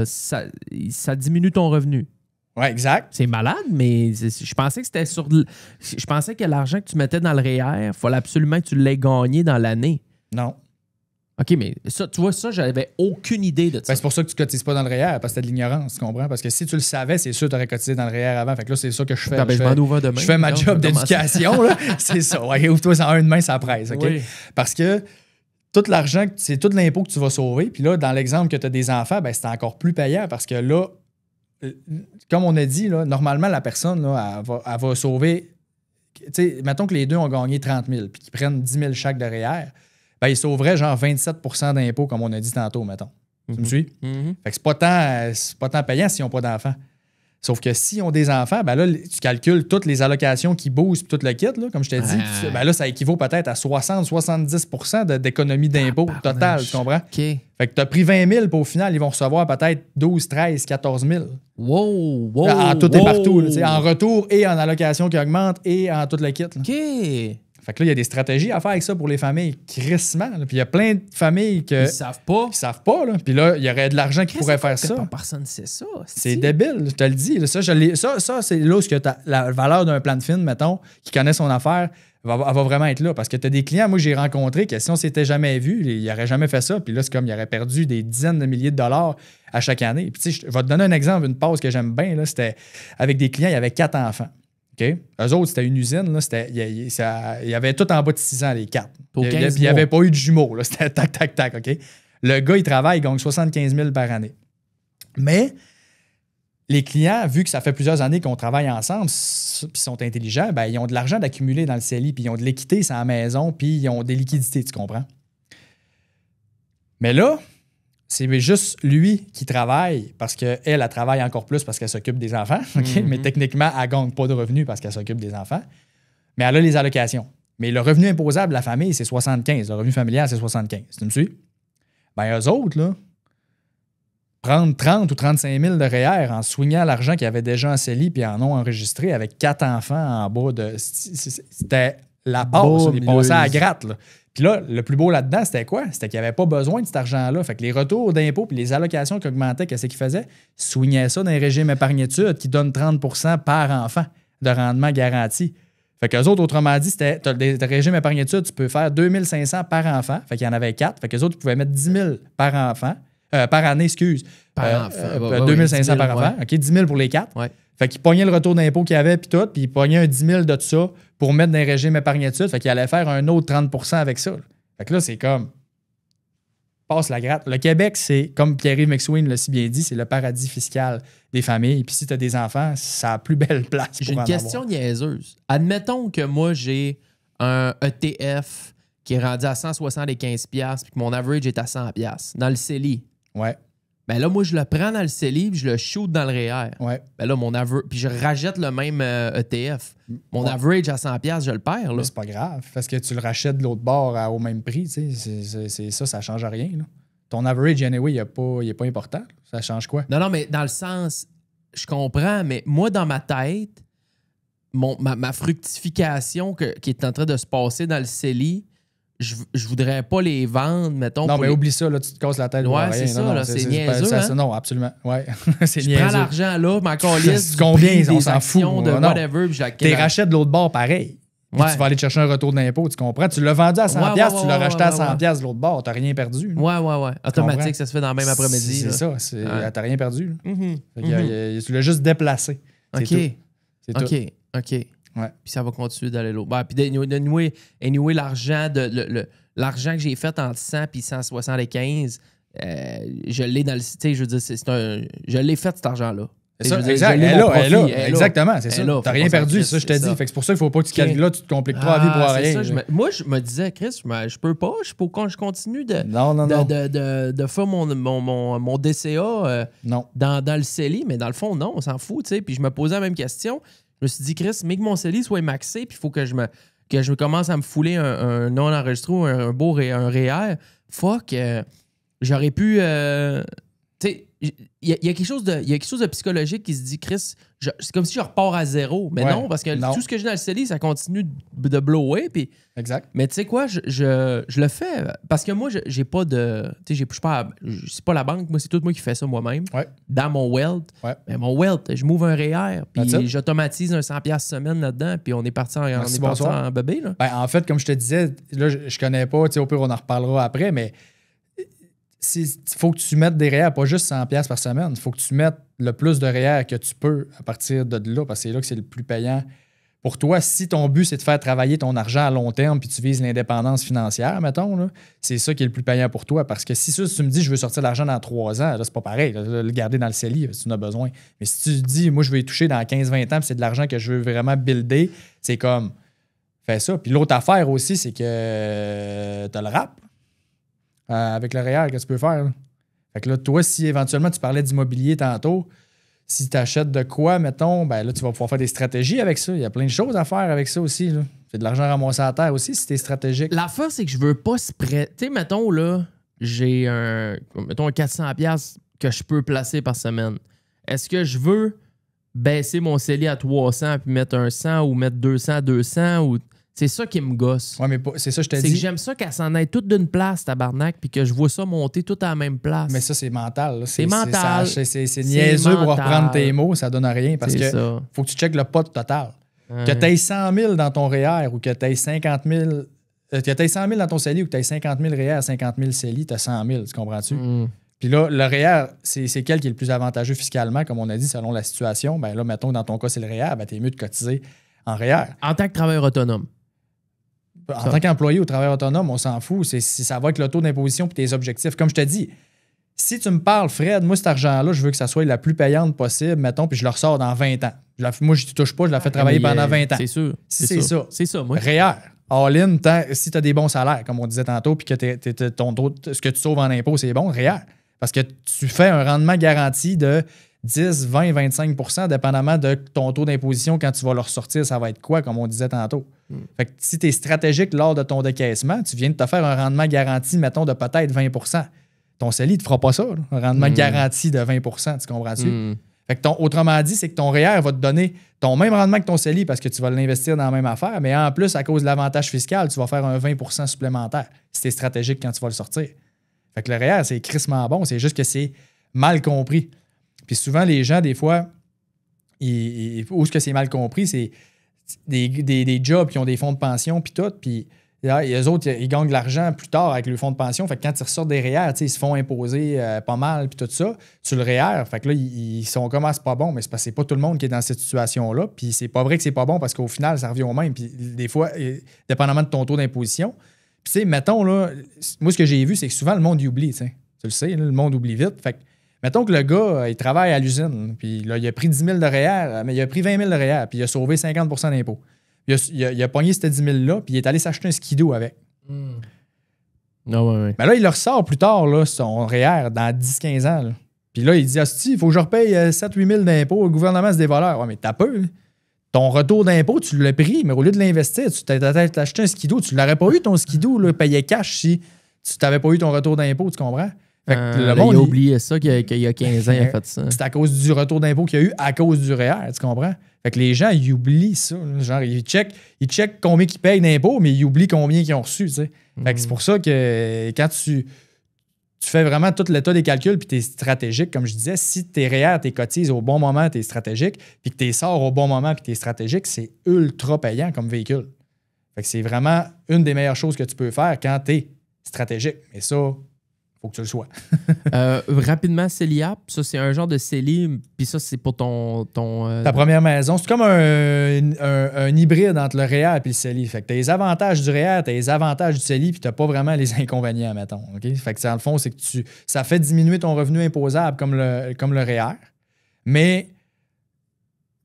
ça diminue ton revenu. Ouais, exact. C'est malade, mais je pensais que c'était je pensais que l'argent que tu mettais dans le REER, il fallait absolument que tu l'aies gagné dans l'année. Non. OK, mais ça, tu vois, ça, j'avais aucune idée de ça. Ben, c'est pour ça que tu cotises pas dans le REER, parce que t'as de l'ignorance, tu comprends? Parce que si tu le savais, c'est sûr que tu aurais cotisé dans le REER avant. Fait que là, c'est ça que je fais. Je fais ma job d'éducation, là. C'est ça. Ouais, ouvre-toi en une main, ça presse, OK? Oui. Parce que tout l'argent, c'est tout l'impôt que tu vas sauver. Puis là, dans l'exemple que tu as des enfants, ben, c'est encore plus payant parce que là, comme on a dit, là, normalement, la personne, là, elle va sauver mettons que les deux ont gagné 30 000 puis qu'ils prennent 10 000 chaque de REER, ben, ils sauveraient genre 27 % d'impôts, comme on a dit tantôt, mettons. Tu me suis? Fait que c'est pas tant payant s'ils n'ont pas d'enfants. Sauf que s'ils ont des enfants, ben là, tu calcules toutes les allocations qui boostent et tout le kit, là, comme je t'ai dit. Ben là, ça équivaut peut-être à 60-70 % d'économie d'impôts totale, tu comprends? OK. Fait que tu as pris 20 000, puis au final, ils vont recevoir peut-être 12, 13, 14 000. Wow! En tout et partout. Là, en retour et en allocation qui augmente et en tout le kit. Là. OK. Fait que là, il y a des stratégies à faire avec ça pour les familles, crissement. Puis il y a plein de familles Ils savent pas. qui savent pas. Là. Puis là, il y aurait de l'argent qui pourrait faire ça. Personne ne sait ça. C'est débile, je te le dis. Ça, c'est là où la valeur d'un plan de film, mettons, qui connaît son affaire, elle va vraiment être là. Parce que tu as des clients, moi, j'ai rencontrés que si on s'était jamais vu, ils n'auraient jamais fait ça. Puis là, c'est comme, ils auraient perdu des dizaines de milliers de dollars à chaque année. Puis tu sais, je vais te donner un exemple, une pause que j'aime bien. Là, c'était avec des clients, il y avait 4 enfants. OK? Eux autres, c'était une usine. Là, il y avait tout en bas de 6 ans, les 4. Il n'y avait pas eu de jumeaux. Là, c'était tac, tac, tac. OK? Le gars, il travaille, il gagne 75 000 par année. Mais les clients, vu que ça fait plusieurs années qu'on travaille ensemble, puis sont intelligents, ben, ils ont de l'argent d'accumuler dans le CELI, puis ils ont de l'équité sur la maison, puis ils ont des liquidités, tu comprends? Mais là, c'est juste lui qui travaille parce qu'elle travaille encore plus parce qu'elle s'occupe des enfants. Okay? Mais techniquement, elle ne gagne pas de revenus parce qu'elle s'occupe des enfants. Mais elle a les allocations. Mais le revenu imposable de la famille, c'est 75. Le revenu familial, c'est 75. Tu me suis? Bien, eux autres, là, prendre 30 ou 35 000 de REER en swingant l'argent qu'ils avaient déjà en CELI puis en ont enregistré avec 4 enfants en bas de... C'était la passe. Ils passaient à la gratte, là. Puis là, le plus beau là-dedans, c'était quoi? C'était qu'il n'y avait pas besoin de cet argent-là. Fait que les retours d'impôts puis les allocations qui augmentaient, qu'est-ce qu'ils faisaient? Ils swingaient ça dans un régime épargne-études qui donne 30 % par enfant de rendement garanti. Fait qu'eux autres, autrement dit, c'était des régimes épargne-études, tu peux faire 2 500 par enfant. Fait qu'il y en avait 4. Fait qu'eux autres, ils pouvaient mettre 10 000 par enfant. Par année, excuse. Par enfant. 2 500 par enfant. OK, 10 000 pour les 4. Ouais. Fait qu'ils pognaient le retour d'impôt qu'il y avait, puis tout, puis ils pognaient un 10 000 de tout ça pour mettre dans un régime épargne-études. Fait qu'ils allaient faire un autre 30 % avec ça. Là. Fait que là, c'est comme... Passe la gratte. Le Québec, c'est, comme Pierre-Yves McSween l'a si bien dit, c'est le paradis fiscal des familles. Puis si tu as des enfants, c'est la plus belle place pour J'ai en une question niaiseuse. Admettons que moi, j'ai un ETF qui est rendu à 175$ puis que mon average est à 100$ dans le CELI. Ouais. Ben là, moi, je le prends dans le CELI puis je le shoot dans le REER. Ouais. Ben là, mon average... Puis je rachète le même ETF. Mon average à 100$, je le perds, là. Mais c'est pas grave, parce que tu le rachètes de l'autre bord au même prix, tu sais, c'est ça change rien. Là. Ton average, anyway, il n'est pas important. Ça change quoi? Non, mais dans le sens... Je comprends, mais moi, dans ma tête, ma fructification qui est en train de se passer dans le CELI, je voudrais pas les vendre, mettons. Non, mais oublie ça, là, tu te casses la tête. Ouais, c'est ça, là, c'est niaiseux. Hein? Non, absolument. Ouais. C'est je niaiseux. prends l'argent là, ma calisse, combien on des s'en fout, actions de non. whatever. Tu les rachètes de l'autre bord pareil. Ouais. Tu vas aller te chercher un retour d'impôt, tu comprends? Tu l'as vendu à 100$, tu l'as racheté à 100$ de l'autre bord, tu n'as rien perdu. Ouais. Automatique, ça se fait dans le même après-midi. C'est ça, tu n'as rien perdu. Tu l'as juste déplacé. OK. C'est tout. OK. Ouais. Puis ça va continuer d'aller l'autre. Puis anyway, l'argent que j'ai fait entre 100 et 175, je l'ai dans le... Tu sais, je veux dire, je l'ai fait, cet argent-là. C'est ça, exact. Elle est là. Exactement, c'est ça. T'as rien perdu, c'est ça, je te dis. Fait que c'est pour ça qu'il faut pas que tu calcules là, tu te compliques trop la vie pour rien. Moi, je me disais, Chris, je peux pas, je continue de faire mon DCA dans le CELI, mais dans le fond, non, on s'en fout, tu sais. Puis je me posais la même question. Je me suis dit, Chris, mais que mon CELI soit maxé, puis il faut que je commence à me fouler un non-enregistré ou un beau un REER. Fuck, j'aurais pu... tu sais, il y a quelque chose de psychologique qui se dit, Chris, c'est comme si je repars à zéro. Mais non, parce que tout ce que j'ai dans le CELI, ça continue de blower. Puis, exact. Mais tu sais quoi, je le fais parce que moi, j'ai pas de... Tu sais, c'est pas la banque. Moi, c'est tout moi qui fais ça moi-même. Ouais. Dans mon wealth. Ouais. Mais mon wealth, je m'ouvre un REER. Puis j'automatise un 100$ semaine là-dedans. Puis on est parti en bébé. Là. Ben, en fait, comme je te disais, là, je connais pas. Au pire, on en reparlera après, mais... Il faut que tu mettes des REER, pas juste 100$ par semaine. Il faut que tu mettes le plus de REER que tu peux à partir de là, parce que c'est là que c'est le plus payant pour toi. Si ton but, c'est de faire travailler ton argent à long terme puis tu vises l'indépendance financière, mettons, là, c'est ça qui est le plus payant pour toi. Parce que si tu me dis, je veux sortir l'argent dans 3 ans, là, c'est pas pareil. Là, le garder dans le CELI, si tu en as besoin. Mais si tu te dis, moi, je veux y toucher dans 15-20 ans puis c'est de l'argent que je veux vraiment builder, c'est comme... fais ça. Puis l'autre affaire aussi, c'est que t'as le rap. Avec le REER, qu'est-ce que tu peux faire? Là? Fait que là, toi, si éventuellement tu parlais d'immobilier tantôt, si tu achètes de quoi, mettons, ben là, tu vas pouvoir faire des stratégies avec ça. Il y a plein de choses à faire avec ça aussi. Là. C'est de l'argent ramassé à terre aussi si t'es stratégique. L'affaire, c'est que je veux pas se prêter. Tu sais, mettons, là, j'ai un 400$ que je peux placer par semaine. Est-ce que je veux baisser mon CELI à 300 puis mettre un 100 ou mettre 200 à 200 ou... C'est ça qui me gosse. Ouais, mais c'est ça, je te dis. C'est que j'aime ça qu'elle s'en aille toute d'une place, tabarnak, puis que je vois ça monter tout à la même place. Mais ça, c'est mental. Là. C'est mental. C'est niaiseux pour reprendre tes mots, ça donne rien parce que ça. faut que tu checkes le pot total. Que tu aies 100 000 dans ton REER ou que tu aies 50 000... que tu aies 100 000 dans ton CELI ou que tu aies 50 000 REER, 50 000 CELI, tu as 100 000, tu comprends-tu? Puis là, le REER, c'est quel qui est le plus avantageux fiscalement, comme on a dit, selon la situation? Ben là, mettons, dans ton cas, c'est le REER, ben t'es mieux de cotiser en REER. En tant que travailleur autonome. En tant qu'employé ou travailleur autonome, on s'en fout. Ça va avec le taux d'imposition et tes objectifs. Comme je te dis, si tu me parles, Fred, moi, cet argent-là, je veux que ça soit la plus payante possible, mettons, puis je le ressors dans 20 ans. Moi, je ne touche pas, je la fais travailler pendant 20 ans. C'est sûr. Si c'est ça. C'est ça, moi. REER, all-in, si tu as des bons salaires, comme on disait tantôt, puis que ce que tu sauves en impôts, c'est bon, REER. Parce que tu fais un rendement garanti de 10, 20, 25 % dépendamment de ton taux d'imposition. Quand tu vas le ressortir, ça va être quoi, comme on disait tantôt? Fait que si tu es stratégique lors de ton décaissement, tu viens de te faire un rendement garanti, mettons, de peut-être 20 %. Ton CELI ne te fera pas ça, là, un rendement garanti de 20 %, tu comprends-tu? Fait que autrement dit, c'est que ton REER va te donner ton même rendement que ton CELI parce que tu vas l'investir dans la même affaire, mais en plus, à cause de l'avantage fiscal, tu vas faire un 20 % supplémentaire si tu es stratégique quand tu vas le sortir. Fait que le REER, c'est crissement bon, c'est juste que c'est mal compris. Puis souvent, les gens, des fois, où est-ce que c'est mal compris, c'est des jobs qui ont des fonds de pension, puis tout, puis eux autres, ils gagnent de l'argent plus tard avec le fonds de pension. Fait que quand ils ressortent des REER, ils se font imposer pas mal, puis tout ça, sur le REER. Fait que là, ils sont comme, c'est pas bon, mais c'est parce que c'est pas tout le monde qui est dans cette situation-là. Puis c'est pas vrai que c'est pas bon parce qu'au final, ça revient au même. Puis des fois, dépendamment de ton taux d'imposition. Puis tu sais, mettons, là, moi, ce que j'ai vu, c'est que souvent, le monde y oublie, tu sais. Tu le sais, là, le monde oublie vite. Fait que mettons que le gars, il travaille à l'usine, puis là, il a pris 10 000 de REER, mais il a pris 20 000 de REER, puis il a sauvé 50 % d'impôts. Il a pogné ces 10 000-là, puis il est allé s'acheter un skidoo avec. Non, ouais. Mais là, il le ressort plus tard, là, son REER, dans 10-15 ans. Là. Puis là, il dit, il faut que je repaye 7-8 000 d'impôts. Le gouvernement, c'est des voleurs. Ouais, mais t'as peu. Hein. Ton retour d'impôt, tu l'as pris, mais au lieu de l'investir, tu t'as acheté un skidoo. Tu l'aurais pas eu, ton skidoo, là, payé cash si tu n'avais pas eu ton retour d'impôt, tu comprends? Fait que le monde, il a oublié ça qu'il y a 15 ans, il a fait ça. C'est à cause du retour d'impôt qu'il y a eu à cause du REER, tu comprends? Fait que les gens, ils oublient ça. Là. Genre, ils checkent combien ils payent d'impôts, mais ils oublient combien ils ont reçu, tu sais. Fait que c'est pour ça que quand tu fais vraiment tout l'état des calculs puis tu es stratégique, comme je disais, si tes REER, tes cotises au bon moment, tu es stratégique, puis que tu sors au bon moment puis tu es stratégique, c'est ultra payant comme véhicule. Fait que c'est vraiment une des meilleures choses que tu peux faire quand tu es stratégique. Mais ça, faut que tu le sois. Rapidement, CELIAP, ça, c'est un genre de CELI, puis ça, c'est pour ton ta première maison. C'est comme un hybride entre le REER et le CELI. Fait que tu as les avantages du REER, tu as les avantages du CELI, puis tu n'as pas vraiment les inconvénients, mettons. Okay? Fait que dans le fond, c'est que ça fait diminuer ton revenu imposable comme le REER, mais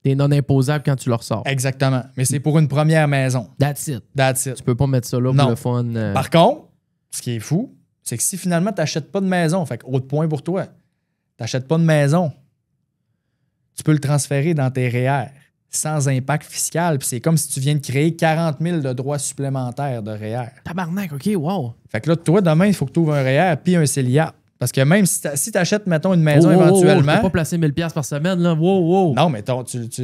t'es non imposable quand tu le ressors. Exactement. Mais c'est pour une première maison. That's it. That's it. Tu peux pas mettre ça là pour le fun. Par contre, ce qui est fou, c'est que si finalement, tu n'achètes pas de maison, fait que autre point pour toi, tu n'achètes pas de maison, tu peux le transférer dans tes REER sans impact fiscal. Puis c'est comme si tu viens de créer 40 000 de droits supplémentaires de REER. Tabarnak, OK, wow. Fait que là, toi, demain, il faut que tu ouvres un REER puis un CELIAP. Parce que même si tu achètes, mettons, une maison éventuellement... je peux pas placer 1000$ par semaine, là. Wow. Non, mais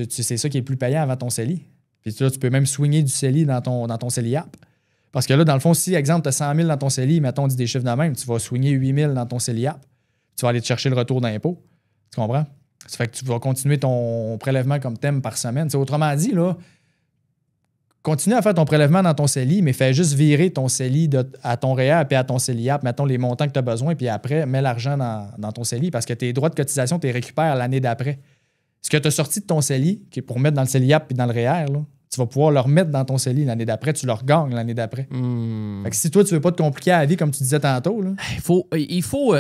c'est ça qui est plus payant avant ton CELI. Puis là, tu peux même swinger du CELI dans ton CELIAP. Parce que là, dans le fond, si, exemple, tu as 100 000 dans ton CELI, mettons, on dit des chiffres de même, tu vas swinger 8 000 dans ton CELIAP. Tu vas aller te chercher le retour d'impôt. Tu comprends? Ça fait que tu vas continuer ton prélèvement comme thème par semaine. T'sais, autrement dit, là, continue à faire ton prélèvement dans ton CELI, mais fais juste virer ton CELI à ton REER et à ton CELIAP, mettons les montants que tu as besoin, puis après, mets l'argent dans ton CELI parce que tes droits de cotisation, tu les récupères l'année d'après. Ce que tu as sorti de ton CELI, qui est pour mettre dans le CELIAP et dans le REER, là, tu vas pouvoir le remettre dans ton CELI l'année d'après, tu le regagnes l'année d'après. Fait que si toi, tu veux pas te compliquer la vie, comme tu disais tantôt, là. Il faut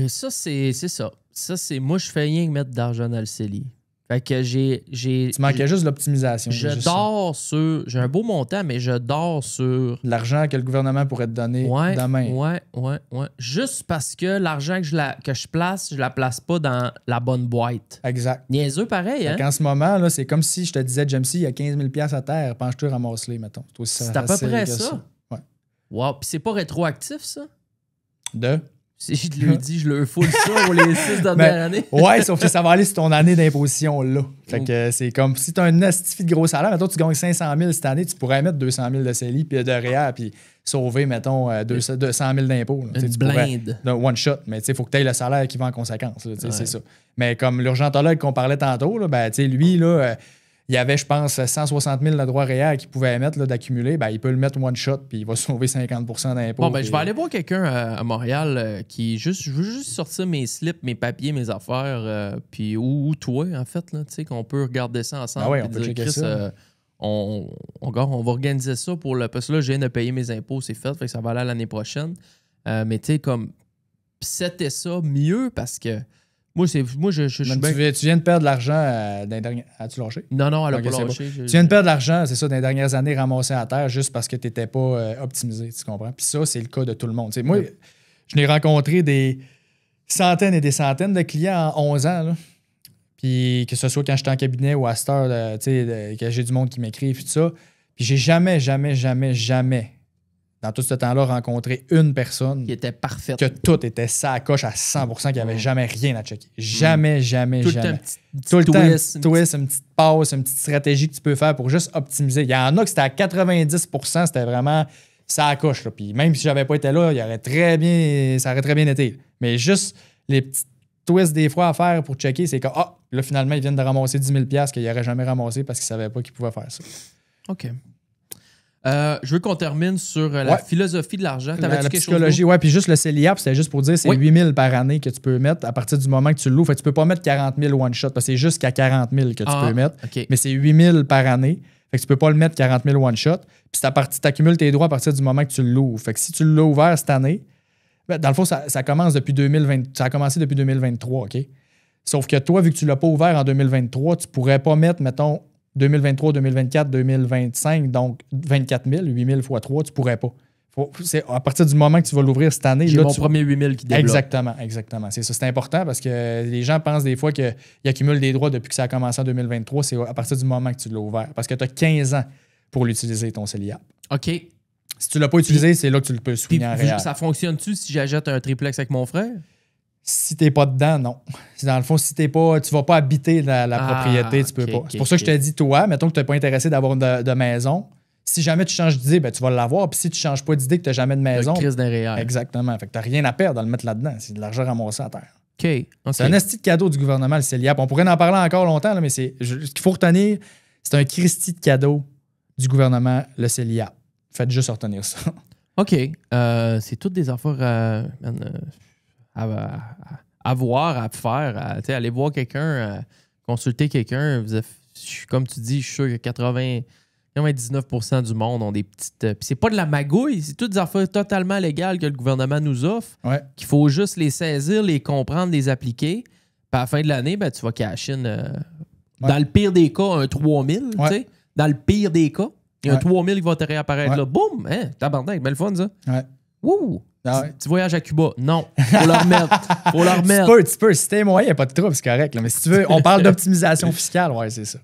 ça, c'est ça. Ça, c'est moi, je fais rien que mettre d'argent dans le CELI. Fait que Tu manquais juste de l'optimisation. Je dors sur... J'ai un beau montant, mais je dors sur... L'argent que le gouvernement pourrait te donner demain. Ouais. Juste parce que l'argent que je place, je la place pas dans la bonne boîte. Exact. Niaiseux pareil, hein? En ce moment, là, c'est comme si je te disais, Jamesy, il y a 15 000 $ à terre, penche-toi, ramasse-les, mettons. C'est à peu près ça. Ouais. Wow. Puis c'est pas rétroactif, ça? Si je lui dis, je le full ça pour les 6 dernières années. Ouais, sauf que ça va aller sur ton année d'imposition là. Fait que c'est comme si tu as un astifi de gros salaire, mettons, tu gagnes 500 000 cette année, tu pourrais mettre 200 000 de CELI puis de REER puis sauver, mettons, 200 000 d'impôts. Une blinde. D'un one shot, mais il faut que tu aies le salaire qui va en conséquence. Là, c'est ça. Mais comme l'urgentologue qu'on parlait tantôt, là, ben, lui, là, il y avait, je pense, 160 000 de droits REER qu'il pouvait émettre d'accumuler. Ben, il peut le mettre one shot puis il va sauver 50 % d'impôts. Bon, ben, je vais aller voir quelqu'un à Montréal je veux juste sortir mes slips, mes papiers, mes affaires, puis ou toi, en fait, là, qu'on peut regarder ça ensemble. Ah ouais, on peut checker ça. On va organiser ça pour le. Parce que là, je viens de payer mes impôts, c'est fait que ça va aller l'année prochaine. Mais tu sais, comme, c'était ça mieux parce que. Moi, je suis bien... Tu viens de perdre de l'argent dans les dernières... As-tu lâché? Non, elle a pas lâché. Tu viens de perdre de l'argent, c'est ça, dans les dernières années ramassé à terre juste parce que tu n'étais pas optimisé, tu comprends? Puis ça, c'est le cas de tout le monde. T'sais, moi, je n'ai rencontré des centaines et des centaines de clients en 11 ans. Là. Puis que ce soit quand j'étais en cabinet ou à cette heure, que j'ai du monde qui m'écrit et tout ça. Puis j'ai jamais dans tout ce temps-là, rencontré une personne qui était parfaite. Que tout était ça à coche à 100%, qu'il n'y avait jamais rien à checker. Jamais. Tout le temps, un petit twist, une petite passe, une petite stratégie que tu peux faire pour juste optimiser. Il y en a que c'était à 90%, c'était vraiment ça à coche. Là. Puis même si j'avais pas été là, ça aurait très bien été. Mais juste les petits twists des fois à faire pour checker, c'est que là, finalement, ils viennent de ramasser 10 000 $ qu'ils n'auraient jamais ramassé parce qu'ils ne savaient pas qu'ils pouvaient faire ça. OK. Je veux qu'on termine sur la philosophie de l'argent. La psychologie, oui. Puis juste le CELIAP, c'était juste pour dire c'est 8 000 par année que tu peux mettre à partir du moment que tu le loues. Fait que tu peux pas mettre 40 000 one shot parce que c'est jusqu'à 40 000 que tu peux mettre. Okay. Mais c'est 8 000 par année. Fait que tu peux pas le mettre 40 000 one shot. Puis tu accumules tes droits à partir du moment que tu le loues. Fait que si tu l'as ouvert cette année, ben, dans le fond, ça commence depuis 2020. Ça a commencé depuis 2023, OK? Sauf que toi, vu que tu l'as pas ouvert en 2023, tu pourrais pas mettre, mettons, 2023, 2024, 2025, donc 24 000, 8 000 fois 3, tu pourrais pas. C'est à partir du moment que tu vas l'ouvrir cette année. J'ai mon premier 8 000 qui débloque. Exactement. C'est ça. C'est important parce que les gens pensent des fois qu'ils accumulent des droits depuis que ça a commencé en 2023. C'est à partir du moment que tu l'as ouvert. Parce que tu as 15 ans pour l'utiliser, ton CELIAP. OK. Si tu ne l'as pas utilisé, c'est là que tu le peux souligner en réel. Ça fonctionne-tu si j'achète un triplex avec mon frère? Si t'es pas dedans, non. Dans le fond, si tu vas pas habiter la propriété, tu peux pas. C'est pour ça que je te dis, toi, mettons que tu n'es pas intéressé d'avoir de maison, si jamais tu changes d'idée, ben, tu vas l'avoir. Puis si tu ne changes pas d'idée que tu n'as jamais de maison. Crise d'un réel. Exactement. Fait que tu n'as rien à perdre à le mettre là-dedans. C'est de l'argent ramassé à terre. OK. C'est un esti de cadeau du gouvernement, le CELIAP. On pourrait en parler encore longtemps, là, mais ce qu'il faut retenir, c'est un Christy de cadeau du gouvernement, le CELIAP. Faites juste retenir ça. OK. C'est toutes des affaires à voir, à faire, aller voir quelqu'un, consulter quelqu'un. Comme tu dis, je suis sûr que 99% du monde ont des petites... Puis c'est pas de la magouille, c'est toutes des affaires totalement légales que le gouvernement nous offre, qu'il faut juste les saisir, les comprendre, les appliquer. Puis à la fin de l'année, ben, tu vas cash in, dans le pire des cas, un 3000, tu sais. Dans le pire des cas, il y a un 3000 qui va te réapparaître là. Boum! Hein, tabarnak, belle fun, ça. Ouais. Wouh! Tu voyages à Cuba? Non. Faut le remettre. Tu peux. Si t'es moyen, il n'y a pas de trouble, c'est correct. Là. Mais si tu veux, on parle d'optimisation fiscale. Ouais, c'est ça.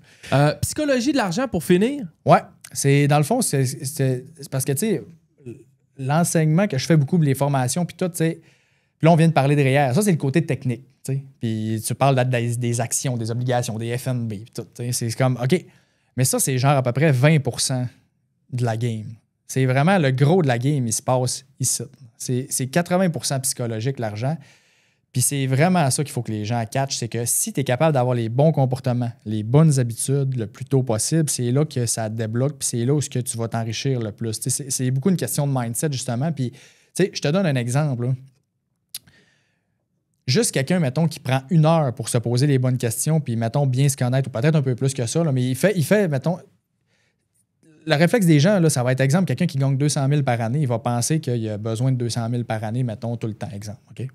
Psychologie de l'argent pour finir? Ouais. Dans le fond, c'est parce que, tu sais, l'enseignement que je fais beaucoup, les formations, puis tout, tu sais, puis là, on vient de parler de REER. Ça, c'est le côté technique, tu sais. Puis tu parles des actions, des obligations, des FNB, puis tout. C'est comme, OK. Mais ça, c'est genre à peu près 20% de la game. C'est vraiment le gros de la game, il se passe ici. C'est 80% psychologique, l'argent. Puis c'est vraiment ça qu'il faut que les gens catchent, c'est que si tu es capable d'avoir les bons comportements, les bonnes habitudes le plus tôt possible, c'est là que ça te débloque, puis c'est là où que tu vas t'enrichir le plus. C'est beaucoup une question de mindset, justement. Puis, tu sais, je te donne un exemple. Là. Juste quelqu'un, mettons, qui prend 1 heure pour se poser les bonnes questions, puis, mettons, bien se connaître, ou peut-être un peu plus que ça, là, mais il fait, mettons... Le réflexe des gens, là, ça va être, exemple, quelqu'un qui gagne 200 000 par année, il va penser qu'il a besoin de 200 000 par année, mettons, tout le temps, exemple. OK?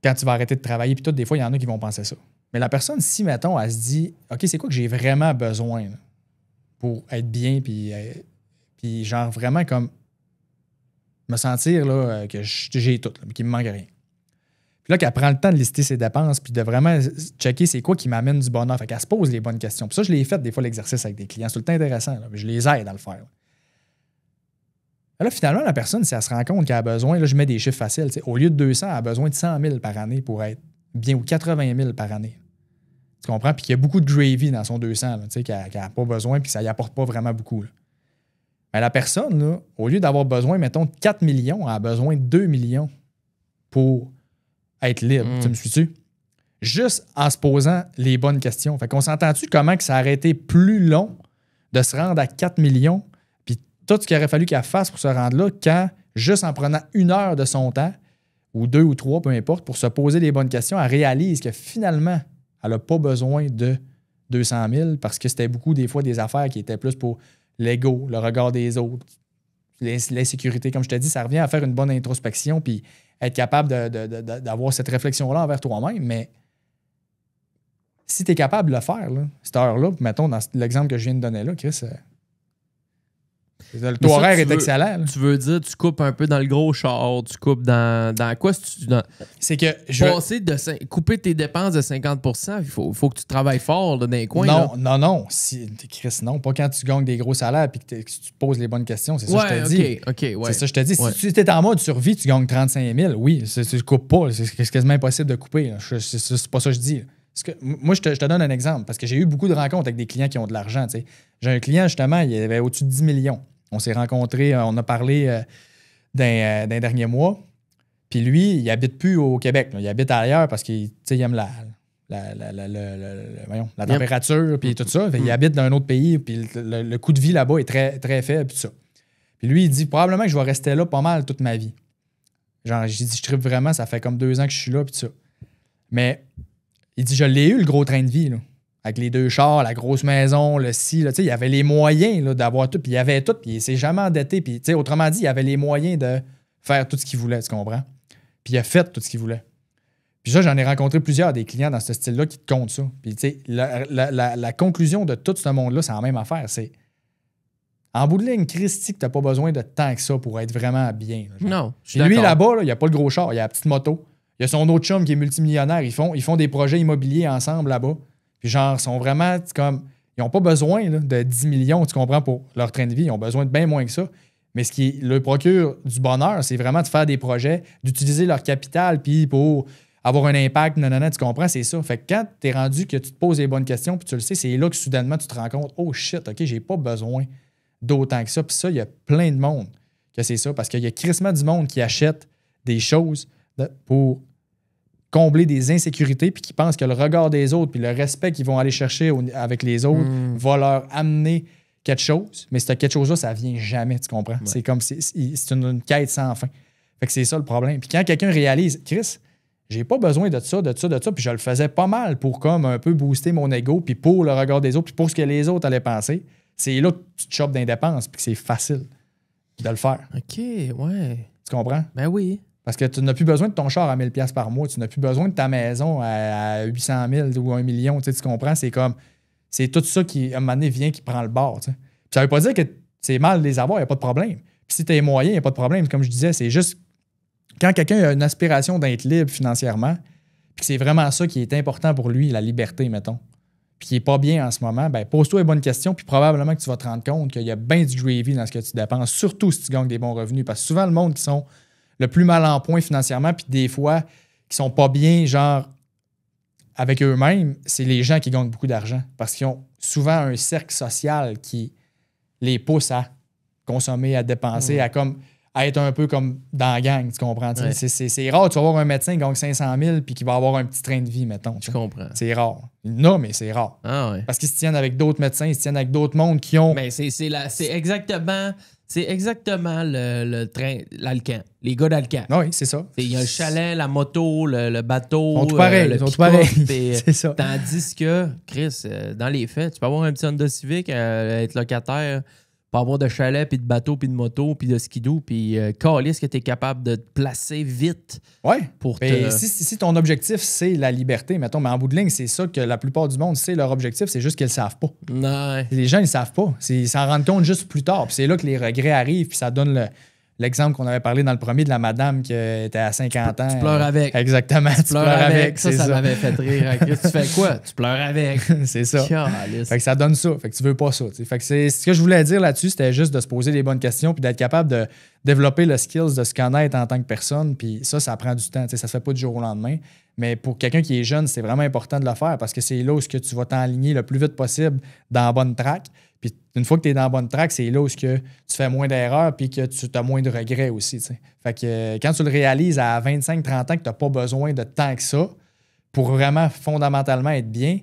Quand tu vas arrêter de travailler, puis tout, des fois, il y en a qui vont penser ça. Mais la personne, si, mettons, elle se dit, OK, c'est quoi que j'ai vraiment besoin là, pour être bien, puis genre vraiment comme me sentir là, que j'ai tout, qu'il me manque rien. Puis là, qu'elle prend le temps de lister ses dépenses, puis de vraiment checker c'est quoi qui m'amène du bonheur. Fait qu'elle se pose les bonnes questions. Puis ça, je l'ai fait des fois, l'exercice avec des clients. C'est tout le temps intéressant. Là, je les aide à le faire. Là, finalement, la personne, si elle se rend compte qu'elle a besoin, là, je mets des chiffres faciles. Au lieu de 200, elle a besoin de 100 000 par année pour être bien, ou 80 000 par année. Tu comprends? Puis qu'il y a beaucoup de gravy dans son 200, qu'elle n'a pas besoin, puis ça n'y apporte pas vraiment beaucoup. Là. Mais la personne, là, au lieu d'avoir besoin, mettons, de 4 millions, elle a besoin de 2 millions pour être libre. Tu me suis-tu? Juste en se posant les bonnes questions. Fait qu'on s'entend-tu comment que ça aurait été plus long de se rendre à 4 millions, puis tout ce qu'il aurait fallu qu'elle fasse pour se rendre là, quand, juste en prenant 1 heure de son temps, ou 2 ou 3, peu importe, pour se poser les bonnes questions, elle réalise que finalement, elle n'a pas besoin de 200 000 parce que c'était beaucoup des fois des affaires qui étaient plus pour l'ego, le regard des autres, l'insécurité. Comme je te dis, ça revient à faire une bonne introspection puis être capable d'avoir cette réflexion-là envers toi-même. Mais si tu es capable de le faire, là, cette heure-là, mettons dans l'exemple que je viens de donner là, Chris, le taux horaire est excellent. Là. Tu veux dire, tu coupes un peu dans le gros char, tu coupes dans quoi? C'est que couper tes dépenses de 50%, il faut que tu travailles fort là, dans les coins. Non. Chris, non. Pas quand tu gagnes des gros salaires et que tu te poses les bonnes questions. C'est ça que je te dis. OK. C'est ça que je te dis. Si tu étais en mode survie, tu gagnes 35 000, oui, tu ne coupes pas. C'est quasiment impossible de couper. C'est pas ça que je dis. Moi, je te donne un exemple parce que j'ai eu beaucoup de rencontres avec des clients qui ont de l'argent. T'sais. J'ai un client, justement, il avait au-dessus de 10 millions. On s'est rencontrés, on a parlé d'un dernier mois. Puis lui, il habite plus au Québec. Là. Il habite ailleurs parce qu'il aime la température puis tout ça. Il habite dans un autre pays. Puis le coût de vie là-bas est très, très faible. Puis ça. Puis lui, il dit probablement que je vais rester là pas mal toute ma vie. Genre, j'ai dit, je tripe vraiment, ça fait comme 2 ans que je suis là. Puis ça. Mais il dit, je l'ai eu, le gros train de vie. Là. Avec les 2 chars, la grosse maison, le ci, là, il y avait les moyens là, d'avoir tout, puis il y avait tout, puis il s'est jamais endetté. Puis, autrement dit, il y avait les moyens de faire tout ce qu'il voulait, tu comprends? Puis il a fait tout ce qu'il voulait. Puis ça, j'en ai rencontré plusieurs des clients dans ce style-là qui te comptent ça. Puis la conclusion de tout ce monde-là, c'est la même affaire. C'est en bout de ligne, Christy, que tu n'as pas besoin de tant que ça pour être vraiment bien. Là, non, je suis lui, d'accord. là-bas, là, il n'y a pas le gros char, il y a la petite moto. Il y a son autre chum qui est multimillionnaire. Ils font des projets immobiliers ensemble là-bas. Puis genre, sont vraiment comme. Ils n'ont pas besoin là, de 10 millions, tu comprends, pour leur train de vie. Ils ont besoin de bien moins que ça. Mais ce qui leur procure du bonheur, c'est vraiment de faire des projets, d'utiliser leur capital, puis pour avoir un impact, tu comprends, c'est ça. Fait que quand tu es rendu que tu te poses les bonnes questions, puis tu le sais, c'est là que soudainement tu te rends compte, oh shit, OK, j'ai pas besoin d'autant que ça. Puis ça, il y a plein de monde que c'est ça, parce qu'il y a crissement du monde qui achète des choses pour combler des insécurités puis qui pensent que le regard des autres puis le respect qu'ils vont aller chercher avec les autres va leur amener quelque chose. Mais ce quelque chose-là, ça vient jamais, tu comprends? Ouais. C'est comme c'est une quête sans fin. Fait que c'est ça le problème. Puis quand quelqu'un réalise, Chris, j'ai pas besoin de ça, puis je le faisais pas mal pour comme un peu booster mon ego puis pour le regard des autres puis pour ce que les autres allaient penser, c'est là que tu te chopes d'indépendance puis que c'est facile de le faire. OK, ouais. Tu comprends? Ben oui. Parce que tu n'as plus besoin de ton char à 1000 $ par mois. Tu n'as plus besoin de ta maison à 800 000 ou 1 million. Tu comprends? C'est comme... C'est tout ça qui, à un moment donné, vient qui prend le bord. Puis ça veut pas dire que c'est mal de les avoir, il n'y a pas de problème. Puis si tu as les moyens, il n'y a pas de problème. Comme je disais, c'est juste... Quand quelqu'un a une aspiration d'être libre financièrement, puis que c'est vraiment ça qui est important pour lui, la liberté, mettons, puis qui n'est pas bien en ce moment, ben pose-toi les bonnes questions, puis probablement que tu vas te rendre compte qu'il y a bien du gravy dans ce que tu dépenses, surtout si tu gagnes des bons revenus. Parce que souvent, le monde qui sont le plus mal en point financièrement, puis des fois, qui sont pas bien, genre, avec eux-mêmes, c'est les gens qui gagnent beaucoup d'argent. Parce qu'ils ont souvent un cercle social qui les pousse à consommer, à dépenser, à être un peu comme dans la gang, tu comprends? Ouais. C'est rare, tu vas avoir un médecin qui gagne 500 000 puis qui va avoir un petit train de vie, mettons. Je comprends. C'est rare. Non, mais c'est rare. Ah ouais. Parce qu'ils se tiennent avec d'autres médecins, ils se tiennent avec d'autres mondes qui ont... Mais c'est exactement... C'est exactement le train, l'Alcan. Les gars d'Alcan. Oui, c'est ça. Il y a le chalet, la moto, le bateau, ils sont tout pareils, le pick-up. C'est ça. Tandis que, Chris, dans les faits, tu peux avoir un petit Honda Civic, être locataire pas avoir de chalet, puis de bateau, puis de moto, puis de skidoo, puis calisse que tu es capable de te placer vite. Ouais. Pour te... si ton objectif, c'est la liberté, mettons, mais en bout de ligne, c'est ça que la plupart du monde, c'est leur objectif, c'est juste qu'ils le savent pas. Non. Les gens, ils savent pas. Ils s'en rendent compte juste plus tard. Puis c'est là que les regrets arrivent, puis ça donne l'exemple qu'on avait parlé dans le premier de la madame qui était à 50 ans. Tu pleures avec. Exactement. Tu pleures avec. Ça ça. m'avait fait rire. Tu fais quoi? Tu pleures avec. C'est ça. Calisse. Fait que ça donne ça. Fait que tu veux pas ça. T'sais. Fait que c'est ce que je voulais dire là-dessus, c'était juste de se poser les bonnes questions puis d'être capable de développer le skills de se connaître en tant que personne. Puis ça prend du temps. T'sais, ça se fait pas du jour au lendemain. Mais pour quelqu'un qui est jeune, c'est vraiment important de le faire parce que c'est là où tu vas t'enligner le plus vite possible dans la bonne track. Puis une fois que tu es dans la bonne track, c'est là où tu fais moins d'erreurs puis que tu as moins de regrets aussi. T'sais. Fait que quand tu le réalises à 25-30 ans que tu n'as pas besoin de tant que ça pour vraiment fondamentalement être bien,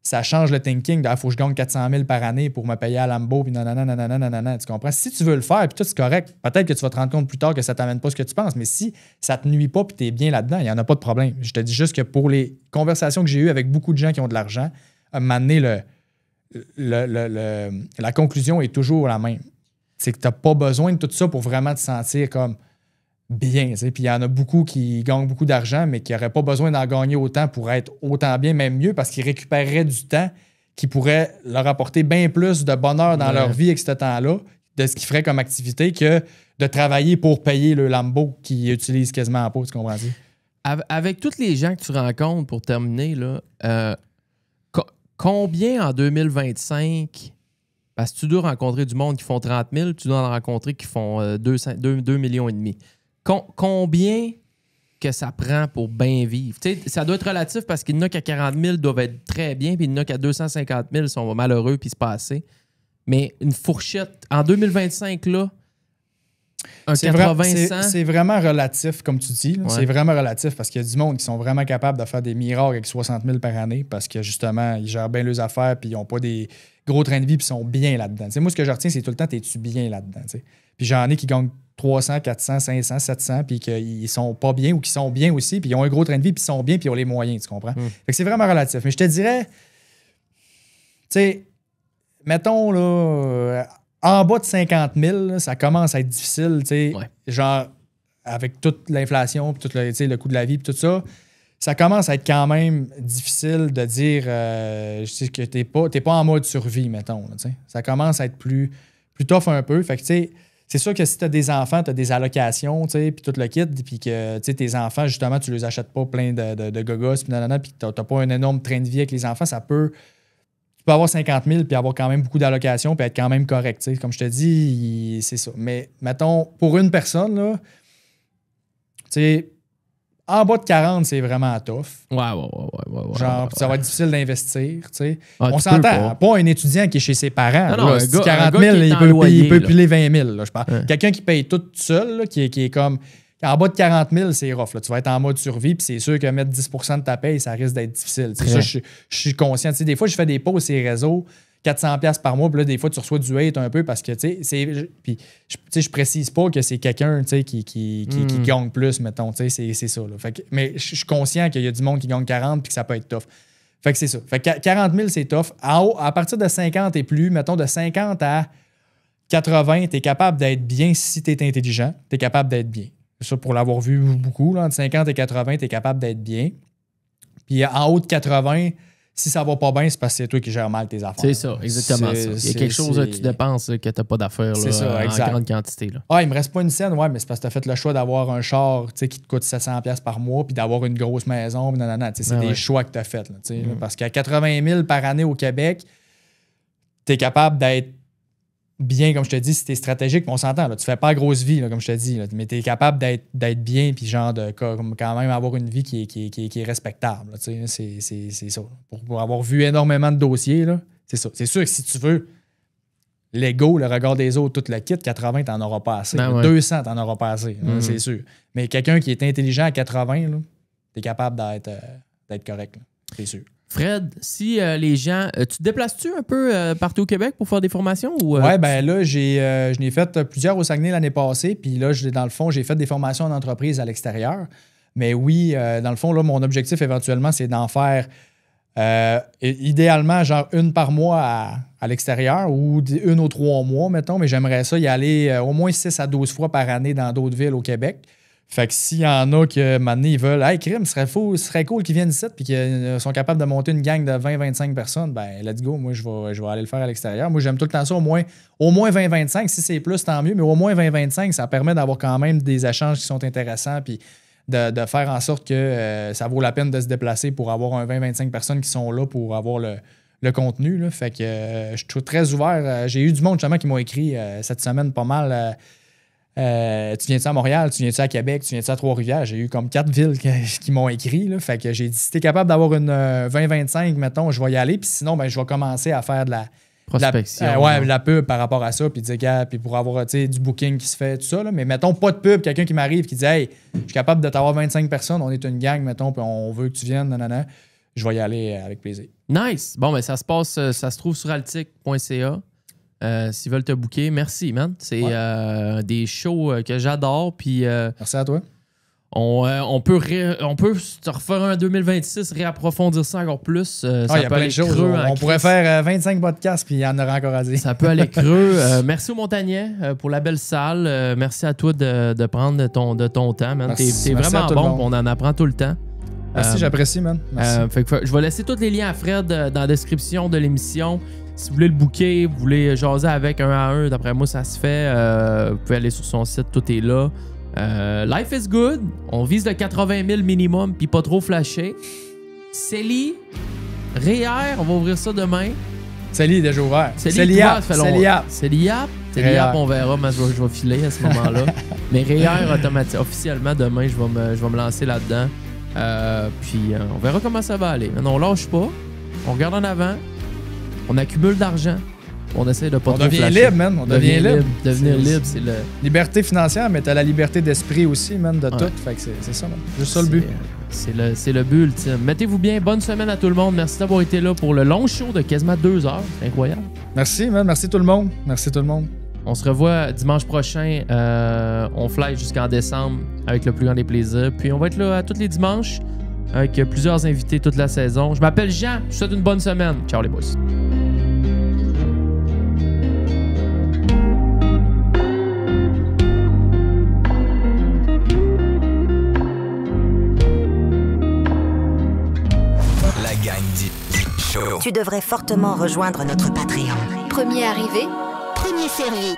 ça change le thinking de « faut que je gagne 400 000 par année pour me payer à Lambo » puis nanana, tu comprends? Si tu veux le faire puis tout c'est correct, peut-être que tu vas te rendre compte plus tard que ça t'amène pas ce que tu penses, mais si ça te nuit pas puis tu es bien là-dedans, il n'y en a pas de problème. Je te dis juste que pour les conversations que j'ai eues avec beaucoup de gens qui ont de l'argent, à un moment donné, la conclusion est toujours la même. C'est que tu n'as pas besoin de tout ça pour vraiment te sentir comme bien. Puis il y en a beaucoup qui gagnent beaucoup d'argent, mais qui n'auraient pas besoin d'en gagner autant pour être autant bien, même mieux, parce qu'ils récupéreraient du temps qui pourrait leur apporter bien plus de bonheur dans leur vie avec ce temps-là, de ce qu'ils feraient comme activité, que de travailler pour payer le Lambo qu'ils utilisent quasiment pas, tu comprends? Avec tous les gens que tu rencontres, pour terminer, là, combien en 2025, parce que tu dois rencontrer du monde qui font 30 000, tu dois en rencontrer qui font 2 millions et demi. Combien que ça prend pour bien vivre? T'sais, ça doit être relatif parce qu'il y en a qu'à 40 000 doivent être très bien, puis il y en a qu'à 250 000 sont malheureux puis se passer. Mais une fourchette, en 2025, là, un 80-100... C'est vraiment relatif, comme tu dis. Ouais. C'est vraiment relatif parce qu'il y a du monde qui sont vraiment capables de faire des miracles avec 60 000 par année parce que, justement, ils gèrent bien leurs affaires puis ils n'ont pas des gros trains de vie puis ils sont bien là-dedans. T'sais, moi, ce que je retiens, c'est tout le temps, t'es-tu bien là-dedans? T'sais? Puis j'en ai qui gagnent 300, 400, 500, 700 puis qu'ils sont pas bien ou qui sont bien aussi puis ils ont un gros train de vie puis ils sont bien puis ils ont les moyens, tu comprends? Fait que c'est vraiment relatif. Mais je te dirais, tu sais, mettons, là... En bas de 50 000, là, ça commence à être difficile, tu sais, genre avec toute l'inflation, tout le coût de la vie, tout ça, ça commence à être quand même difficile de dire que t'es pas en mode survie, mettons. Là, ça commence à être plus tough un peu. Fait que, tu sais, c'est sûr que si tu as des enfants, tu as des allocations, puis tout le kit, puis que tes enfants, justement, tu les achètes pas plein de gogos, puis tu n'as pas un énorme train de vie avec les enfants, ça peut... Tu peux avoir 50 000 puis avoir quand même beaucoup d'allocations puis être quand même correct. T'sais. Comme je te dis, c'est ça. Mais mettons, pour une personne, là, en bas de 40, c'est vraiment tough. Ouais. Genre, ça va être difficile d'investir. Ah, on s'entend. Pas un étudiant qui est chez ses parents. Non, là, 40 000, il peut piler 20 000. Là, je parle. Quelqu'un qui paye tout seul, là, qui est comme... En bas de 40 000, c'est rough. Là. Tu vas être en mode survie, puis c'est sûr que mettre 10 % de ta paye, ça risque d'être difficile. Ça, je suis conscient. T'sais, des fois, je fais des posts sur les réseaux, 400$ par mois, puis là, des fois, tu reçois du hate un peu parce que, tu sais, puis je précise pas que c'est quelqu'un qui gagne plus, mettons. C'est ça. Là. Fait que, mais je suis conscient qu'il y a du monde qui gagne 40 puis que ça peut être tough. Fait que c'est ça. Fait que 40 000, c'est tough. À partir de 50 et plus, mettons, de 50 à 80, tu es capable d'être bien si tu es intelligent. Tu es capable d'être bien. Ça, pour l'avoir vu beaucoup, là, entre 50 et 80, tu es capable d'être bien. Puis en haut de 80, si ça va pas bien, c'est parce que c'est toi qui gères mal tes affaires. C'est ça, exactement ça. Il y a quelque chose que tu dépenses que tu n'as pas d'affaires en grande quantité. Là. Ah, il me reste pas une scène, ouais, mais c'est parce que tu as fait le choix d'avoir un char qui te coûte 700$ par mois puis d'avoir une grosse maison. C'est des choix que tu as fait. Là, parce qu'à 80 000 par année au Québec, tu es capable d'être bien, comme je te dis, si t'es stratégique, on s'entend, là, tu fais pas grosse vie, là, comme je te dis, là, mais t'es capable d'être bien, puis genre de quand même avoir une vie qui est respectable. Là, c'est ça. Pour avoir vu énormément de dossiers, là, c'est ça. C'est sûr que si tu veux l'ego, le regard des autres, tout le kit, 80, t'en auras pas assez. 200, t'en auras pas assez, c'est sûr. Mais quelqu'un qui est intelligent à 80, là, t'es capable d'être correct, là, c'est sûr. Fred, si les gens... tu te déplaces-tu un peu partout au Québec pour faire des formations? Oui, ben là, je n'ai fait plusieurs au Saguenay l'année passée. Puis là, dans le fond, j'ai fait des formations en entreprise à l'extérieur. Mais oui, dans le fond, là, mon objectif éventuellement, c'est d'en faire Idéalement, genre une par mois à l'extérieur ou une aux 3 mois, mettons, mais j'aimerais ça y aller au moins 6 à 12 fois par année dans d'autres villes au Québec. Fait que s'il y en a que maintenant ils veulent, hey, crime, ce serait cool qu'ils viennent ici puis qu'ils sont capables de monter une gang de 20-25 personnes, ben let's go, moi je vais aller le faire à l'extérieur. Moi j'aime tout le temps ça, au moins 20-25, si c'est plus, tant mieux, mais au moins 20-25, ça permet d'avoir quand même des échanges qui sont intéressants puis de faire en sorte que ça vaut la peine de se déplacer pour avoir un 20-25 personnes qui sont là pour avoir le contenu. Là. Fait que je suis très ouvert. J'ai eu du monde justement qui m'ont écrit cette semaine pas mal. Tu viens-tu à Montréal, tu viens-tu à Québec, tu viens-tu à Trois-Rivières? J'ai eu comme 4 villes qui m'ont écrit. Là. Fait que j'ai dit, si t'es capable d'avoir une 20-25, mettons, je vais y aller. Puis sinon, ben, je vais commencer à faire de la prospection. La pub par rapport à ça. Puis puis pour avoir du booking qui se fait, tout ça. Là. Mais mettons, pas de pub, quelqu'un qui m'arrive qui dit, hey, je suis capable de t'avoir 25 personnes, on est une gang, mettons, puis on veut que tu viennes, nanana. Je vais y aller avec plaisir. Nice. Bon, ben ça se trouve sur altic.ca. S'ils veulent te booker, merci, man. C'est des shows que j'adore. Puis, merci à toi. On peut te refaire un 2026, réapprofondir ça encore plus. Ça y a plein de choses. On pourrait faire 25 podcasts, puis il y en aura encore à dire. Ça peut aller creux. Merci au Montagnais pour la belle salle. Merci à toi de prendre de ton temps, man. T'es vraiment bon, on en apprend tout le temps. Merci, j'apprécie, man. Merci. Fait que je vais laisser tous les liens à Fred dans la description de l'émission. Si vous voulez le booker, vous voulez jaser avec 1 à 1, d'après moi, ça se fait. Vous pouvez aller sur son site, tout est là. Life is good. On vise le 80 000 minimum, puis pas trop flashé. Célie, REER, on va ouvrir ça demain. Célie est déjà ouvert. Céliap, on verra, mais je vais filer à ce moment-là. Mais REER, officiellement, demain, je vais me lancer là-dedans. Puis on verra comment ça va aller. On lâche pas. On regarde en avant. On accumule d'argent. On essaie de pas trop flasher. On devient libre, man. On devient libre. Devenir libre, c'est le... Liberté financière, mais t'as la liberté d'esprit aussi, man, de tout. Fait que c'est ça, man. Juste ça le but. C'est le but ultime. Mettez-vous bien. Bonne semaine à tout le monde. Merci d'avoir été là pour le long show de quasiment 2 heures. C'est incroyable. Merci, man. Merci tout le monde. Merci tout le monde. On se revoit dimanche prochain. On fly jusqu'en décembre avec le plus grand des plaisirs. Puis on va être là à tous les dimanches avec plusieurs invités toute la saison. Je m'appelle Jean. Je vous souhaite une bonne semaine. Ciao les boys. La gang du show. Tu devrais fortement rejoindre notre Patreon. Premier arrivé, premier servi.